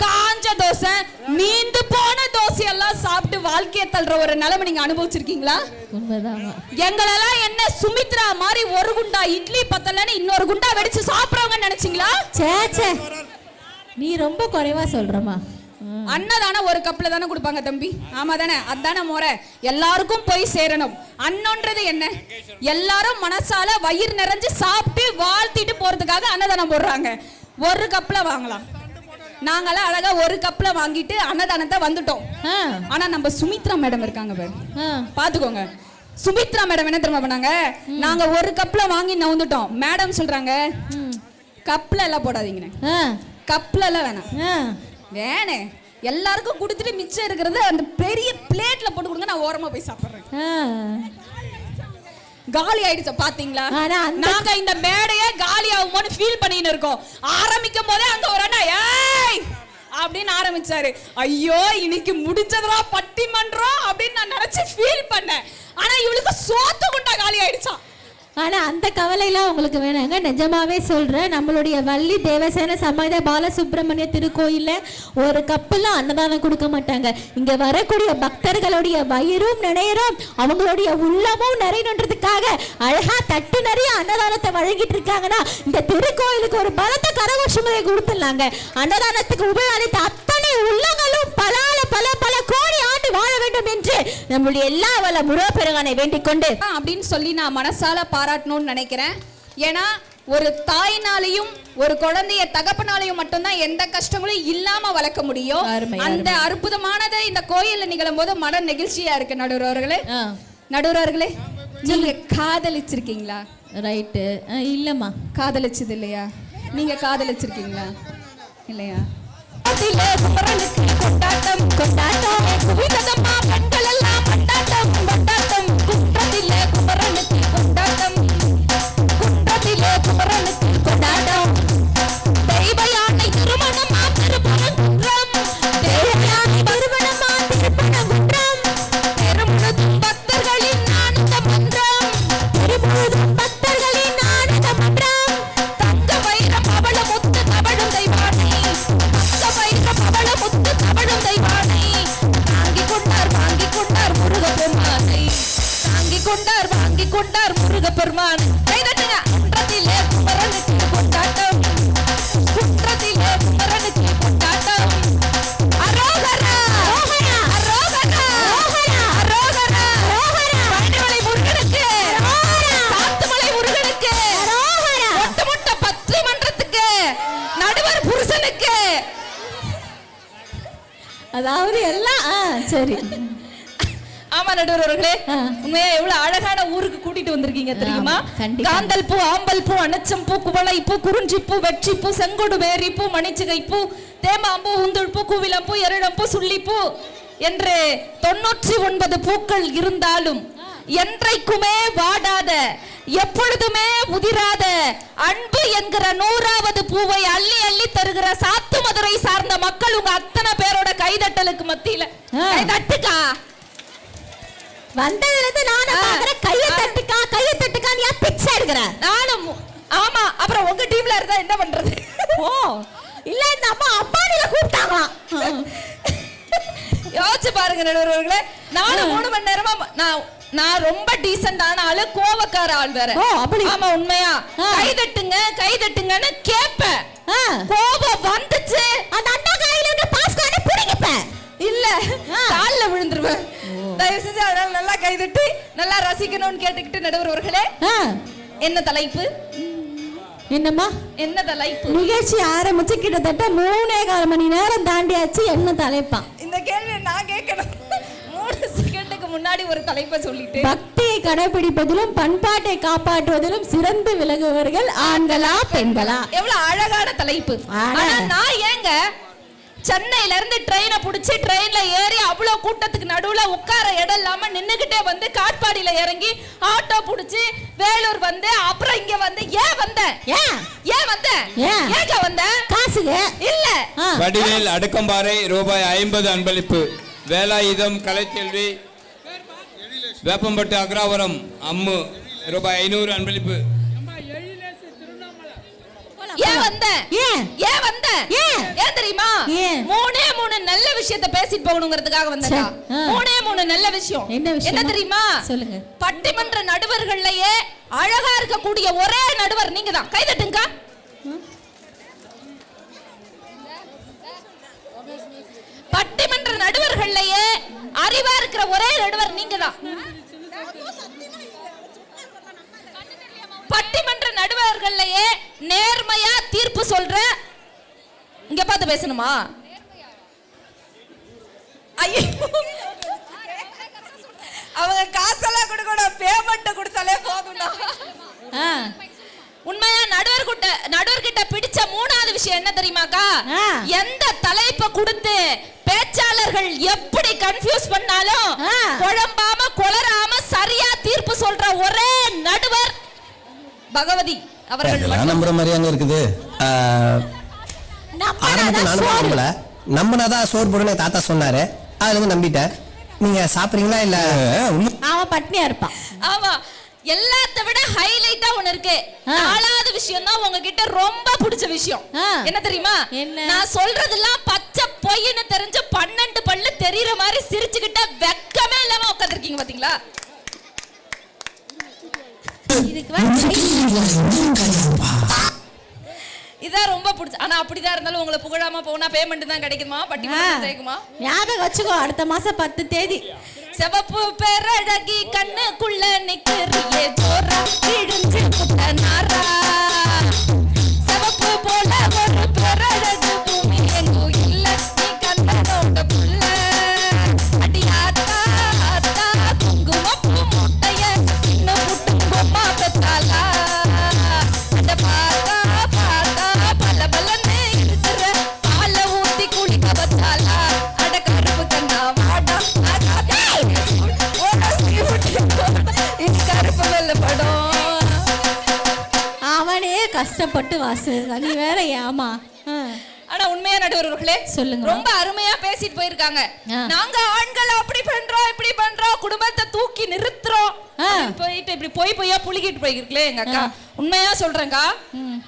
காஞ்ச தோசை, மீந்து போன தோசை எல்லாம் சாப்பிட்டு வாழ்க்கையை தள்ளுற ஒரு நிலைமை நீங்க அனுபவிச்சிருக்கீங்களா? எங்களெல்லாம் என்ன சுமித்ரா மாதிரி ஒரு குண்டா இட்லி பத்தலன்னு இன்னொரு குண்டா வெடிச்சு சாப்பிடுறவங்க நினைச்சீங்களா? சேச்சே, நீ ரொம்ப குறைவா சொல்றமா. அன்னதானம் ஒரு கப்ல தானே கொடுப்பாங்க தம்பி, ஆமா தானே? அதான முறை, எல்லாருக்கும் போய் சேரணும். அன்னன்றது என்ன? எல்லாரும் மனசால வயிறு நிறைஞ்சு சாப்பிட்டு வாழ்த்திட்டு போறதுக்காக அன்னதானம் போடுறாங்க. ஒரு கப்ல வாங்கலாம். நாங்களாம் அழகா ஒரு கப்ல வாங்கிட்டு அன்னதானத்தை வந்துட்டோம். ஆனா நம்ம சுமித்ரா மேடம் இருக்காங்க பாரு, பாத்துக்கோங்க. சுமித்ரா மேடம் என்ன தெரியுமா பண்ணாங்க? நாங்க ஒரு கப்ல வாங்கி நவுந்துட்டோம். மேடம் சொல்றாங்க, கப்ல எல்லாம் போடாதீங்க, கப்ல எல்லாம் வேணாம், வேணே எல்லாருக்கும் கொடுத்துட்டு மிச்சம் இருக்கிறது அந்த பெரிய பிளேட்ல போட்டு கொடுங்க, நான் ஓரமா போய் சாப்பிடுறேன். காலி ஆயிடுச்சு பாத்தீங்களா? நாங்க இந்த மேடையே காலி ஆகுமோன்னு ஃபீல் பண்ணிட்டு இருக்கோம். ஆரம்பிக்கும் போதே அங்க ஒரு அண்ணா ஏய் அப்படின்னு ஆரம்பிச்சாரு. ஐயோ இன்னைக்கு முடிஞ்சதுடா பட்டிமன்றம் அப்படின்னு நான் நினைச்சு ஃபீல் பண்ணேன். ஆனா இவளுக்கு சோத்து குண்டா காலி ஆயிடுச்சா. ஆனா அந்த கவலையெல்லாம் உங்களுக்கு வேணாங்க, நிஜமாவே சொல்றேன். நம்மளுடைய வள்ளி தேவசேன சமேத பாலசுப்ரமணிய திருக்கோயில்ல ஒரு கப்பெல்லாம் அன்னதானம் கொடுக்க மாட்டாங்க. இங்க வரக்கூடிய பக்தர்களுடைய வயிறும் நிறையரும் அவங்களுடைய உள்ளமும் நிறையணுன்றதுக்காக அழகா தட்டு நிறைய அன்னதானத்தை வழங்கிட்டு இருக்காங்கன்னா இந்த திருக்கோயிலுக்கு ஒரு பலத்த கரகோஷங்களை கொடுத்துடலாங்க. அன்னதானத்துக்கு உபயோகித்த அத்தனை உள்ளங்களும் பல கோடி ஆண்டு வாழ வேண்டும் என்று நம்மளுடைய எல்லா வள முருகப்பெருமானை வேண்டிக் கொண்டு அப்படின்னு சொல்லி நான் மனசால பாராட்டணும்னு நினைக்கிறேன். ஏன்னா ஒரு தாய்னாலையும் ஒரு குழந்தைய தகப்பனாலையும் மட்டும்தான் எந்த கஷ்டங்களும் இல்லாம வளர்க்க முடியும். அந்த அற்புதமானதை இந்த கோயில்ல நிகழும் போது மன நெகிழ்ச்சியா இருக்கு. நடுவர்களே நீங்க காதலிச்சிருக்கீங்களா? ரைட்டு, இல்லம்மா காதலிச்சது இல்லையா? நீங்க காதலிச்சிருக்கீங்களா? இல்லையா? கொண்டாட்டம் கொண்டாட்டம் குவிதமா பெண்கள் எல்லாம் கொண்டாட்டம் கொண்டாட்டம் குன்றத்திலே குமரனுக்கு கொண்டாட்டம் குன்றத்திலே குமரனுக்கு கொண்டாட்டம் தெய்வ யானை திருமணமா திருப்பரங்குன்றம் தெய்வ யானை திருமணமா திருப்பரங்குன்றம் பெருமுழுதும் பக்தர்களின் ஆனந்த மன்றம் பெருமுழுதும் பக்தர்களின் ஆனந்த மன்றம் தங்க வைரம் அவள முத்து தவழும் தெய்வானை அவள முத்து தவழும் தெய்வானை வாங்கிக் கொண்டார் முருகப்பெருமானை வாங்கிக் கொண்டார் முருகப்பெருமான். கைதட்டுங்க. குன்றத்திலே குமரனுக்கு கொண்டாட்டம் குன்றத்திலே குமரனுக்கு கொண்டாட்டம். அரோகரா அரோகரா அரோகரா பழனிமலை முருகனுக்கு சாத்துமலை முருகனுக்கு ஒட்டுமொத்த பத்து மன்றத்துக்கு நடுவர் புருஷனுக்கு. அதாவது எல்லாம் சரி. ஆமா நடுவர்களே, உண்மையா எவ்வளவு அழகான ஊருக்கு கூட்டிட்டு வந்திருக்கீங்க தெரியுமா? காந்தல் பூ, ஆம்பல் பூ, அனச்சம் பூ, குவளை பூ, குறிஞ்சி பூ, வெற்றி பூ, செங்கோடு வேரி பூ, மணிச்சிகை பூ, தேமாம்பூ, உந்துள் பூ, கூவிலம்பூ, எருளம்பூ, சுள்ளிப்பூ என்று 99 பூக்கள் இருந்தாலும் என்றைக்குமே வாடாத எப்பொழுதுமே உதிராத அன்பு என்கிற 100வது பூவை அள்ளி அள்ளி தருகிற சாத்து மதுரை சார்ந்த மக்கள் உங்க அத்தனை பேரோட கைதட்டலுக்கு மத்தியில கைதட்டுக்கா வந்ததுல நானும் பாக்குறேன். கையை தட்டுக்கா நீ பிச்சை எடுக்கிற. நானும் ஆமா. அப்புறம் உங்க டீம்ல இருந்தா என்ன பண்றது? ஓ இல்ல, இந்த அம்மா அம்பானில கூப்பிட்டாங்களாம். யோசிச்சு பாருங்க நடுவர்களே. 4-3 மணி நேரமா நான் ரொம்ப டீசென்டான ஆளு, கோவக்கார ஆள் வேற. ஆமா உண்மையா. கைதட்டுங்கன்னு கேப்பேன். கோபம் வந்துச்சு அந்த அண்ணா கையில இருக்க பாஸ்கார்டை புடிங்கப்பேன். இல்ல கால்ல விழுந்துருவேன். தயவு செஞ்சு அதனால நல்லா கைதட்டி நல்லா ரசிக்கணும்னு கேட்டுக்கிட்டு நடுவர்களே என்ன தலைப்பு? என்னம்மா? என்ன தலைப்பு? நிகழ்ச்சி ஆரம்பிச்சு கிட்டத்தட்ட 3.25 மணி நேரம் தாண்டியாச்சு. என்ன தலைப்பா? இந்த கேள்வியை நான் கேட்கணும். 3 செகண்டுக்கு முன்னாடி ஒரு தலைப்பை சொல்லிட்டு, பக்தியை கடைபிடிப்பதிலும் பண்பாட்டை காப்பாற்றுவதிலும் சிறந்து விலகுவர்கள் ஆண்களா பெண்களா? எவ்வளவு அழகான தலைப்பு. ஆனா நான் ஏங்க சென்னையில இருந்து ட்ரெயினை புடிச்சு ட்ரெயின்ல ஏறி அவ்வளவு கூட்டத்துக்கு நடுவுல உட்கார இடம் இல்லாம நின்னுகிட்டே வந்து காட்பாடியில இறங்கி ஆட்டோ புடிச்சு வேலூர் வந்து அப்புறம் இங்க வந்து ஏன் வந்த காசுங்க இல்ல. வடிவேல் அடுக்கம்பாறை ரூபாய் 50 அன்பளிப்பு. வேலாயுதம் கலைச்செல்வி வேப்பம்பட்டு அக்ராவரம் அம்மு ரூபாய் 500 அன்பளிப்பு. ஏன் தெரியுமா? 3 நல்ல விஷயத்தை பேசிட்டு போகணுங்கிறதுக்காக வந்தா. 3 நல்ல விஷயம். என்ன தெரியுமா? சொல்லுங்க. பட்டிமன்ற நடுவர்கள்லயே அழகா இருக்கக்கூடிய ஒரே நடுவர் நீங்க தான். கை தட்டுங்க. பட்டிமன்ற நடுவர்கள்லயே அறிவா இருக்கிற ஒரே நடுவர் நீங்க தான். பட்டிமன்ற நடுவர்கள்லயே நேர்மையா தீர்ப்பு சொல்ற, இங்க பார்த்து பேசணுமா? ஐயோ, அவங்க காசெல்லாம் கொடுக்கணும், பேமெண்ட் கொடுத்தாலே போதும்னா. உண்மையா நடுவர்கிட்ட பிடிச்ச 3வது விஷயம் என்ன தெரியுமாக்கா? எந்த தலைப்பை கொடுத்து பேச்சாளர்கள் எப்படி கன்ஃபியூஸ் பண்ணாலும் குழம்பாம குளறாம சரியா தீர்ப்பு சொல்ற ஒரே நடுவர் பகவதி அவர்கள். நம்புற மாதிரியாங்க இருக்குது. நம்பினாதான் சோறு போடுன்னு தாத்தா சொன்னாரு, அதுல இருந்து நம்பிட்டேன். நீங்க சாப்பிடுறீங்களா இல்ல? அவன் பட்னியா இருப்பான். ஆமா, எல்லாத்த விட ஹைலைட்டா ஒண்ணு இருக்கு. 4வது விஷயம் தான் உங்ககிட்ட ரொம்ப பிடிச்ச விஷயம். என்ன தெரியுமா? நான் சொல்றதெல்லாம் பச்சை பொய்ன்னு தெரிஞ்சு 12 பல்லு தெரியற மாதிரி சிரிச்சுக்கிட்ட வெக்கமே இல்லாம உட்கார்ந்திருக்கீங்க பாத்தீங்களா? இதான் ரொம்ப பிடிச்ச. ஆனா அப்படிதான் இருந்தாலும் உங்களை புகழாம போனா பேமெண்ட் தான் கிடைக்குமா? பட்டிமன்றம் ஜெயிக்குமா? ஞாபகம் வச்சுக்கோ, அடுத்த மாசம் 10 தேதி. செவப்பு பேரழகி கண்ணுக்குள்ள நிக்கிறியே ஜோரா இடிஞ்சு புட்ட நாரா. செவப்பு போல ஒரு பேரழகு பூமி எங்கும் இல்ல, நீ கண்ணனோட புள்ள. அடி ஆத்தா ஆத்தா குங்குமப்பூ முட்டைய இன்னும் புட்டும் பொம்மா பெத்தாலா. அட பாத்தா பாத்தா பல பலன்னு இருக்கிற பாலை ஊத்தி குளிக்க வச்சாலா. அட கருப்பு கண்ணா வாடா கருப்பு வெள்ள படம். அவனே கஷ்டப்பட்டு வாசு, நீ வேற ஏமா. ஆனா உண்மையா நடுவர்களே சொல்லுங்க. ரொம்ப அருமையா பேசிட்டு போயிருக்காங்க. நாங்க ஆண்கள் அப்படி பண்றோம் இப்படி பண்றோம், குடும்பத்தை தூக்கி நிறுத்துறோம் போயிட்டு இப்படி பொய்யா புளிக்கிட்டு போயிருக்கலே எங்க அக்கா. உண்மையா சொல்றேங்க,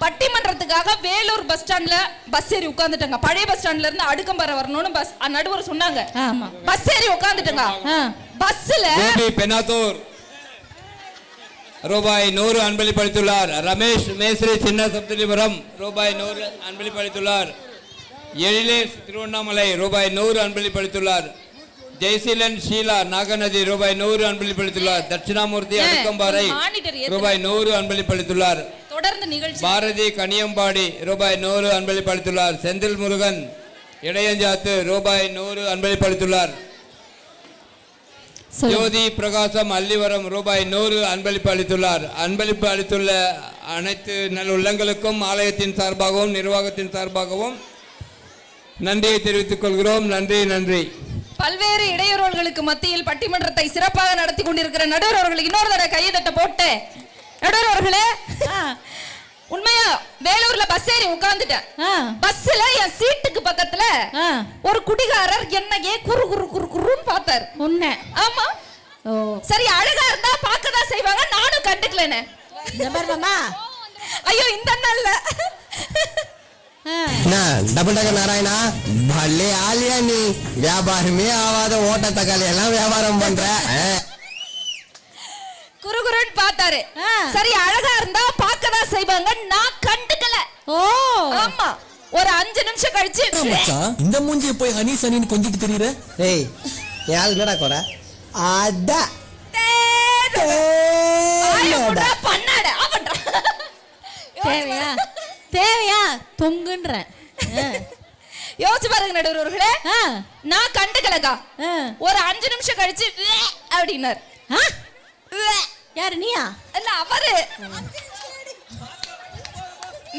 பட்டிமன்றத்துக்காக வேலூர் பஸ் ஸ்டாண்ட்ல பஸ் ஏறி உட்கார்ந்துட்டங்க. பழைய பஸ் ஸ்டாண்ட்ல இருந்து அடுக்கம்பாறை வரணும்னு பஸ் நடுவர் சொன்னாங்க. பஸ் ஏறி உட்கார்ந்துட்டங்க. பஸ்ல பெனாத்தூர் ரூபாய் 100 அன்பளிப்பளித்துள்ளார். ரமேஷ் மேஸ்திரி சின்ன சப்தலிபுரம் ரூபாய் 100 அன்பளிப்பளித்துள்ளார். எழிலேஷ் திருவண்ணாமலை ரூபாய் 100 அன்பளிப்பளித்துள்ளார். ஜெய்சீலன் ஷீலா நாகநதி ரூபாய் 100 அன்பளிப்பளித்துள்ளார். தட்சிணாமூர்த்தி அடுக்கம்பாறை ரூபாய் 100 அன்பளிப்பளித்துள்ளார். தொடர்ந்து நிகழ்ச்சி. பாரதி கனியம்பாடி ரூபாய் 100 அன்பளிப்பளித்துள்ளார். செந்தில் முருகன் இடையஞ்சாத்து ரூபாய் 100 அன்பளிப்பளித்துள்ளார். ஜோதி பிரகாசம் அள்ளிவரம் ரூபாய் 100 அன்பளிப்பு அளித்துள்ளார். அன்பளிப்பு அளித்துள்ள அனைத்து நல்லுள்ளங்களுக்கும் ஆலயத்தின் சார்பாகவும் நிர்வாகத்தின் சார்பாகவும் நன்றியை தெரிவித்துக் கொள்கிறோம். நன்றி. பல்வேறு இடையூறுகளுக்கு மத்தியில் பட்டிமன்றத்தை சிறப்பாக நடத்தி கொண்டிருக்கிற நடுவர் அவர்களுக்கு இன்னொரு தடவை கையை தட்ட போட்டு, நடுவர் அவர்களே உண்மையா வேலூர்ல பஸ் ஏறி உட்கார்ந்துட்டேன். பஸ்ல என் சீட்டுக்கு பக்கத்துல ஒரு குடிகாரர் என்னையே குறு குறு குறு குறுன்னு பார்த்தாரு. உன்ன? ஆமா. சரி, அழகா இருந்தா பார்க்கதான் செய்வாங்க, நானும் கண்டுக்கலனே. ஐயோ இந்த நல்ல டபுள் டக்க நாராயணா பல்லே ஆலியா, நீ வியாபாரமே ஆவாத ஓட்ட தக்காளி எல்லாம் வியாபாரம் பண்ற. குறுகுறுன்னு பார்த்தாரு. சரி, அழகா இருந்தா பார்க்கதான் செய்வாங்க, நான் கண்டுக்கல. ஆமா, ஒரு 5 நிமிஷம் கழிச்சு இந்த மூஞ்சியை போய் ஹனி சனின்னு கொஞ்சிட்டு தெரியுற. ஏய் யாரு என்னடா கோட அட பண்ணாட அவன் தேவையா தேவையா தொங்குன்ற யோசிச்சு பாருங்க நடுவர்களே. நான் கண்டுக்கலக்கா. ஒரு 5 நிமிஷம் கழிச்சு அப்படின்னாரு. யாரு நீயா? இல்ல அவரு.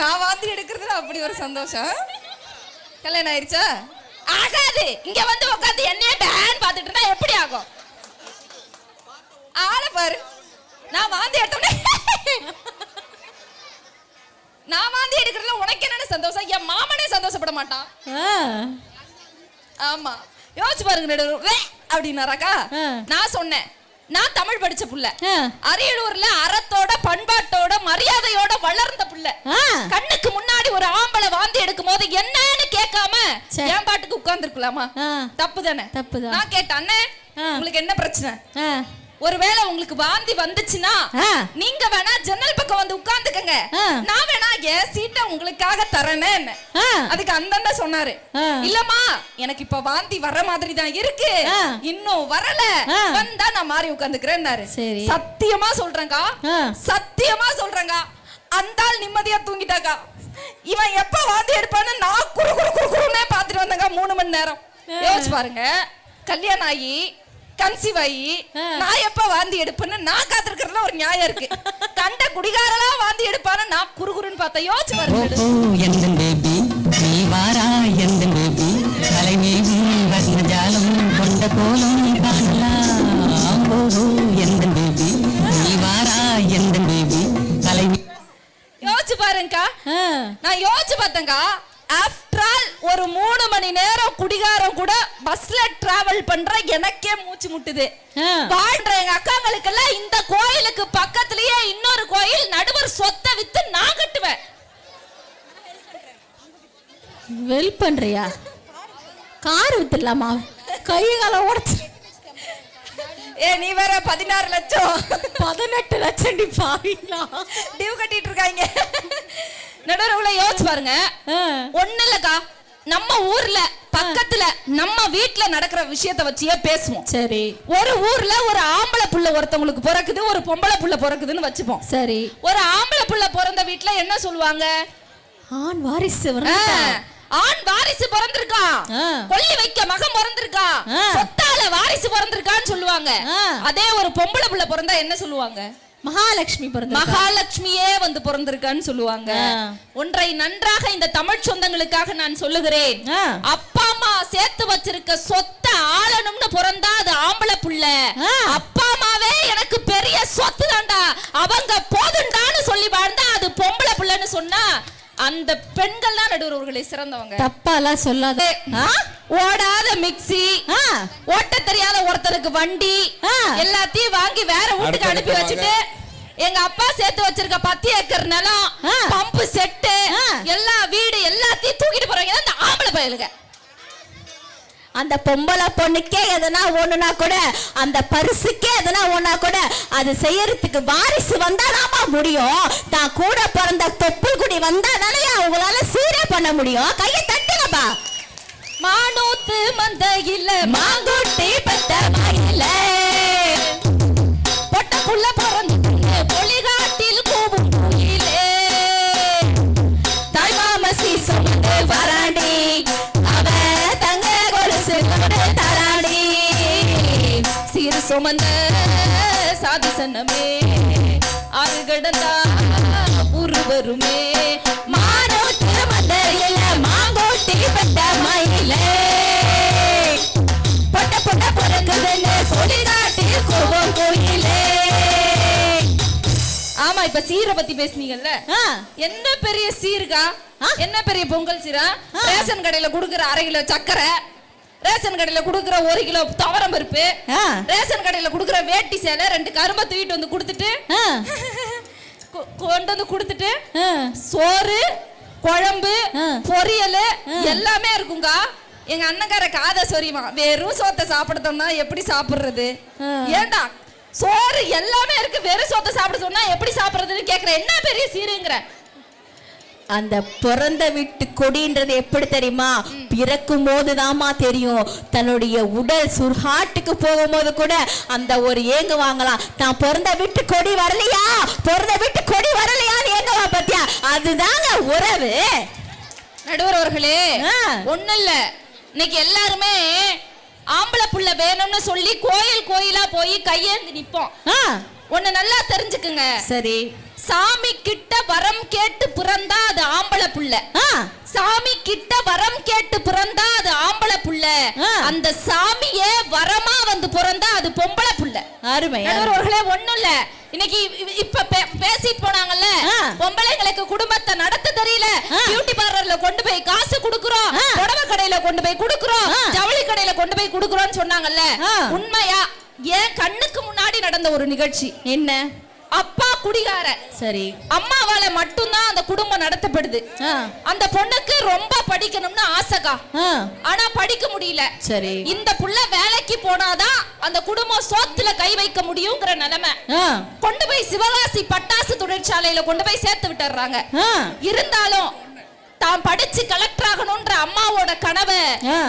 நான் வாந்தி எடுக்கிறதுல அப்படி ஒரு சந்தோஷம். கல்யாணம் ஆயிருச்சா? ஆகாது. இங்க வந்து உட்காந்து என்னையே பேன் பார்த்துட்டு இருந்தா எப்படி ஆகும்? ஆள பாரு. நான் வாந்தி எடுத்தோடனே நான் வாந்தி எடுக்கிறதுல உனக்கு என்ன சந்தோஷம்? என் மாமனே சந்தோஷப்பட மாட்டான். ஆமா யோசிச்சு பாருங்க அப்படின்னாராக்கா. நான் சொன்னேன், நான் தமிழ் படிச்ச புள்ள, அரியலூர்ல அறத்தோட பண்பாட்டோட மரியாதையோட வளர்ந்த புள்ள. கண்ணுக்கு முன்னாடி ஒரு ஆம்பளை வாந்தி எடுக்கும் போது என்னன்னு கேட்காம என் பாட்டுக்கு உட்கார்ந்து இருக்கலாமா? தப்பு தானே? தப்புதான். நான் கேட்டேன், அண்ணே உங்களுக்கு என்ன பிரச்சனை? ஒருவேளை உங்களுக்கு வாந்தி வந்துச்சுன்னா நீங்க வேணா ஜன்னல் பக்கம் வந்து உட்கார்ந்துக்கங்க, நான் வேணா என் சீட்டை உங்களுக்காக தரேன்னு. அதுக்கு அந்த சொன்னாரு, இல்லம்மா எனக்கு இப்ப வாந்தி வர மாதிரி தான் இருக்கு, இன்னும் வரல, வந்தா நான் மாறி உட்கார்ந்துக்கிறேன்னாரு. சத்தியமா சொல்றேங்கா, சத்தியமா சொல்றேங்கா, அந்த ஆள் நிம்மதியா தூங்கிட்டாக்கா. இவன் எப்ப வாந்தி எடுப்பான்னு நான் குறு குறு குறு குறுனே பாத்துட்டு வந்தேங்க 3 மணி நேரம். யோசிச்சு பாருங்க, கல்யாணம் ஆகி கன்சீவ் ஆகி நான் எப்ப வாந்தி எடுப்பேன்னு நான் காத்திருக்கிறதுல ஒரு நியாயம் இருக்கு. கண்ட குடிகாரலா வாந்தி எடுப்பான்னு நான் குறுகுறுன்னு பார்த்தேன். யோசிச்சு பாருங்க. எந்த பேபி நீ வாரா, எந்த பேபி தலைமேவும் வர்ணஜாலம் கொண்ட கோலம் காணலாம். ஓஹோ எந்த பேபி நீ வாரா, எந்த பேபி தலைமே. யோசிச்சு பாருங்கக்கா. நான் யோசிச்சு பார்த்தேங்கா. ஆஃப்டர் ஆல் ஒரு 3 மணி நேரம் குடிகாரம் கூட பஸ்ல டிராவல் பண்ற எனக்கே மூச்சு முட்டுது. வாழ்ற எங்க அக்காங்களுக்கெல்லாம் இந்த கோயிலுக்கு பக்கத்துலயே இன்னொரு கோயில், நடுவர் சொத்தை வித்து நான் கட்டுவேன். வெல் பண்றியா? கார் வித்துடலாமா? கை கால உடைச்சு. நீ வேற 16 லட்சம் 18 லட்சம் டி பாவீங்களா டியூ கட்டிட்டு இருக்காங்க. நடுவர்களே யோசிச்சு பாருங்க. ஒண்ணு இல்லக்கா, நம்ம ஊர்ல பக்கத்துல நம்ம வீட்டுல நடக்கிற விஷயத்தை வச்சியே பேசுவோம். சரி, ஒரு ஊர்ல ஒரு ஆம்பளை புள்ள ஒருத்தவங்களுக்கு பிறக்குது, ஒரு பொம்பளை புள்ள பிறக்குதுன்னு வச்சுப்போம். சரி, ஒரு ஆம்பளை புள்ள பிறந்த வீட்டுல என்ன சொல்லுவாங்க? ஆண் வாரிசு. ஆண் வாரிசு பிறந்திருக்கா, கொல்லி வைக்க மகன் பிறந்திருக்கா, சொத்தால வாரிசு பிறந்திருக்கான்னு சொல்லுவாங்க. அதே ஒரு பொம்பளை புள்ள பிறந்தா என்ன சொல்லுவாங்க? மகாலட்சுமி பிறந்த மகாலட்சுமியே வந்து பிறந்திருக்கான்னு சொல்லுவாங்க. ஒன்றை நன்றாக இந்த தமிழ் சொந்தங்களுக்காக நான் சொல்லுகிறேன். அப்பா அம்மா சேர்த்து வச்சிருக்க சொத்த ஆளணும்னு பிறந்தா அது ஆம்பளை புள்ள. அப்பா அம்மாவே எனக்கு பெரிய சொத்து தாண்டா, அவங்க போதுண்டான்னு சொல்லி வாழ்ந்தா அது பொம்பளை புள்ளன்னு சொன்னா அந்த பெண்கள் தான் நடுவர்களே சிறந்தவங்க. தப்பாலாம் சொல்லாத. ஓடாத மிக்ஸி, ஓட்ட தெரியாத ஒருத்தருக்கு வண்டி எல்லாத்தையும் வாங்கி வேற வீட்டுக்கு அனுப்பி வச்சுட்டு எங்க அப்பா சேர்த்து வச்சிருக்க 10 ஏக்கர் நிலம், பம்பு செட்டு, எல்லா வீடு எல்லாத்தையும் தூக்கிட்டு போறவங்க அந்த ஆம்பளை பயலுங்க. அந்த பொம்பளை பொண்ணுக்கே எதனா ஒண்ணுனா கூட, அந்த பரிசுக்கே எதனா ஒண்ணா கூட அது செய்யறதுக்கு வாரிசு வந்தாதாமா முடியும். தான் கூட பிறந்த தொப்புள் குடி வந்தாதானே அவங்களால சீரே பண்ண முடியும். கையை தட்டுங்கப்பா. மானூத்து மந்தையில மாங்குட்டி பெத்த மயில பொட்ட புள்ள பிறந்து பொலிகாட்டில் கூவும் கோயிலே தாய் மாமசி சொன்னது வராண்டி, அவ தங்க கொலுசு தராண்டி, சீர் சுமந்த சாதி சன்னமே ஆறு கடந்தா உருவருமே. மானூத்து மந்தையில மாங்குட்டி பெத்த மயில பொட்ட பொட்ட பிறகுதுன்னு பொலிகாட்டில் கூவும் கோயிலே. ஆமா, இப்ப சீரை பத்தி பேசுனீங்கல்ல, என்ன பெரிய சீர்கா, என்ன பெரிய பொங்கல் சீரா? ரேஷன் கடையில குடுக்குற 1/2 கிலோ சக்கரை, ரேஷன் கடையில குடுக்குற 1 கிலோ துவரம் பருப்பு, ரேஷன் கடையில குடுக்குற வேட்டி சேலை 2 கரும்பை தூக்கிட்டு வந்து கொடுத்துட்டு கொண்டு வந்து கொடுத்துட்டு சோறு குழம்பு பொரியல் எல்லாமே இருக்குங்க. எங்க அண்ணங்கார காதை சொரியுமா, வெறும் சோத்தை சாப்பிடுறோம்னா எப்படி சாப்பிடுறது? ஏண்டா சோறு எல்லாமே இருக்கு, வெறும் சோத்தை சாப்பிட சொன்னா எப்படி சாப்பிடுறதுன்னு கேக்குற. என்ன பெரிய சீருங்கிற? அந்த பிறந்த வீட்டு கொடின்றது எப்படி தெரியுமா? பிறக்கும் போதுதாமா தெரியும். தன்னுடைய உடல் சுர்ஹாட்டுக்கு போகும்போது கூட அந்த ஒரு ஏங்க வாங்கலாம். நான் பிறந்த வீட்டு கொடி வரலையா, பிறந்த வீட்டு கொடி வரலையான்னு ஏங்கவா பத்தியா? அதுதாங்க உறவு. நடுவர் அவர்களே, ஒண்ணு இல்ல, இன்னைக்கு எல்லாருமே ஆம்பளை புள்ள வேணும்னு சொல்லி கோயில் கோயிலா போய் கையேந்தி நிப்போம். ஒண்ணு நல்லா தெரிஞ்சுக்குங்க. சரி, சாமி கிட்ட வரம் கேட்டு பிறந்தா அது ஆம்பளை புள்ள. சாமி கிட்ட வரம் கேட்டு பிறந்தா அது ஆம்பளை புள்ள. அந்த சாமியே வரமா வந்து பிறந்தா அது பொம்பளை புள்ள. அருமை. நடுவர்களே, ஒண்ணும் இல்ல, இன்னைக்கு இப்ப பேசிட்டு போனாங்கல்ல, பொம்பளைங்களுக்கு குடும்பத்தை நடத்த தெரியல, பியூட்டி பார்லர்ல கொண்டு போய் காசு குடுக்குறோம், புடவை கடையில கொண்டு போய் குடுக்குறோம், ஜவுளி கடையில கொண்டு போய் குடுக்குறோம்னு சொன்னாங்கல்ல. உண்மையா? ஏன் கண்ணுக்கு முன்னாடி நடந்த ஒரு நிகழ்ச்சி. என்ன? அப்பா குடிகார, சரி, அம்மாவால மட்டும்தான் அந்த குடும்பம் நடத்தப்படுது. அந்த பொண்ணுக்கு ரொம்ப படிக்கணும்னு ஆசைக்கா, ஆனா படிக்க முடியல. சரி, இந்த புள்ள வேலைக்கு போனாதான் அந்த குடும்பம் சோத்துல கை வைக்க முடியுங்கிற நிலைமை. கொண்டு போய் சிவகாசி பட்டாசு தொழிற்சாலையில கொண்டு போய் சேர்த்து விட்டுறாங்க. இருந்தாலும் தான் படிச்சு கலெக்டர் ஆகணும்ன்ற அம்மாவோட கனவை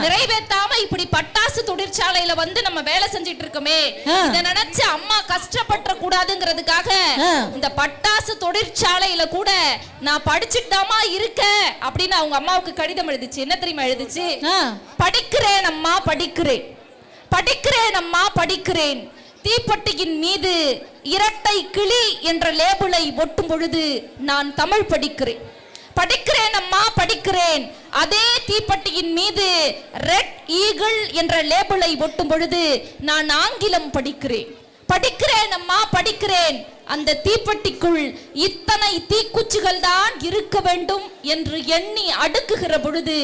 நிறைவேற்றாம இப்படி பட்டாசு தொழிற்சாலையில வந்து நம்ம வேலை செஞ்சிட்டு இருக்கோமே, இத நினைச்சு அம்மா கஷ்டப்பட கூடாதுங்கிறதுக்காக இந்த பட்டாசு தொழிற்சாலையில கூட நான் படிச்சுட்டாமா இருக்க அப்படின்னு அவங்க அம்மாவுக்கு கடிதம் எழுதுச்சு. என்ன தெரியுமா எழுதுச்சு? படிக்கிறேன் அம்மா, படிக்கிறேன், படிக்கிறேன் அம்மா, படிக்கிறேன். தீப்பெட்டியின் மீது இரட்டை கிளி என்ற லேபிளை ஒட்டும் பொழுது நான் தமிழ் படிக்கிறேன். படிக்கிறேன் அம்மா, படிக்கிறேன். அதே தீப்பெட்டியின் மீது ரெட் ஈகிள் என்ற லேபிளை ஒட்டும் பொழுது நான் ஆங்கிலம் படிக்கிறேன். படிக்கிறேன் அம்மா, படிக்கிறேன். அந்த தீப்பெட்டிக்குள் இத்தனை தீக்குச்சிகள் தான் இருக்க வேண்டும் என்று எண்ணி அடுக்குகிற பொழுது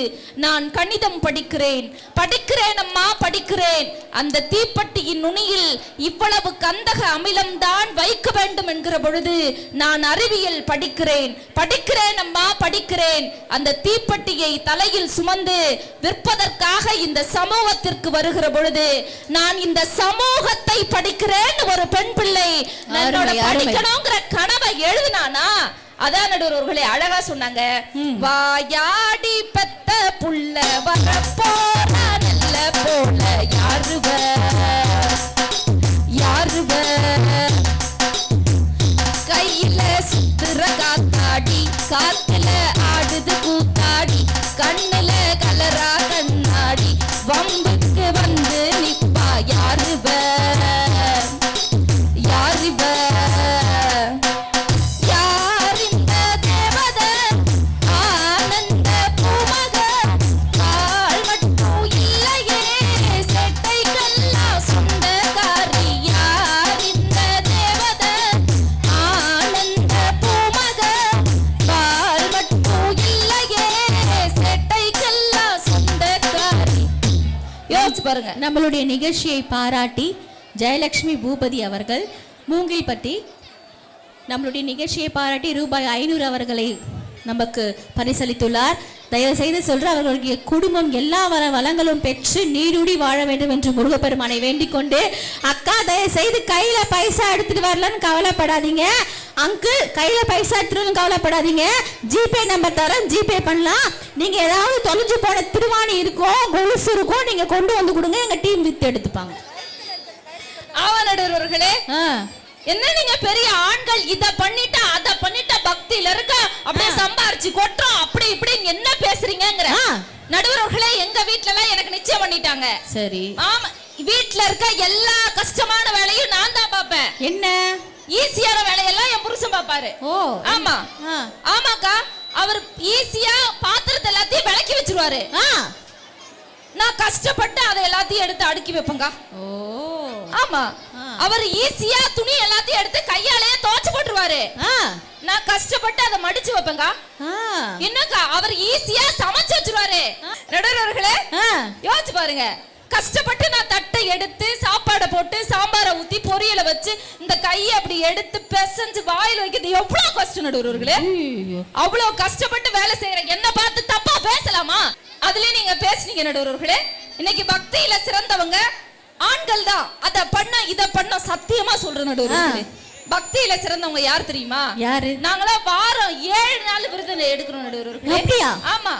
நான் கணிதம் படிக்கிறேன். படிக்கிறேன் அம்மா, படிக்கிறேன். அந்த தீப்பெட்டியின் நுனியில் இவ்வளவு கந்தக அமிலம் தான் வைக்க வேண்டும் என்கிற பொழுது நான் அறிவியல் படிக்கிறேன். படிக்கிறேன் அம்மா, படிக்கிறேன். அந்த தீப்பெட்டியை தலையில் சுமந்து விற்பதற்காக இந்த சமூகத்திற்கு வருகிற பொழுது நான் இந்த சமூகத்தை படிக்கிறேன். ஒரு பெண் பிள்ளை படிக்கணுங்கிற கனவை எழுதுனானா? அதான் நடுவர்களே அழகா சொன்னாங்க. வாயாடி பெத்த புள்ள வரப்போற நல்ல போல யாருவ யாருவ, கையில சுத்துற காத்தாடி, காத்துல ஆடுது கூத்தாடி, கண்ணுல கலரா கண்ணாடி, வம்புக்கு வந்து நிப்பா யாருவ யாருவ. யார் இந்த தேவத ஆனந்த பூமக, கால் மட்டும் இல்லையே செட்டைக்கெல்லாம் சொந்தக்காரி. யார் இந்த தேவத ஆனந்த பூமக, கால் மட்டும் இல்லையே செட்டைக்கெல்லாம் சொந்தக்காரி. யோசிச்சு பாருங்க. நம்மளுடைய நிகழ்ச்சியை பாராட்டி ஜெயலட்சுமி பூபதி அவர்கள் மூங்கில்பட்டி நம்மளுடைய நிகழ்ச்சியை பாராட்டி ரூபாய் 500 அவர்களை நமக்கு பரிசளித்துள்ளார். தயவு செய்து சொல்ற, அவர்களுடைய குடும்பம் எல்லா வளங்களும் பெற்று நீடுடி வாழ வேண்டும் என்று முருகப்பெருமானை வேண்டிக் கொண்டு, அக்கா தயவு செய்து கையில பைசா எடுத்துட்டு வரலன்னு கவலைப்படாதீங்க. அங்கிள் கையில பைசா எடுத்துட்டு கவலைப்படாதீங்க. ஜிபே நம்பர் தரேன், ஜிபே பண்ணலாம். நீங்க ஏதாவது தொலைஞ்சு போன திருவாணி இருக்கும், கொலுசு இருக்கும், நீங்க கொண்டு வந்து கொடுங்க, எங்க டீம் வித்து எடுத்துப்பாங்க. ஆவலடர்களே, என்ன நீங்க பெரிய ஆண்கள் இத பண்ணிட்டா அத பண்ணிட்டா பக்தியில இருக்க அப்படியே சம்பாரிச்சு கொட்டுறோம் அப்படி இப்படி என்ன பேசுறீங்கங்கற. நடுவர்களே, எங்க வீட்ல எல்லாம் எனக்கு நிச்சயம் பண்ணிட்டாங்க. சரி, ஆமா, வீட்ல இருக்க எல்லா கஷ்டமான வேலையும் நான் தான் பாப்பேன். என்ன ஈஸியான வேலையெல்லாம் என் புருஷன் பாப்பாரு. ஓ ஆமா, ஆமாக்கா, அவர் ஈஸியா பாத்திரத்தை எல்லாத்தையும் விளக்கி வச்சிருவாரு. நான் கஷ்டப்பட்டு அதை எல்லாத்தையும் எடுத்து அடுக்கி வைப்பேங்க. ஓ ஆமா, அவர் ஈஸியா துணி எல்லாத்தையும் எடுத்து கையாலேயே துவைச்சு போட்டுருவாரு. நான் கஷ்டப்பட்டு அதை மடிச்சு வைப்பேங்க. என்னக்கா, அவர் ஈஸியா சமைச்சு வச்சிருவாரு. நடுவர்களே யோசிச்சு பாருங்க, கஷ்டப்பட்டு நான் தட்டை எடுத்து சாப்பாடை போட்டு சாம்பாரை ஊத்தி பொரியலை வச்சு இந்த கையை அப்படி எடுத்து பிசைஞ்சு வாயில் வைக்கிறது எவ்வளவு கஷ்டம் நடுவர்களே. அவ்வளவு கஷ்டப்பட்டு வேலை செய்யற என்ன பார்த்து தப்பா பேசலாமா? அதுல நீங்க பேசுனீங்க நடுவர்களே. இன்னைக்கு பக்தியில சிறந்தவங்க ஆண்கள் தான். அத பண்ண இத பண்ண சத்தியமா சொல்ற நடுவர்களே. பக்தியில சிறந்தவங்க யார் தெரியுமா? யாரு? நாங்களாம் வாரம் 7 நாள் விரதம் எடுக்கிறோம் நடுவர்களே. அப்படியா? ஆமா.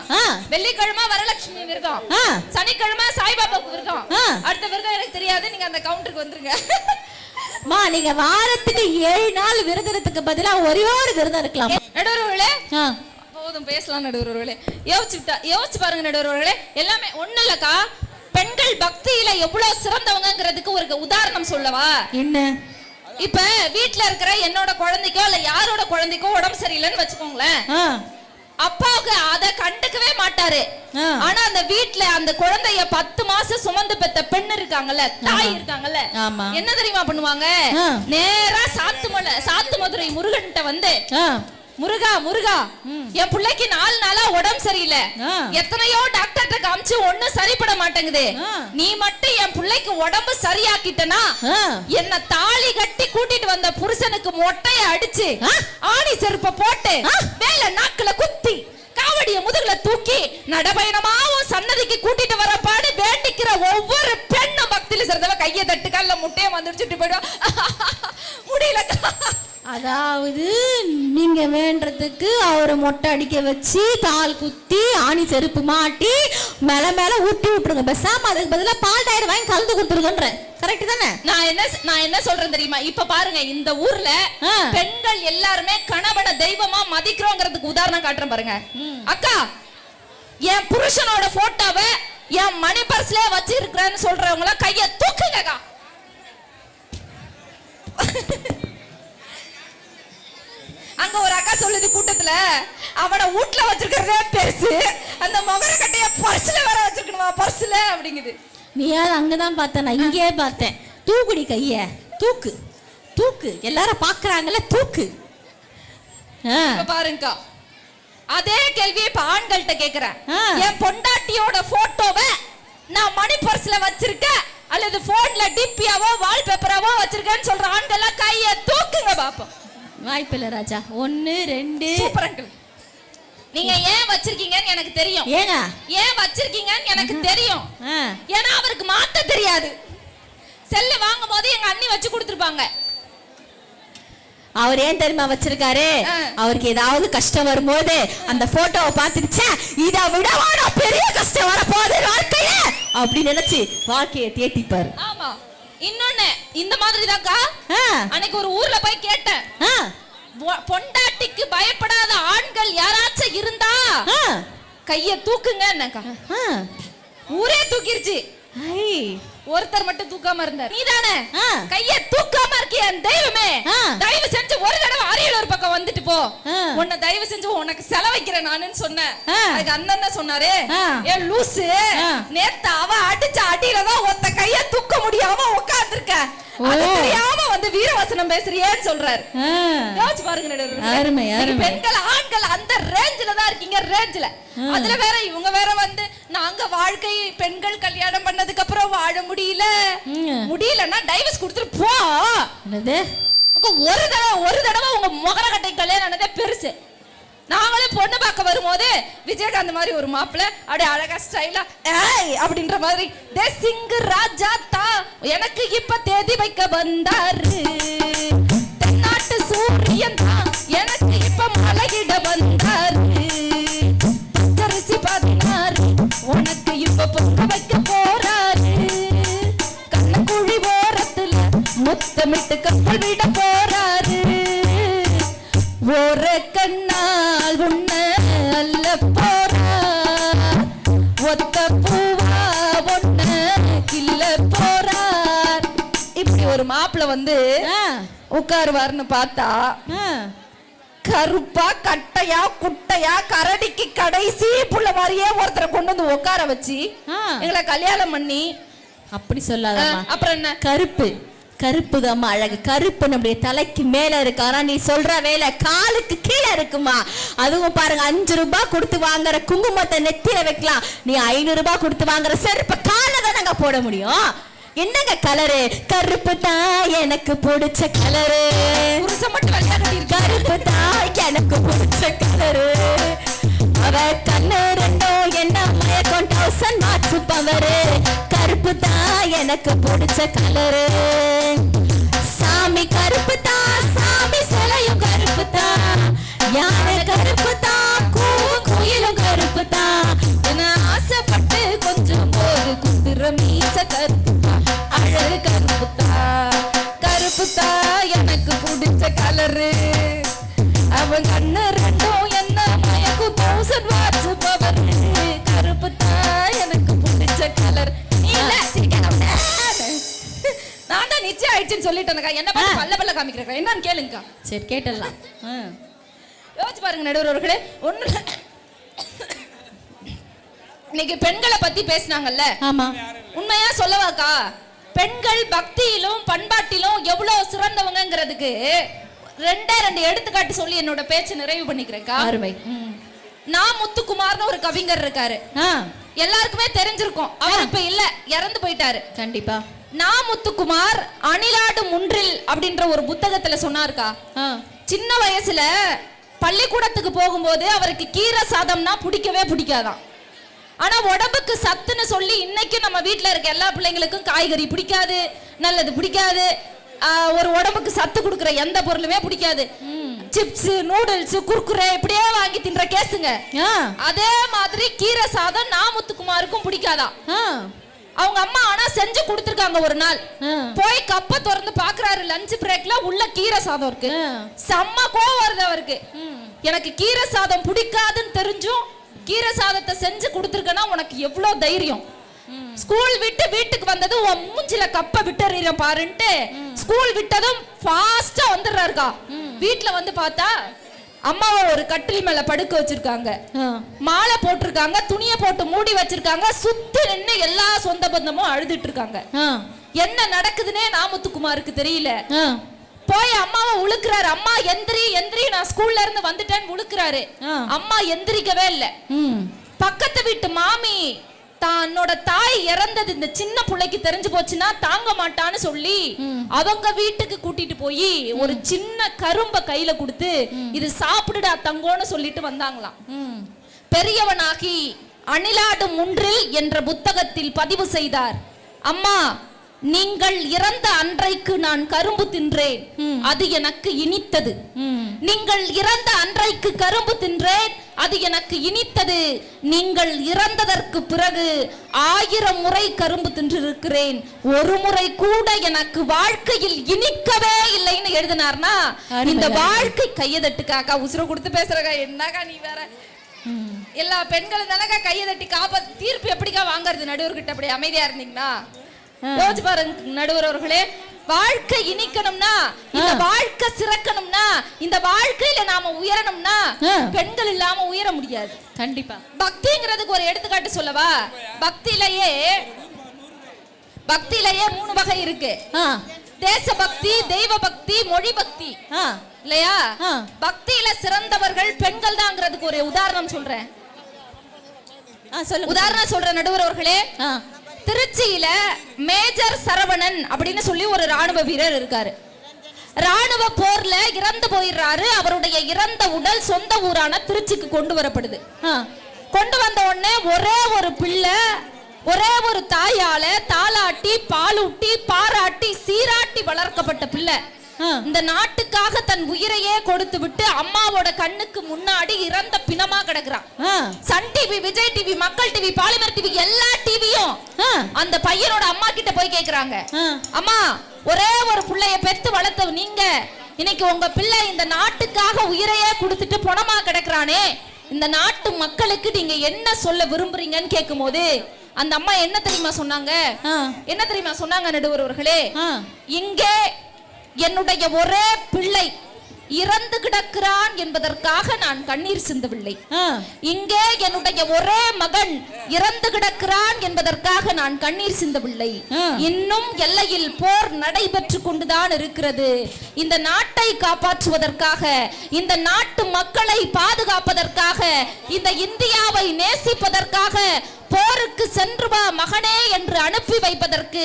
வெள்ளிக்கிழமை வரலட்சுமி விரதம், சனிக்கிழமை சாய்பாபாவுக்கு விரதம். அடுத்த விரதம் எனக்கு தெரியாது, நீங்க அந்த கவுண்டருக்கு வந்துருங்க. மா நீங்க வாரத்துக்கு 7 நாள் விரதத்துக்கு பதிலா ஒரே ஒரு விரதம் இருக்கலாம் நடுவர்களே. போதும் பேசலாம் நடுவர்களே. யோசிச்சு பாருங்க நடுவர்களே. எல்லாமே ஒண்ணு இல்லக்கா, பெண்கள் பக்தியில எவ்வளவு சிறந்தவங்கிறதுக்கு ஒரு உதாரணம் சொல்லவா? என்ன? இப்ப வீட்டுல இருக்கிற என்னோட குழந்தைக்கோ இல்ல யாரோட குழந்தைக்கோ உடம்பு சரியில்லைன்னு வச்சுக்கோங்களேன், அப்பாவுக்கு அத கண்டுக்கவே மாட்டாரு. ஆனா அந்த வீட்டுல அந்த குழந்தைய 10 மாசம் சுமந்து பெத்த பெண் இருக்காங்கல்ல, தாய் இருக்காங்கல்ல, என்ன தெரியுமா பண்ணுவாங்க? நேரா சாத்து மதுரை முருகன்ட்ட வந்து, முருகா முருகா என் பிள்ளைக்கு 4 நாளா உடம்பு சரியில்லை, எத்தனையோ டாக்டர்கிட்ட காமிச்சு ஒண்ணும் சரிப்பட மாட்டேங்குது, நீ மட்டும் என் பிள்ளைக்கு உடம்பு சரியாக்கிட்டனா என்ன தாலி கட்டி கூட்டிட்டு வந்த புருஷனுக்கு மொட்டைய அடிச்சு ஆணி செருப்ப போட்டு மேல நாக்குல குத்தி காவடிய முதுகுல தூக்கி நடபயணமாவும் சன்னதிக்கு கூட்டிட்டு வர பாடு வேண்டிக்கிற ஒவ்வொரு பெண்ணும் பக்தியில சிறந்தவ கையை தட்டு கால முட்டையை வந்துடுச்சுட்டு போயிடும். முடியல. அதாவது நீங்க வேண்டதுக்கு அவரை மொட்டை அடிக்க வச்சு தால் குத்தி ஆணி செருப்பு மாட்டி மேல மேல ஊட்டி விட்டுருங்க. பேசாம அதுக்கு பதிலா பால் டயர் வாங்கி கலந்து கொடுத்துருங்கன்ற. கரெக்ட் தானே? நான் என்ன சொல்றேன் தெரியுமா? இப்ப பாருங்க, இந்த ஊர்ல பெண்கள் எல்லாருமே கணவனை தெய்வமா மதிக்கிறோங்கிறதுக்கு உதாரணம் காட்டுறேன் பாருங்க. அக்கா, என் புருஷனோட போட்டோவை என் மணி பர்ஸ்ல வச்சிருக்கிறேன்னு சொல்றவங்கள கைய தூக்குங்கக்கா. அங்க ஒரு அக்கா சொல்லுது கூட்டத்துல, அவனை வீட்டுல வச்சிருக்கிறதே பெருசு, அந்த மொகர கட்டைய பர்ஸ்ல வேற வச்சிருக்கணுமா பர்ஸ்ல அப்படிங்குது. நீயாவது அங்கதான் பார்த்தேன், நான் இங்கேயே பார்த்தேன். தூக்குடி கைய, தூக்கு தூக்கு, எல்லாரும் பாக்குறாங்கல்ல, தூக்கு. பாருங்கக்கா, அதே கேள்வியை இப்ப ஆண்கள்கிட்ட கேக்குறேன். என் பொண்டாட்டியோட போட்டோவை நான் மணி பர்ஸ்ல வச்சிருக்கேன் அல்லது போன்ல டிபியாவோ வால்பேப்பராவோ வச்சிருக்கேன்னு சொல்ற ஆண்கள் கைய தூக்குங்க பாப்போம். வாய்ப்பில்லை ராஜா. 1 2 சூப்பர் அங்கிள். நீங்க ஏன் வச்சிருக்கீங்கன்னு எனக்கு தெரியும். ஏன் வச்சிருக்கீங்கன்னு எனக்கு தெரியும். ஏன்னா அவருக்கு மாத்த தெரியாது. செல்ல வாங்கும் போது எங்க அண்ணி வச்சு கொடுத்துருப்பாங்க. அவர் ஏன் தெரியுமா வச்சிருக்காரு? அவருக்கு ஏதாவது கஷ்டம் வரும்போது அந்த போட்டோவை பார்த்துருச்சா, இதை விடவான பெரிய கஷ்டம் வர போகுது வாழ்க்கையில அப்படி நினைச்சு வாழ்க்கையை தேத்திப்பாரு. ஆமா. இன்னொன்னு இந்த மாதிரி தான்க்கா, அன்னைக்கு ஒரு ஊர்ல போய் கேட்டேன், பொண்டாட்டிக்கு பயப்படாத ஆண்கள் யாராச்சும் இருந்தா கைய தூக்குங்க. ஊரே தூக்கிருச்சு, ஒருத்தர் மட்டும் தூக்காம இருந்தார். நீதானே கைய தூக்காம இருக்கிய தெய்வமே, தயவு செஞ்சு ஒரு தடவை அரியலூர் பக்கம் வந்துட்டு போ, உன்னை தயவு செஞ்சு உனக்கு செலவைக்கிறேன் நானுன்னு சொன்னேன். அதுக்கு அண்ணன் சொன்னாரு, ஏன் லூசு, நேத்து அவ அடிச்ச அடியிலதான் ஒத்த கைய தூக்க முடியாம உட்கார்ந்துருக்க, அது தெரியாம வந்து வீரவசனம் பேசுறியேன்னு சொல்றாரு. யோசிச்சு பாருங்க, பெண்கள் ஆண்கள் அந்த ரேஞ்சில தான் இருக்கீங்க, ரேஞ்சில. அதுல வேற இவங்க வேற வந்து நாங்க வாழ்க்கை பெண்கள் கல்யாணம் பண்ணதுக்கு அப்புறம் வாழ முடியலன்னா டைவர்ஸ் கொடுத்துட்டு போ. ஒரு தடவை உங்க மொகரக்கட்டை கல்யாணம் ஆனதே பெருசு. நாங்களே பொண்ணு பார்க்க வரும்போது விஜயகாந்த் மாதிரி ஒரு மாப்பிள்ள அப்படியே அழகா ஸ்டைலா அப்படின்ற மாதிரி சிங்கு ராஜா தா எனக்கு இப்ப தேதி வைக்க வந்தாரு, தென்னாட்டு சூரியன் தான் எனக்கு இப்ப மலையிட வந்தாரு, பச்சரிசி 16 உனக்கு இப்ப பொங்க வைக்க போறாரு, கண்ணக்குழி ஓரத்துல முத்தமிட்டு கப்பல் விட போறாரு, ஒரு கண்ணால் உன்ன அல்ல போறார், ஒத்த பூவா ஒன்ன கில்ல போறார். இப்படி ஒரு மாப்பிள்ள வந்து உட்காருவார்னு பார்த்தா கருப்பா கட்டையா குட்டையா கரடிக்கு கடைசி புள்ள மாதிரியே ஒருத்தரை கொண்டு வந்து உட்கார வச்சு எங்களை கல்யாணம் பண்ணி. அப்படி சொல்லாத. அப்புறம் என்ன? கருப்பு தாம்மா அழகு. கருப்பு நம்முடைய தலைக்கு மேல இருக்கு, ஆனா நீ சொல்ற வேலை காலுக்கு கீழே இருக்குமா. அதுவும் பாருங்க, 5 ரூபாய் கொடுத்து வாங்குற குங்குமத்தை நெத்தியில வைக்கலாம், நீ 500 ரூபாய் கொடுத்து வாங்குற செருப்ப கால தான் நாங்க போட முடியும். என்னங்க கலரு? கருப்பு தான் எனக்கு பிடிச்ச கலரு, கருப்பு தான் எனக்கு பிடிச்ச கலரு, அவ கண்ணு ரெண்டும் என்ன மயக்கம் 1000 மாற்று பவரு, கருப்பு தான் எனக்கு பிடிச்ச கலரு, சாமி கருப்பு தான் கருப்புத்தா கருப்புத்தா எனக்கு பிடிச்ச கலரு அவன் கண்ணு ரெண்டும் என்ன மயக்கும் 1000 வாட்ஸ் பவர் கருப்புத்தா எனக்கு பிடிச்ச கலர் இல்ல நான் தான் நிச்சயம் ஆயிடுச்சுன்னு சொல்லிட்டேன்க்கா என்ன பார்த்து பல்ல பல்ல காமிக்கிறேன் என்னன்னு கேளுங்கக்கா சரி கேட்டலாம் யோசிச்சு பாருங்க நடுவர்களே ஒண்ணு இன்னைக்கு பெண்களை பத்தி பேசினாங்கல்ல ஆமா உண்மையா சொல்லவாக்கா பெண்கள் பக்தியிலும் பண்பாட்டிலும் எவ்வளவு சிறந்தவங்கிறதுக்கு 2 எடுத்துக்காட்டு சொல்லி என்னோட பேச்சு நிறைவு பண்ணிக்கிறேன்க்கா அருமை நான் முத்துக்குமார்னு ஒரு கவிஞர் இருக்காரு எல்லாருக்குமே தெரிஞ்சிருக்கும் அவர் இப்ப இல்ல இறந்து போயிட்டாரு கண்டிப்பா நான் முத்துக்குமார் அணிலாடு முன்றில் அப்படின்ற ஒரு புத்தகத்துல சொன்னாருக்கா சின்ன வயசுல பள்ளிக்கூடத்துக்கு போகும்போது அவருக்கு கீரை சாதம்னா பிடிக்கவே பிடிக்காதான் ஆனா உடம்புக்கு சத்துன்னு சொல்லி இன்னைக்கு நம்ம வீட்டுல இருக்க எல்லா பிள்ளைங்களுக்கும் காய்கறி பிடிக்காது நல்லது பிடிக்காது ஒரு உடம்புக்கு சத்து கொடுக்குற எந்த பொருளுமே பிடிக்காது சிப்ஸ் நூடுல்ஸ் குர்குரே இப்படியே வாங்கி தின்ற கேசுங்க அதே மாதிரி கீரை சாதம் நான் முத்துக்குமாருக்கும் பிடிக்காதான் அவங்க அம்மா ஆனா செஞ்சு கொடுத்துருக்காங்க ஒரு நாள் போய் கப்ப திறந்து பாக்குறாரு லஞ்ச் பிரேக்ல உள்ள கீரை சாதம் இருக்கு செம்ம கோவம் வருது அவருக்கு எனக்கு கீரை சாதம் பிடிக்காதுன்னு தெரிஞ்சும் கீரை சாதத்தை செஞ்சு கொடுத்துருக்கனா உனக்கு எவ்வளவு தைரியம் ஸ்கூல் விட்டு வீட்டுக்கு வந்தது உன் மூஞ்சில கப்ப விட்டுறீரம் பாருன்ட்டு ஸ்கூல் விட்டதும் ஃபாஸ்டா வந்துடுறாருக்கா வீட்டுல வந்து பார்த்தா அம்மாவை ஒரு கட்டில் மேல படுக்க வச்சிருக்காங்க மாலை போட்டிருக்காங்க துணியை போட்டு மூடி வச்சிருக்காங்க சுத்தி நின்று எல்லா சொந்த பந்தமும் அழுதுட்டு இருக்காங்க என்ன நடக்குதுன்னே நாமுத்துக்குமாருக்கு தெரியல போய் அம்மாவை உழுக்குறாரு அம்மா எந்திரி எந்திரி நான் ஸ்கூல்ல இருந்து வந்துட்டேன்னு உழுக்குறாரு அம்மா எந்திரிக்கவே இல்ல பக்கத்து வீட்டு மாமி தன்னோட தாய் இறந்தது இந்த சின்ன பிள்ளைக்கு தெரிஞ்சு போச்சுன்னா தாங்க மாட்டான்னு சொல்லி அவங்க வீட்டுக்கு கூட்டிட்டு போய் ஒரு சின்ன கரும்ப கையில கொடுத்து இது சாப்பிடுடா தங்கோன்னு சொல்லிட்டு வந்தாங்களாம் பெரியவனாகி அணிலாடு முன்றில் என்ற புத்தகத்தில் பதிவு செய்தார் அம்மா நீங்கள் இறந்த அன்றைக்கு நான் கரும்பு தின்றேன் அது எனக்கு இனித்தது நீங்கள் இறந்த அன்றைக்கு கரும்பு தின்றேன் அது எனக்கு இனித்தது நீங்கள் இறந்ததற்கு பிறகு 1000 முறை கரும்பு தின்றிருக்கிறேன் ஒரு முறை கூட எனக்கு வாழ்க்கையில் இனிக்கவே இல்லைன்னு எழுதினார்னா இந்த வாழ்க்கை கையதட்டுக்காக்கா உசுர கொடுத்து பேசுறக்கா என்னக்கா நீ வேற எல்லா பெண்களும் தானக்கா கையதட்டி காப்பாத்து தீர்ப்பு எப்படிக்கா வாங்கறது நடுவர்கிட்ட அப்படி அமைதியா இருந்தீங்கன்னா யோசிச்சு பாருங்க நடுவர் அவர்களே வாழ்க்கை இனிக்கணும்னா இந்த வாழ்க்கை சிறக்கணும்னா இந்த வாழ்க்கையில நாம உயரணும்னா பெண்கள் இல்லாம உயர முடியாது கண்டிப்பா பக்திங்கிறதுக்கு ஒரு எடுத்துக்காட்டு சொல்லவா பக்தியிலேயே 3 வகை இருக்கு தேசபக்தி தெய்வ பக்தி மொழி பக்தி இல்லையா பக்தியில சிறந்தவர்கள் பெண்கள் தாங்கிறதுக்கு ஒரு உதாரணம் சொல்றேன் உதாரணம் சொல்ற நடுவர் அவர்களே திருச்சியில மேஜர் சரவணன் அப்படின்னு சொல்லி ஒரு ராணுவ வீரர் இருக்காரு ராணுவ போர்ல இறந்து போயிடுறாரு அவருடைய இறந்த உடல் சொந்த ஊரான திருச்சிக்கு கொண்டு வரப்படுது கொண்டு வந்த உடனே ஒரே ஒரு பிள்ளை ஒரே ஒரு தாயால தாளாட்டி பாலூட்டி பாராட்டி சீராட்டி வளர்க்கப்பட்ட பிள்ளை இந்த நாட்டுக்காக தன் உயிரையே கொடுத்து விட்டு அம்மாவோட கண்ணுக்கு முன்னாடி இறந்த பிணமா கிடக்குறான் சன் டிவி விஜய் டிவி மக்கள் டிவி பாலிமர் டிவி எல்லா டிவியும் அந்த பையனோட அம்மா கிட்ட போய் கேக்குறாங்க அம்மா ஒரே ஒரு பிள்ளைய பெத்து வளர்த்தவ நீங்க இன்னைக்கு உங்க பிள்ளை இந்த நாட்டுக்காக உயிரையே கொடுத்துட்டு பணமா கிடக்குறானே இந்த நாட்டு மக்களுக்கு நீங்க என்ன சொல்ல விரும்புறீங்கன்னு கேட்கும் போது அந்த அம்மா என்ன தெரியுமா சொன்னாங்க நடுவர்களே இங்கே என்னுடைய ஒரே பிள்ளை இறந்து கிடக்கிறான் என்பதற்காக நான் கண்ணீர் சிந்தவில்லை இங்கே என்னுடைய ஒரே மகன் இறந்து கிடக்கிறான் என்பதற்காக நான் கண்ணீர் சிந்தவில்லை இன்னும் எல்லையில் போர் நடைபெற்று கொண்டுதான் இருக்கிறது இந்த நாட்டை காப்பாற்றுவதற்காக இந்த நாட்டு மக்களை பாதுகாப்பதற்காக இந்த இந்தியாவை நேசிப்பதற்காக போருக்கு சென்று வா மகனே என்று அனுப்பி வைப்பதற்கு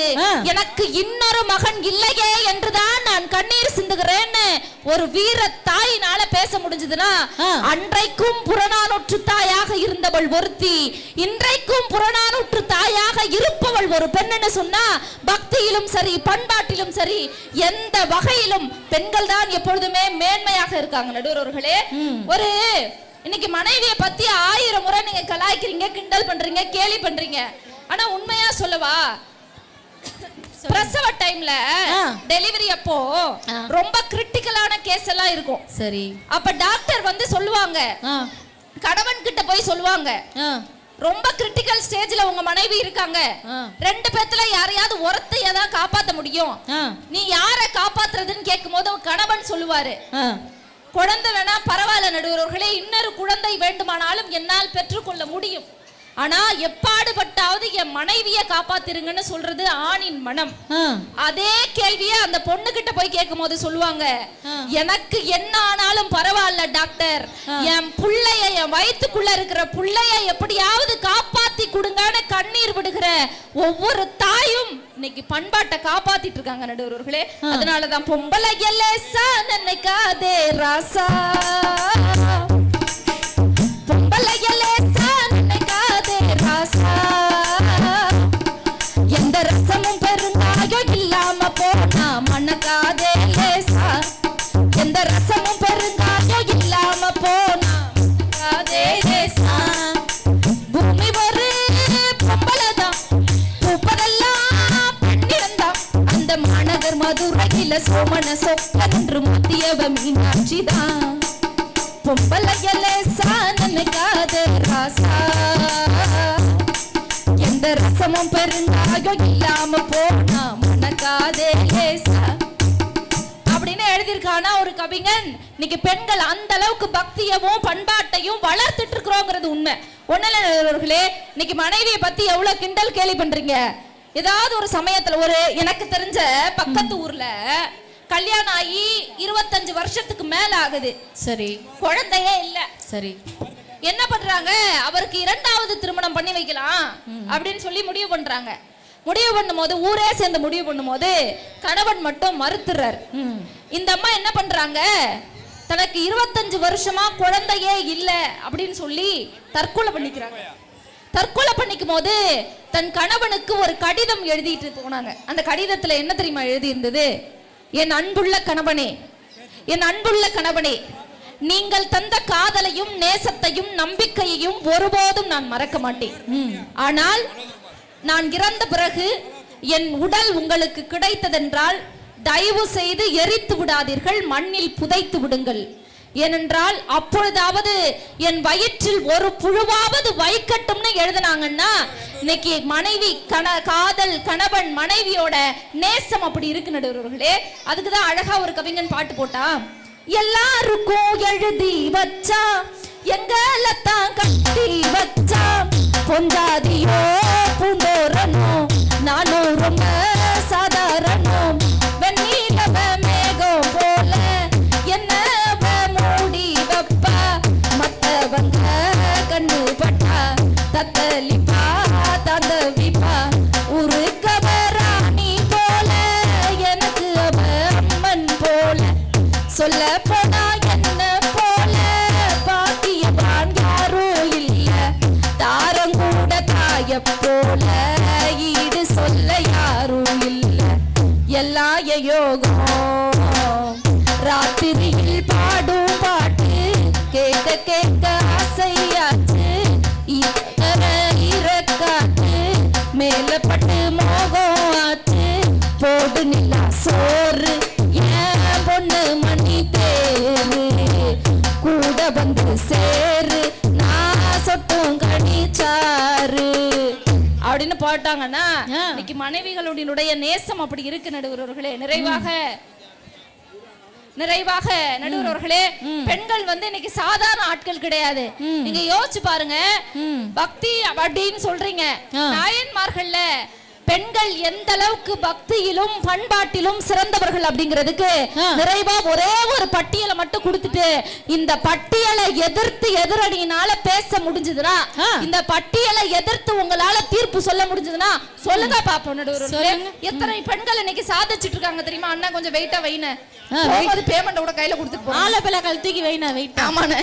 எனக்கு இன்னொரு மகன் இல்லையே என்றுதான் நான் கண்ணீர் சிந்துகிறேன்னு ஒரு வீர தாயினால பேச முடிஞ்சதுன்னா அன்றைக்கும் புறநானூற்று தாயாக இருந்தவள் ஒருத்தி இன்றைக்கும் புறநானூற்று தாயாக இருப்பவள் ஒரு பெண்ணுன்னு சொன்னா பக்தியிலும் சரி பண்பாட்டிலும் சரி எந்த வகையிலும் பெண்கள் தான் எப்பொழுதுமே மேன்மையாக இருக்காங்க நடுவர்களே ஒரு இன்னைக்கு மனைவியை பத்தி 1000 முறை நீங்க கலாய்க்கிறீங்க கிண்டல் பண்றீங்க கேலி பண்றீங்க ஆனா உண்மையா சொல்லவா பிரசவ டைம்ல டெலிவரி அப்போ ரொம்ப கிரிட்டிக்கலான கேஸ் எல்லாம் இருக்கும். சரி. அப்ப டாக்டர் வந்து சொல்லுவாங்க, கணவன் கிட்ட போய் சொல்லுவாங்க, ரொம்ப கிரிட்டிக்கல் ஸ்டேஜ்ல உங்க மனைவி இருக்காங்க, ரெண்டு பேத்துல யாரையாவது ஒருத்தைய தான் காப்பாத்த முடியும், நீ யார காப்பாத்துறதுன்னு கேட்கும் போது கணவன் சொல்லுவாரு, குழந்தை வேணா பரவாயில்ல நடுவர்களே, இன்னொரு குழந்தை வேண்டுமானாலும் என்னால் பெற்றுக்கொள்ள முடியும், ஆனா எப்பாடுபட்டாவது என் மனைவியை காப்பாத்திருங்கன்னு சொல்றது ஆணின் மனம். அதே கேள்வியை அந்த பொண்ணு கிட்ட போய் கேட்கும் போது சொல்லுவாங்க, எனக்கு என்ன ஆனாலும் பரவாயில்ல டாக்டர், என் புள்ளைய, என் வயிற்றுக்குள்ள இருக்கிற புள்ளைய எப்படியாவது காப்பாத்தி கொடுங்கன்னு கண்ணீர் விடுகிற ஒவ்வொரு தாயும் இன்னைக்கு பண்பாட்டை காப்பாத்திட்டு இருக்காங்க நடுவர்களே. அதனாலதான் பொம்பளை எல்லேசா நினைக்காதே ராசா, பொம்பளை எல்லேசா நினைக்காதே ராசா, எந்த ரசமும் பெருங்காயம் இல்லாம போனா மணக்காதே லேசா, எந்த ரசமும் பெருங்காயம் இல்லாம போனா மணக்காதே லேசா, பூமி ஒரு பொம்பளைதான், பூப்பதெல்லாம் பெண்ணிடம்தான், அந்த மாநகர் மதுரையில சோமன சொக்கன்று மத்தியவ மீனாட்சிதான், பொம்பளைய லேசா நினைக்காதே ராசா, எந்த ரசமும் பெருங்காயம் இல்லாம போனா மணக்காதே லேசா அப்படின்னு எழுதியிருக்கானா ஒரு கவிஞன். இன்னைக்கு பெண்கள் அந்த அளவுக்கு பக்தியவும் பண்பாட்டையும் வளர்த்துட்டு இருக்கிறோங்கிறது உண்மை. ஒன்னே இன்னைக்கு மனைவியை பத்தி எவ்வளவு கிண்டல் கேலி பண்றீங்க. ஏதாவது ஒரு சமயத்துல ஒரு எனக்கு தெரிஞ்ச பக்கத்து ஊர்ல கல்யாணம் ஆகி 25 வருஷத்துக்கு மேல ஆகுது. சரி. குழந்தையே இல்ல. சரி. என்ன பண்றாங்க, அவருக்கு 2வது திருமணம் பண்ணி வைக்கலாம் அப்படின்னு சொல்லி முடிவு பண்றாங்க. முடிவு பண்ணும் போது ஊரே சேர்ந்து முடிவு பண்ணும் போது கணவன் மட்டும் மறுத்துறார். இந்த அம்மா என்ன பண்றாங்க, தனக்கு 25 வருஷமா குழந்தையே இல்ல அப்படின்னு சொல்லி தற்கொலை பண்ணிக்கிறாங்க. தற்கொலை பண்ணிக்கும் போது தன் கணவனுக்கு ஒரு கடிதம் எழுதிட்டு போனாங்க. அந்த கடிதத்துல என்ன தெரியுமா எழுதி இருந்தது, என் அன்புள்ள கணவனே, என் அன்புள்ள கணவனே, நீங்கள் தந்த காதலையும் நேசத்தையும் நம்பிக்கையையும் ஒருபோதும் நான் மறக்க மாட்டேன். ஆனால் நான் இறந்த பிறகு என் உடல் உங்களுக்கு கிடைத்ததென்றால் தயவு செய்து எரித்து விடாதீர்கள், மண்ணில் புதைத்து விடுங்கள். ஏனென்றால் அப்பொழுதாவது என் வயிற்றில் ஒரு புழுவாவது வைக்கட்டும்னு எழுதினாங்கன்னா இன்னைக்கு மனைவி காதல் கணவன் மனைவியோட நேசம் அப்படி இருக்கு நடுவர்களே. அதுக்குதான் அழகா ஒரு கவிஞன் பாட்டு போட்டா, எல்லாருக்கும் எழுதி வச்சா எங்களைத்தான் கட்டி வச்சா, பொஞ்சாதியோ பூந்தோரனோ நானும் ரொம்ப சாதாரணோ, வெண்ணிலவ மேகம் போல என்ன மூடி வைப்பா, மத்தவங்க கண்ணு பட்டா தத்தலிப்பா தந்தவிப்பா, உருக்கவராணி போல எனக்கு அவ அம்மன் போல, சொல்ல போனா என்ன போல பாக்கியவான் யாரும் இல்ல, தாரங்கூட தாய போல ஈடு சொல்ல யாரும் இல்ல, எல்லா யோகம் ராத்திரியில் பாடும் பாட்டு கேட்க கேட்க ஆசையாச்சு, இறக்காட்டு மேல பட்டு மோகம் ஆச்சு, போடு நிலா சோறு ஏன் பொண்ணு மணி தேரு, கூட வந்து சேரு நான் சொட்டும் கணிச்சாரு அப்படின்னு போட்டாங்கன்னா இன்னைக்கு மனைவிகளுடைய நேசம் அப்படி இருக்கு நடுவர்களே. நிறைவாக நடுவர்களே, பெண்கள் வந்து இன்னைக்கு சாதாரண ஆட்கள் கிடையாது. நீங்க யோசிச்சு பாருங்க, பக்தி அப்படின்னு சொல்றீங்க, நாயன்மார்கள்ல பெண்கள் எந்த அளவுக்கு பக்தியிலும் பண்பாட்டிலும் சிறந்தவர்கள் அப்படிங்கிறதுக்கு நிறைவா ஒரே ஒரு பட்டியலை மட்டும் கொடுத்துட்டு, இந்த பட்டியலை எதிர்த்து எதிரணியினால பேச முடிஞ்சதுன்னா, இந்த பட்டியலை எதிர்த்து உங்களால தீர்ப்பு சொல்ல முடிஞ்சதுன்னா சொல்லுங்க பாப்போம் நடுவர்களே. எத்தனை பெண்கள் இன்னைக்கு சாதிச்சுட்டு இருக்காங்க தெரியுமா? அண்ணா கொஞ்சம் வெயிட்டா வைன, பேமெண்ட் கூட கையில கொடுத்துட்டு ஆலப்பல தூக்கி வைனா வெயிட். ஆமாண்ணே.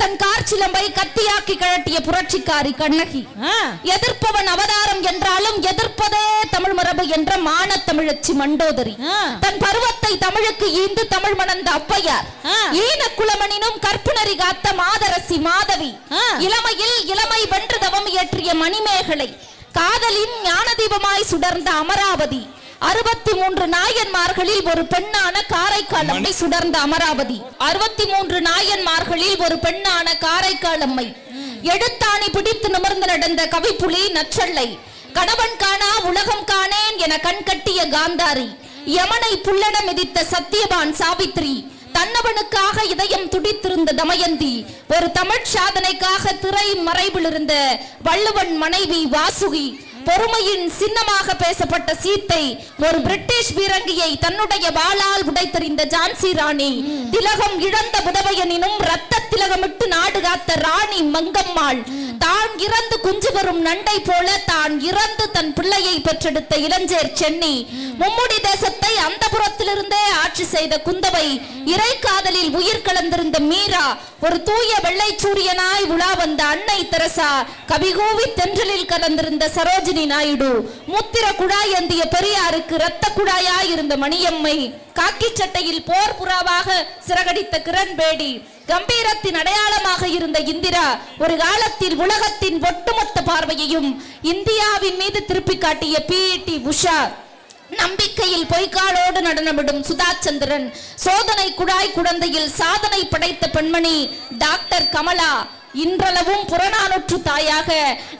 தன் கார்ச்சிலம்பை கத்தியாக்கி கழட்டிய புரட்சிக்காரி கண்ணகி, எதிர்ப்பவன் அவதாரம் என்றாலும் எதிர்ப்பதே தமிழ் மரபு என்ற மான தமிழச்சி மண்டோதரி, தன் பருவத்தை தமிழுக்கு ஈந்து தமிழ் மணந்த ஔவையார், ஈன குலமனினும் கற்புணரி காத்த மாதரசி மாதவி, இளமையில் இளமை வென்று தவம் இயற்றிய மணிமேகலை, காதலின் ஞான தீபமாய் சுடர்ந்த அமராவதி, 63 நாயன்மார்களில் ஒரு பெண்ணான காரைக்கால் அம்மை சுடர்ந்த அமராவதி. 63 நாயன்மார்களில் ஒரு பெண்ணான காரைக்கால் அம்மை. எடுத்தாணி பிடித்து நிமிர்ந்து நடந்த கவிப்புலி நச்சள்ளை. கணவன் காணா உலகம் காணேன் என கண்கட்டிய காந்தாரி. யமனை புல்லென மிதித்த சத்தியவான் சாவித்ரி. தன்னவனுக்காக இதயம் துடித்திருந்த தமயந்தி. ஒரு தமிழ் சாதனைக்காக திரை மறைவில் இருந்த வள்ளுவன் மனைவி வாசுகி. பொறுமையின் சின்னமாக பேசப்பட்ட சீத்தை. ஒரு பிரிட்டிஷ் பீரங்கியை தன்னுடைய வாளால் உடைத்தெறிந்த ஜான்சி ராணி. திலகம் இழந்த புதவையனினும் ரத்த திலகமிட்டு நாடு காத்த ராணி மங்கம்மாள். தான் இறந்து குஞ்சு வரும் நண்டை போல தான் இறந்து தன் பிள்ளையை பெற்றெடுத்த இளஞ்சேர் சென்னி. மும்முடி தேசத்தை அந்த புறத்திலிருந்தே ஆட்சி செய்த குந்தவை. இறை காதலில் உயிர் கலந்திருந்த மீரா. ஒரு தூய வெள்ளை சூரியனாய் உலா வந்த அன்னை தெரசா. கவிகூவி தென்றலில் கலந்திருந்த சரோஜினி நாயுடு. முத்திர குழாய் ஏந்திய பெரியாருக்கு இரத்த குழாயாய் இருந்த மணியம்மை. காக்கி சட்டையில் போர் புறாவாக சிறகடித்த கிரண்பேடி. கம்பீரத்தின் அடையாளமாக இருந்த இந்திரா. ஒரு காலத்தில் உலகத்தின் ஒட்டுமொத்த பார்வையையும் இந்தியாவின் மீது திருப்பி காட்டிய PET உஷா. நம்பிக்கையில் பொய்க்காலோடு நடனமிடும் சுதா சந்திரன். சோதனை குழாய் குழந்தையில் சாதனை படைத்த பெண்மணி டாக்டர் கமலா. இன்றளவும் புறநானூற்று தாயாக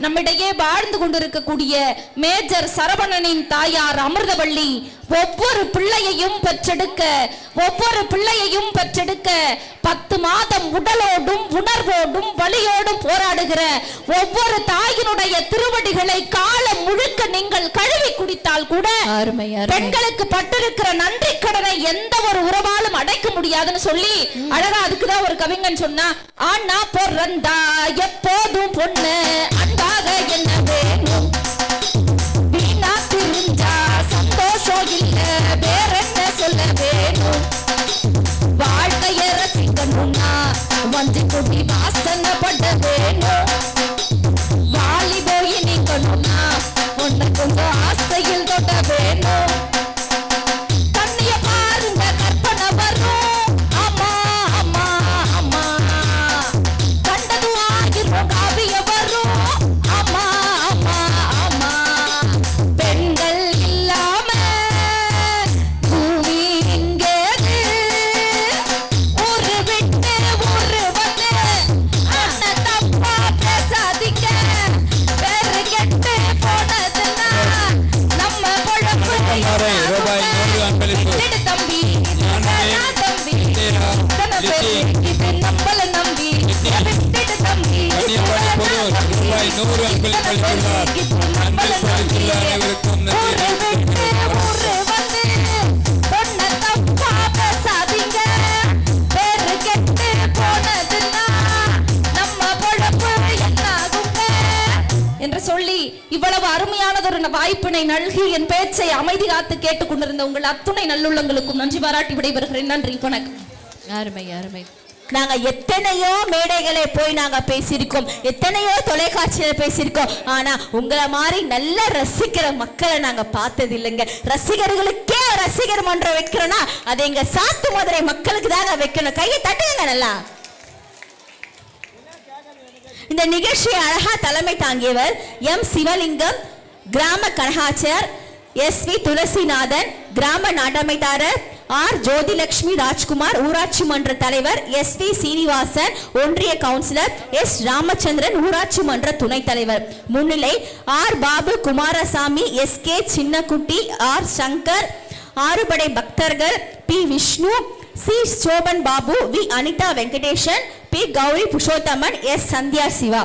நம்மிடையே வாழ்ந்து கொண்டிருக்கக்கூடிய மேஜர் சரவணனின் தாயார் அமிர்தவள்ளி. ஒவ்வொரு பிள்ளையையும் பெற்றெடுக்க 10 மாதம் உடலோடும் உணர்வோடும் வலியோடும் போராடுகிற ஒவ்வொரு தாயினுடைய திருவடிகளை காலம் முழுக்க நீங்கள் கழுவி குடித்தால் கூட பெண்களுக்கு பட்டிருக்கிற நன்றி கடனை எந்த ஒரு உறவாலும் அடைக்க முடியாதுன்னு சொல்லி அழகா அதுக்குதான் ஒரு கவிஞன் சொன்னா, ஆனா பொறந்தா எப்போதும் பொண்ணு அன்பாக என்ன வேணும், வீணா திரிஞ்சா சந்தோஷம் இல்ல வேற என்ன சொல்ல வேணும், வாழ்க்கைய ரசிக்கணும்னா வஞ்சி கொட்டி வாசனைப்பட வேணும், வாலி போய் நீக்கணும்னா பொண்ணு கொஞ்சம் ஆசையில் தொட்ட வேணும், கண்ணிய பாருங்க கற்பனை வரும், அம்மா அம்மா அம்மா கண்டது ஆயிரம் காவிய வரும், அம்மா அம்மா அம்மா பெண்கள் இல்லாம பூமி இங்கேது, ஊரு விட்டு ஊரு வந்து அண்ணன் தப்பா பேசாதீங்க, பேரு கெட்டு போனதுன்னா நம்ம பொழப்பு ரூபாய் 100 அன்பளிப்பு. விட்டுடு தம்பி, நான் தம்பி, இத்தனை பேரு இது நம்மள நம்பி, விட்டுடு தம்பி, கன்னியாகுமரி பொது ரூபாய் 100 அன்பளிப்பு அளித்துள்ளார். அன்பளிப்பு அளித்துள்ள அனைவருக்கும் ஊரு விட்டு ஊரு வந்து பொண்ணை தப்பா பேசாதீங்க, பேரு கெட்டு போனதுன்னா நம்ம பொழப்பு என்னாகுங்க என்று சொல்லி இவ்வளவு அருமையானதொரு வாய்ப்பினை நல்கி என் பேச்சை அமைதி காத்து கேட்டுக் கொண்டிருந்த உங்கள் அத்துணை நல்லுள்ளங்களுக்கும் நன்றி பாராட்டி விடைபெறுகிறேன். நன்றி, வணக்கம். அருமை அருமை. நாங்க எத்தனையோ மேடைகளை போய் நாங்க பேசியிருக்கோம், எத்தனையோ தொலைக்காட்சியில பேசியிருக்கோம். ஆனா உங்களை மாதிரி நல்ல ரசிக்கிற மக்களை நாங்க பார்த்தது இல்லைங்க. ரசிகர்களுக்கே ரசிகர் மன்றம் வைக்கிறோம்னா அதை எங்க சாத்து மதுரை மக்களுக்கு தாங்க வைக்கணும். கையை தட்டுங்க நல்லா. இந்த நிகழ்ச்சியை அழகா தலைமை தாங்கியவர் எம் சிவலிங்கம், கிராம கனகாச்சர் SV துளசிநாதன், கிராம நாட்டமைத்தாரர் ஆர் ஜோதிலட்சுமி ராஜ்குமார், ஊராட்சி மன்ற தலைவர் SV சீனிவாசன், ஒன்றிய கவுன்சிலர் எஸ் ராமச்சந்திரன், ஊராட்சி மன்ற துணைத் தலைவர். முன்னிலை R Babu Kumarasamy, SK Chinnakutti, R Shankar, ஆறுபடை பக்தர்கள் P Vishnu, C Shoban Babu, V Anitha Venkatesan, P Gowri Purushothaman, S Sandhya Siva.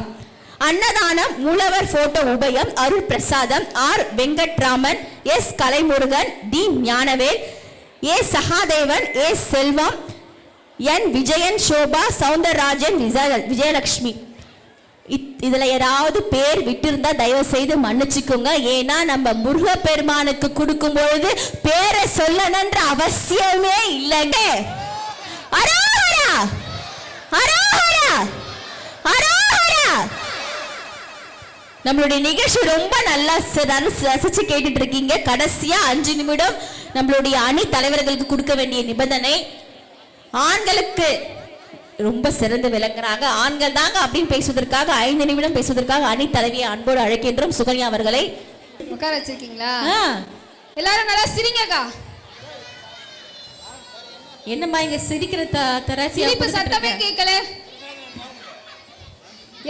அன்னதானம் மூலவர் போட்டோ உபயம் Arul Prasadam R Venkatraman, S Kalaimurugan, D Gnanavel, A Sahadevan, A Selvam, N Vijayan, Shoba, Soundararajan, Vijayalakshmi. இதுல ஏதாவது பேர் விட்டிருந்தா தயவு செய்து மன்னிச்சுக்கோங்க. ஏன்னா நம்ம முருகப்பெருமானுக்கு கொடுக்கும் பொழுது பேரை சொல்லணும்ன்ற அவசியமே இல்லைங்க. அரோஹரா அரோஹரா அரோஹரா. நம்மளுடைய நிகழ்ச்சி ரொம்ப நல்லா ரசிச்சு கேட்டுட்டு இருக்கீங்க. கடைசியா 5 நிமிடம் நம்மளுடைய அணி தலைவர்களுக்கு கொடுக்க வேண்டிய நிபந்தனை, ஆண்களுக்கு ரொம்ப சிறந்து விளங்குறாங்க, ஆண்கள் தாங்க அப்படின்னு பேசுவதற்காக 5 நிமிடம் பேசுவதற்காக அணி தலைவியை அன்போடு அழைக்கின்றோம் சுகன்யா அவர்களை. உட்கார வச்சிருக்கீங்களா? எல்லாரும் நல்லா சிரிங்கக்கா. என்னம்மா இங்க சிரிக்கிற தராசி சிரிப்பு சத்தமே கேட்கல.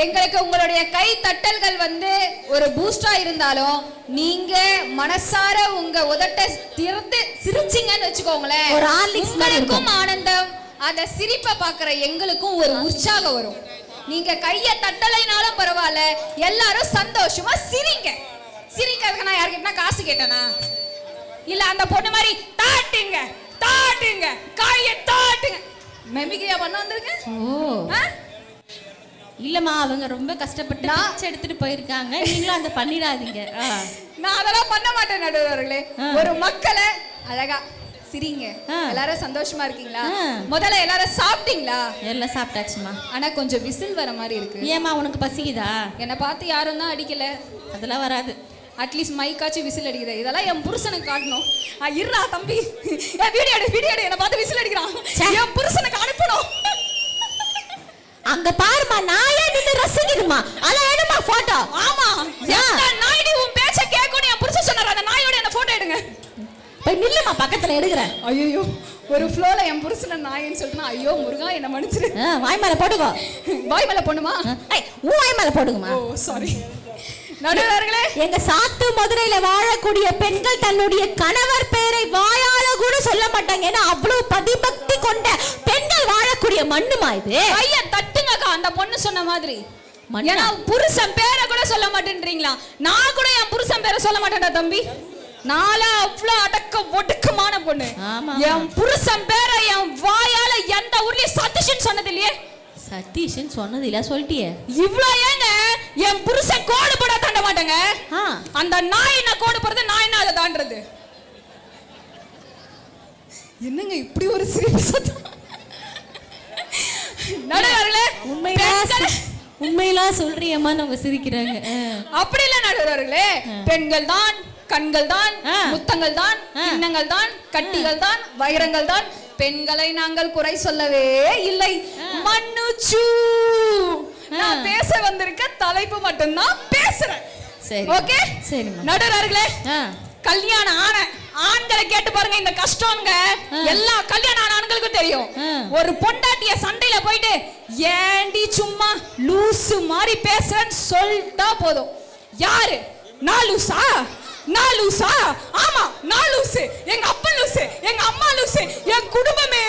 எங்களுக்கு உங்களுடைய கை தட்டல்கள் வந்து ஒரு பூஸ்டா இருந்தாலும் நீங்க மனசார உங்க உதட்ட திறந்து சிரிச்சிங்கன்னு வச்சுக்கோங்களேன், ஒரு ஹார்லிக்ஸ் மாதிரி உங்களுக்கும் ஆனந்தம், அந்த சிரிப்பை பார்க்குற எங்களுக்கும் ஒரு உற்சாகம் வரும். நீங்க கைய தட்டலைனாலும் பரவாயில்ல, எல்லாரும் சந்தோஷமா சிரிங்க. சிரிக்கிறதுக்கு நான் யார்கிட்ட காசு கேட்டேனா? இல்ல அந்த பொண்ணு மாதிரி தாட்டுங்க தாட்டுங்க கைய தாட்டுங்க மெமிகையா பண்ண வந்திருக்க. ஓ இல்லம்மா, அவங்க ரொம்ப கஷ்டப்பட்டு நாச்சு எடுத்துட்டு போயிருக்காங்க, நீங்களும் அந்த பண்ணிடாதீங்க. நான் அதெல்லாம் பண்ண மாட்டேன் நடுவர்களே. ஒரு மக்களை அழகா சிரிங்க. எல்லாரும் சந்தோஷமா இருக்கீங்களா? முதல்ல எல்லாரும் சாப்பிட்டீங்களா? எல்லாம் சாப்பிட்டாச்சுமா. ஆனா கொஞ்சம் விசில் வர மாதிரி இருக்கு. ஏமா உனக்கு பசிக்குதா? என்னை பார்த்து யாரும் தான் அடிக்கல. அதெல்லாம் வராது. அட்லீஸ்ட் மைக்காச்சும் விசில் அடிக்குது. இதெல்லாம் என் புருஷனுக்கு காட்டணும். இருடா தம்பி, வீடியோ எடு, என்னை பார்த்து விசில் அடிக்கிறான். என் புருஷனுக்கு அனுப்பணும். அங்க பாருமா, நாயே நின்னு ரசிக்குதுமா. அத எடுமா போட்டோ. ஆமா, எந்த நாய்டி உன் பேச்ச கேட்கும் என் புருஷன் சொன்னாரு. அந்த நாயோட என்ன போட்டோ எடுங்க. போய் நில்லுமா, பக்கத்துல எடுக்கிறேன். ஐயோ, ஒரு ஃப்ளோல என் புருஷனை நாயின்னு சொல்லிட்டு ஐயோ முருகா என்ன மன்னிச்சிரு. வாய் மேல போடுங்க. வாய் மேல போடுமா? உன் வாய் மேல போடுங்கம்மா. ஓ சாரி. நடுவர்களே, எங்க சாத்து மதுரையில வாழக்கூடிய பெண்கள் தன்னுடைய கணவர் பெயரை வாயால கூட சொல்ல மாட்டாங்க. ஏன்னா அவ்வளவு பதிபக்தி கொண்ட பெண்கள் வாழக்கூடிய மண்ணுமா இது. ஐயா தட்டுங்கக்கா, அந்த பொண்ணு சொன்ன மாதிரி. ஏன்னா புருஷன் பேரை கூட சொல்ல மாட்டேன்றீங்களா? நான் கூட என் புருஷன் பேரை சொல்ல மாட்டேன்டா தம்பி. நாளா அவ்வளவு அடக்க ஒடுக்கமான பொண்ணு. என் புருஷன் பேரை என் வாயால எந்த ஊர்லயும் சதீஷன் சொன்னது இல்லையே. சதீஷன் சொன்னது இல்ல சொல்லிட்டியே. இவ்ளோ ஏங்க என் புருஷன் கோடு போட தாண்ட மாட்டேங்க. அந்த நாய் என்ன கோடு போறது, நான் என்ன அதை தாண்டறது? என்னங்க இப்படி ஒரு சிரிப்பு சத்தம்? நடுவர்களே, உண்மையில சொல்றியம்மா அவங்க சிரிக்கிறாங்க. அப்படி இல்ல நடுவர்களே, பெண்கள் தான், கண்கள் தான், முத்தங்கள் தான், கிண்ணங்கள் தான், கட்டிகள் தான், வைரங்கள் தான். பெண்களை நாங்கள் குறை சொல்லவே இல்லை. மன்னுச்சு. நான் பேச வந்திருக்க தலைப்பு மட்டும் தான் பேசுறேன். சரி, ஓகே? சரி நடுவர்களே, கல்யாணம் ஆன ஆண்களை கேட்டு பாருங்க, இந்த கஷ்டம்ங்க எல்லா கல்யாணம் ஆன ஆண்களுக்கும் தெரியும். ஒரு பொண்டாட்டிய சண்டையில போயிட்டு ஏண்டி சும்மா லூசு மாதிரி பேசுறேன்னு சொல்லிட்டா போதும். யாரு? நான் லூசா? நான் லூசா? ஆமா நான் லூசு. எங்க அப்பா லூசு, எங்க அம்மா லூசு, என் குடும்பமே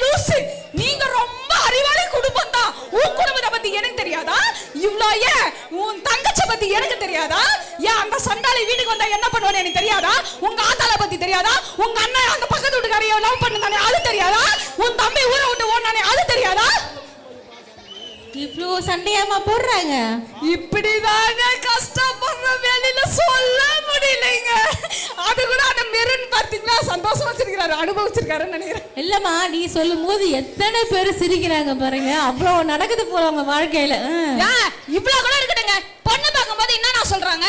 லூசு. நீங்க ரொம்ப அறிவாளி குடும்பம் தான். உன் குடும்பத்தை பத்தி எனக்கு தெரியாதா? இவ்ளோ ஏன் உன் தங்கச்சி பத்தி எனக்கு தெரியாதா? ஏன் அந்த சண்டாளி வீட்டுக்கு வந்தா என்ன பண்ணுவான்னு எனக்கு தெரியாதா? உங்க ஆத்தால பத்தி தெரியாதா? உங்க அண்ணன் அந்த பக்கத்து வீட்டுக்காரைய லவ் பண்ணுதானே அது தெரியாதா? உன் தம்பி ஊரை விட்டு ஓடுனானே அது தெரியாதா? இவ்ளோ சண்டையாமா போடுறாங்க. இப்படிதாங்க கஷ்டப்படுற வெளியில சொல்ல முடியலைங்க. அது கூட அந்த மெரூன் பாத்தீங்களா சந்தோஷமா சிரிக்கிறாரு, அனுபவிச்சிருக்காருன்னு நினைக்கிறேன். இல்லம்மா, நீ சொல்லும் போது எத்தனை பேர் சிரிக்கிறாங்க பாருங்க. அவ்வளவு நடக்குது போறவங்க வாழ்க்கையில. இவ்வளவு கூட இருக்கட்டுங்க. பொண்ணு பார்க்கும்போது என்ன நான் சொல்றாங்க,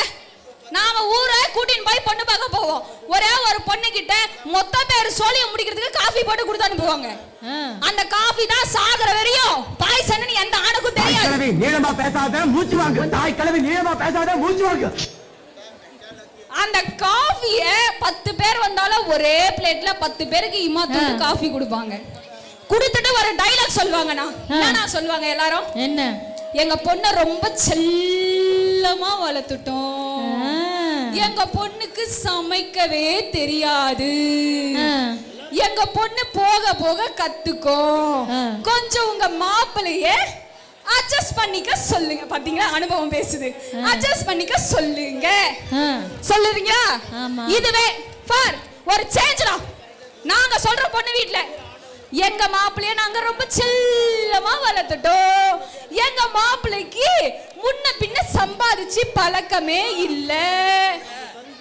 நாம ஊரை கூட்டின்னு போய் பொண்ணு பார்க்க போவோம். ஒரே ஒரு பொண்ணு கிட்ட மொத்த பேர் சோழியை முடிக்கிறதுக்கு காஃபி போட்டு கொடுத்து அனுப்புவாங்க. அந்த காஃபி தான் சாகுற வரையும் பாய்சன் எந்த ஆணுக்கும் தெரியாது. நீளமா பேசாத மூச்சு வாங்க. தாய் கிழவி நீளமா பேசாத மூச்சு வாங்க. அந்த காஃபிய 10 பேர் வந்தாலும் ஒரே பிளேட்ல 10 பேருக்கு இமாத்தோட காஃபி கொடுப்பாங்க. குடுத்துட்டு ஒரு டைலாக் சொல்வாங்கனா என்ன சொல்வாங்க எல்லாரும்? என்ன? எங்க பொண்ண ரொம்ப செல்லமா வளர்த்துட்டோம், எங்க பொண்ணுக்கு சமைக்கவே தெரியாது, எங்க பொண்ணு போக போக கத்துக்கும், கொஞ்சம் உங்க மாப்பிளைய அட்ஜஸ்ட் பண்ணிக்க சொல்லுங்க. பாத்தீங்களா அனுபவம் பேசுது. அட்ஜஸ்ட் பண்ணிக்க சொல்லுங்க. சொல்லுறீங்களா? இதுவே ஃபார் ஒரு சேஞ்ச்டா. நாங்க சொல்ற பொண்ணு வீட்ல எங்க மாப்பிளைய நாங்க ரொம்ப செல்லமா வளர்த்துட்டோம், எங்க மாப்பிளைக்கு முன்ன பின்ன சம்பாதிச்சு பழக்கமே இல்ல,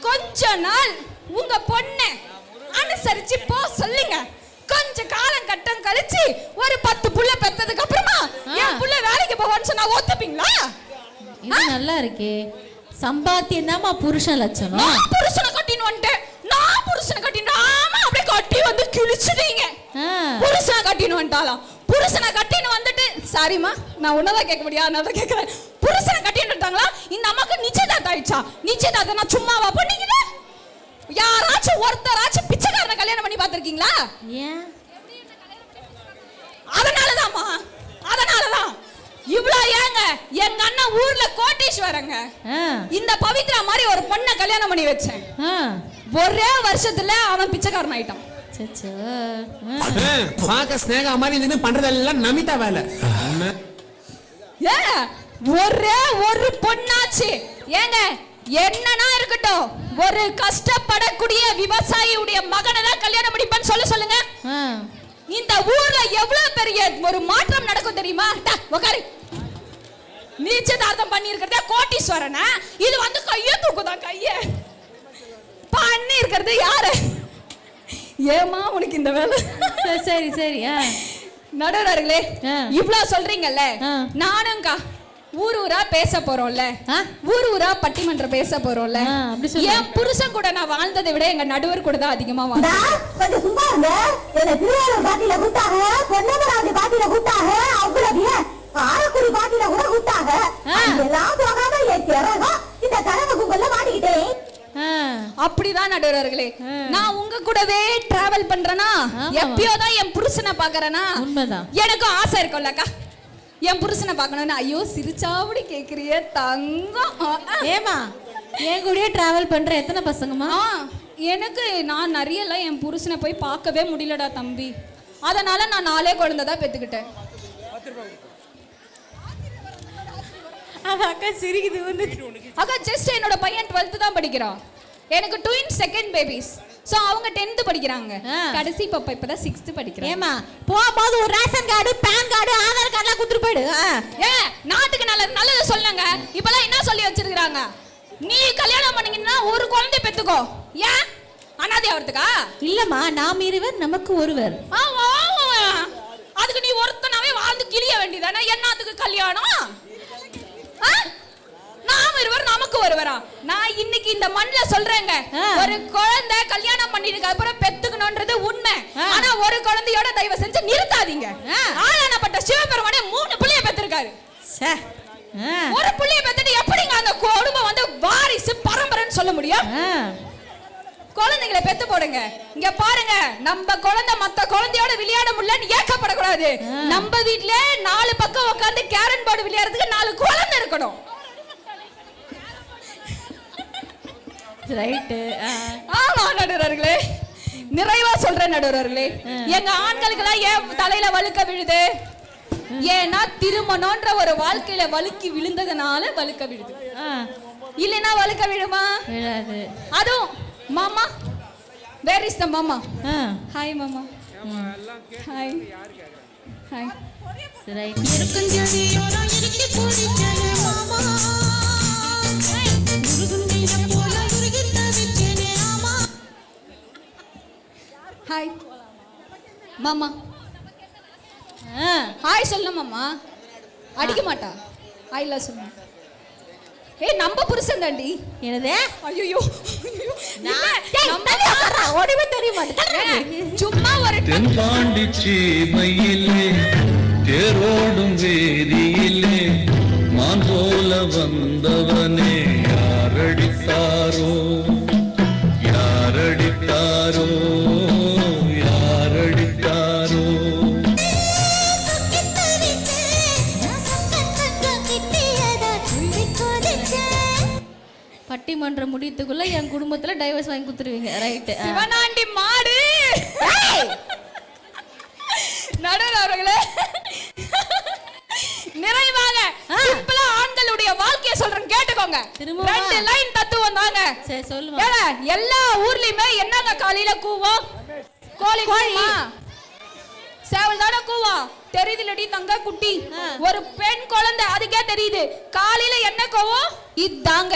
கொஞ்ச நாள் உங்க பொண்ணை அனுசரிச்சு போ சொல்லுங்க. கொஞ்ச காலம் கட்டம் கழிச்சு ஒரு 10 புள்ள பெத்ததுக்கு அப்புறமா என் புள்ள வேலைக்கு போவான்னு சொன்னா ஒத்துப்பீங்களா? இது நல்லா இருக்கே. சம்பாத்தியம் தான்மா புருஷன் லட்சணம். நான் புருஷனை கட்டின்னு வந்துட்டேன், நான் புருஷனை கட்டின்னு ஆமா அப்படியே கட்டி வந்து கிழிச்சிட்டீங்க. புருஷனை கட்டின்னு வந்துட்டாலாம். புருஷனை கட்டின்னு வந்துட்டு சாரிமா நான் உன்னதான் கேட்க முடியாது, அதனால தான் கேட்கிறேன். புருஷனை கட்டின்னு வந்துட்டாங்களா? இந்த அம்மாக்கு நிச்சயதார்த்தம் ஆயிடுச்சா? நிச்சயதார்த்தம் நான் சும்மாவா பண்ணிக்கிறேன்? யாராச்சும் ஒருத்தராச்சும் பிச்சைக்காரனை கல்யாணம் பண்ணி பார்த்திருக்கீங்களா? ஏன்? அதனாலதான் இவ்ளோ ஏங்க எங்க அண்ணன் ஊர்ல கோட்டீஸ்வரங்க. இந்த பவித்ரா மாதிரி ஒரு பொண்ணை கல்யாணம் பண்ணி வச்சேன். ஒரே வருஷத்துல அவன் பிச்சைக்காரன் ஆயிட்டான். பாக்க ஸ்னேகா மாதிரி நின்னு பண்றதெல்லாம் நமிதா வேலை. ஒரே ஒரு பொண்ணாச்சு ஏங்க என்னன்னா இருக்கட்டும், ஒரு கஷ்டப்படக்கூடிய விவசாயியுடைய மகனை தான் கல்யாணம் பண்ணிப்பான்னு சொல்லுங்க. இந்த ஊர்ல எவ்வளவு பெரிய ஒரு மாற்றம் நடக்கும் தெரியுமா? உக்காரு. நிச்சயதார்த்தம் பண்ணி இருக்கிறதே கோட்டீஸ்வரனா, இது வந்து கைய தூக்குதான். கைய பண்ணி இருக்கிறது யாரு? ஏமா உனக்கு இந்த வேலை? சரி சரி. நடுவர்களே, இவ்வளவு சொல்றீங்கல்ல, நானும்க்கா ஊர் ஊரா பேச போறோம்ல, ஊர் ஊரா பட்டிமன்றம் பேச போறோம்ல. என் புருஷன் கூட நான் வாழ்ந்ததை விட எங்க நடுவர் கூட தான் அதிகமா வாழ்ந்தேன். அப்படிதான் நடுவர்களே, நான் உங்க கூடவே டிராவல் பண்றேனா, எப்பயோதான் என் புருஷனை பாக்குறேனா, எனக்கும் ஆசை இருக்கும்லக்கா என் புருஷனை பார்க்கணும்னு. ஐயோ சிரிச்சாவடி கேக்குறிய தங்கம். ஏமா என் கூடயே டிராவல் பண்ற எத்தனை பசங்கம்மா? எனக்கு நான் நிறையலாம் என் புருஷனை போய் பார்க்கவே முடியலடா தம்பி. அதனால நான் 4 குழந்தை தான் பெத்துக்கிட்டேன். அக்கா சிரிக்குது வந்து. அக்கா ஜஸ்ட் என்னோட பையன் 12th தான் படிக்கிறான். எனக்கு ட்வின் செகண்ட் பேபிஸ். சோ அவங்க 10th படிக்கிறாங்க. கடைசி பாப்பா இப்பதான் 6th படிக்கிறாங்க. ஏமா போகும்போது ஒரு ration card, PAN card, Aadhaar கார்டுலாம் குடுத்துட்டு போயிடு. நாட்டுக்கு நல்லது சொல்லுங்க. இப்பலாம் என்ன சொல்லி வச்சிருக்காங்க, நீ கல்யாணம் பண்ணீங்கன்னா ஒரு குழந்தை பெத்துக்கோ. ஏன் அனாதை ஆவறதுக்கா? இல்லம்மா, நாம் இருவர் நமக்கு ஒருவர். அதுக்கு நீ ஒருத்தனாவே வாழ்ந்து கிளிய வேண்டியதானே. என்னத்துக்கு கல்யாணம்? நாம இருவர் நமக்கு ஒருவரா? நான் இன்னைக்கு இந்த மண்ணுல சொல்றேங்க, ஒரு குழந்தை கல்யாணம் பண்ணிருக்கு அப்புறம் பெத்துக்கணும்ன்றது உண்மை. ஆனா ஒரு குழந்தையோட தயவு செஞ்சு நிறுத்தாதீங்க. ஆளானப்பட்ட சிவபெருமானே 3 புள்ளைய பெத்திருக்காரு. ஒரு புள்ளைய பெத்துட்டு எப்படிங்க அந்த குடும்பம் வந்து வாரிசு பரம்பரைன்னு சொல்ல முடியும்? குழந்தைகளை பெத்து போடுங்க. இங்க பாருங்க, நம்ம குழந்தை மத்த குழந்தையோட விளையாட முடியலன்னு ஏக்கப்படக்கூடாது. நம்ம வீட்ல 4 பக்கம் உட்கார்ந்து கேரன் போர்டு விளையாடுறதுக்கு 4 குழந்தை இருக்கணும். ரைட். ஆமா நடுவர்களே, நிறைவா சொல்றேன் நடுவர்களே, எங்க ஆண்களுக்கெல்லாம் ஏன் தலையில வழுக்க விழுது? ஏன்னா திருமணம்ன்ற ஒரு வாழ்க்கையில வழுக்கி விழுந்ததுனால வழுக்க விழுது. இல்லைன்னா வழுக்க விழுமா? விழாது. அதுவும் மாமா, வேர் இஸ் த மாமா? ஹாய் மாமா. Hi hi. ரைட். ஹாய் மாமா. ஹாய் சொல்ல மாமா. அடிக்க மாட்டா. ஹாய்ல சொல்ல. நம்ம புருஷன் தாண்டி. என்னது? ஐயோ ஓடிவே தெரிய மாட்டேன். சும்மா ஒரு தென்பாண்டிச்சேமையிலே தேரோடும் வேதியிலே மான் போல வந்தவனே யாரடித்தாரோ யாரடித்தாரோ யாரடித்தாரோ. பட்டிமன்றம் முடியத்துக்குள்ள என் குடும்பத்துல டைவர்ஸ் வாங்கி குடுத்துருவீங்க. ரைட். சிவனாண்டி மாடு. நடுவர்களே, நிறைவாக சிம்பிளா ஆண்களுடைய வாழ்க்கையை சொல்றேன் கேட்டுக்கோங்க. 2 லைன் தத்துவம் தாங்க. சரி சொல்லுங்க. எல்லா ஊர்லயுமே என்னங்க காலையில கூவும்? கோழி கூவுமா? சேவல் தானே கூவும். தெரியுதுலடி தங்க குட்டி, ஒரு பெண் குழந்தை அதுக்கே தெரியுது. காலையில என்ன கூவும்? இதாங்க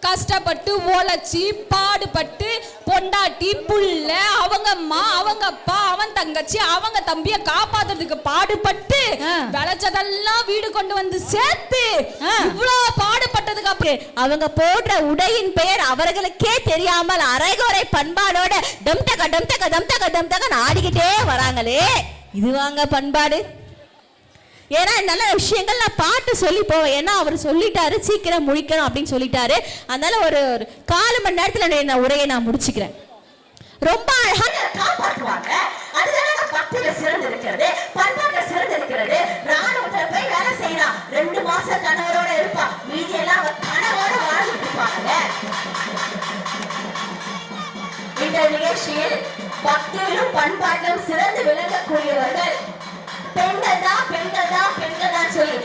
கஷ்டப்பட்டு உழைச்சி பாடுபட்டு பொண்டாட்டி புள்ள அவங்க அம்மா அவங்க அப்பா அவன் தங்கச்சி அவங்க தம்பிய காப்பாத்துறதுக்கு பாடுபட்டு விளைச்சதெல்லாம் வீடு கொண்டு வந்து சேர்த்து இவ்வளவு பாடுபட்டதுக்கு அப்புறம் அவங்க போடுற உடையின் பெயர் அவர்களுக்கே தெரியாமல் அரைகுறை பண்பாடோட டம் தக டம் தக டம் தக டம் தக ஆடிக்கிட்டே வராங்களே, இது வாங்க பண்பாடு? ஏன்னா நல்ல விஷயங்கள் நான் பாட்டு சொல்லி போவேன். ஏன்னா அவர் சொல்லிட்டாரு சீக்கிரம் முடிக்கணும் அப்படின்னு சொல்லிட்டாரு. அதனால ஒரு 4 மணி நேரத்துல நான் உரையை நான் முடிச்சுக்கிறேன். ரொம்ப அழகா காப்பாற்றுவாங்க. அதுதான் பக்தியில சிறந்து இருக்கிறது, பண்பாட்டுல சிறந்து இருக்கிறது. ராணுவத்துல போய் வேலை செய்யலாம், 2 மாசம் கணவரோட இருப்பா, மீதி எல்லாம் கணவரோட வாழ்ந்துட்டு இருப்பாங்க. இந்த நிகழ்ச்சியில் பக்தியிலும் பண்பாட்டிலும் சிறந்து விளங்கக்கூடியவர்கள் பெண்கள் தான் சொல்லி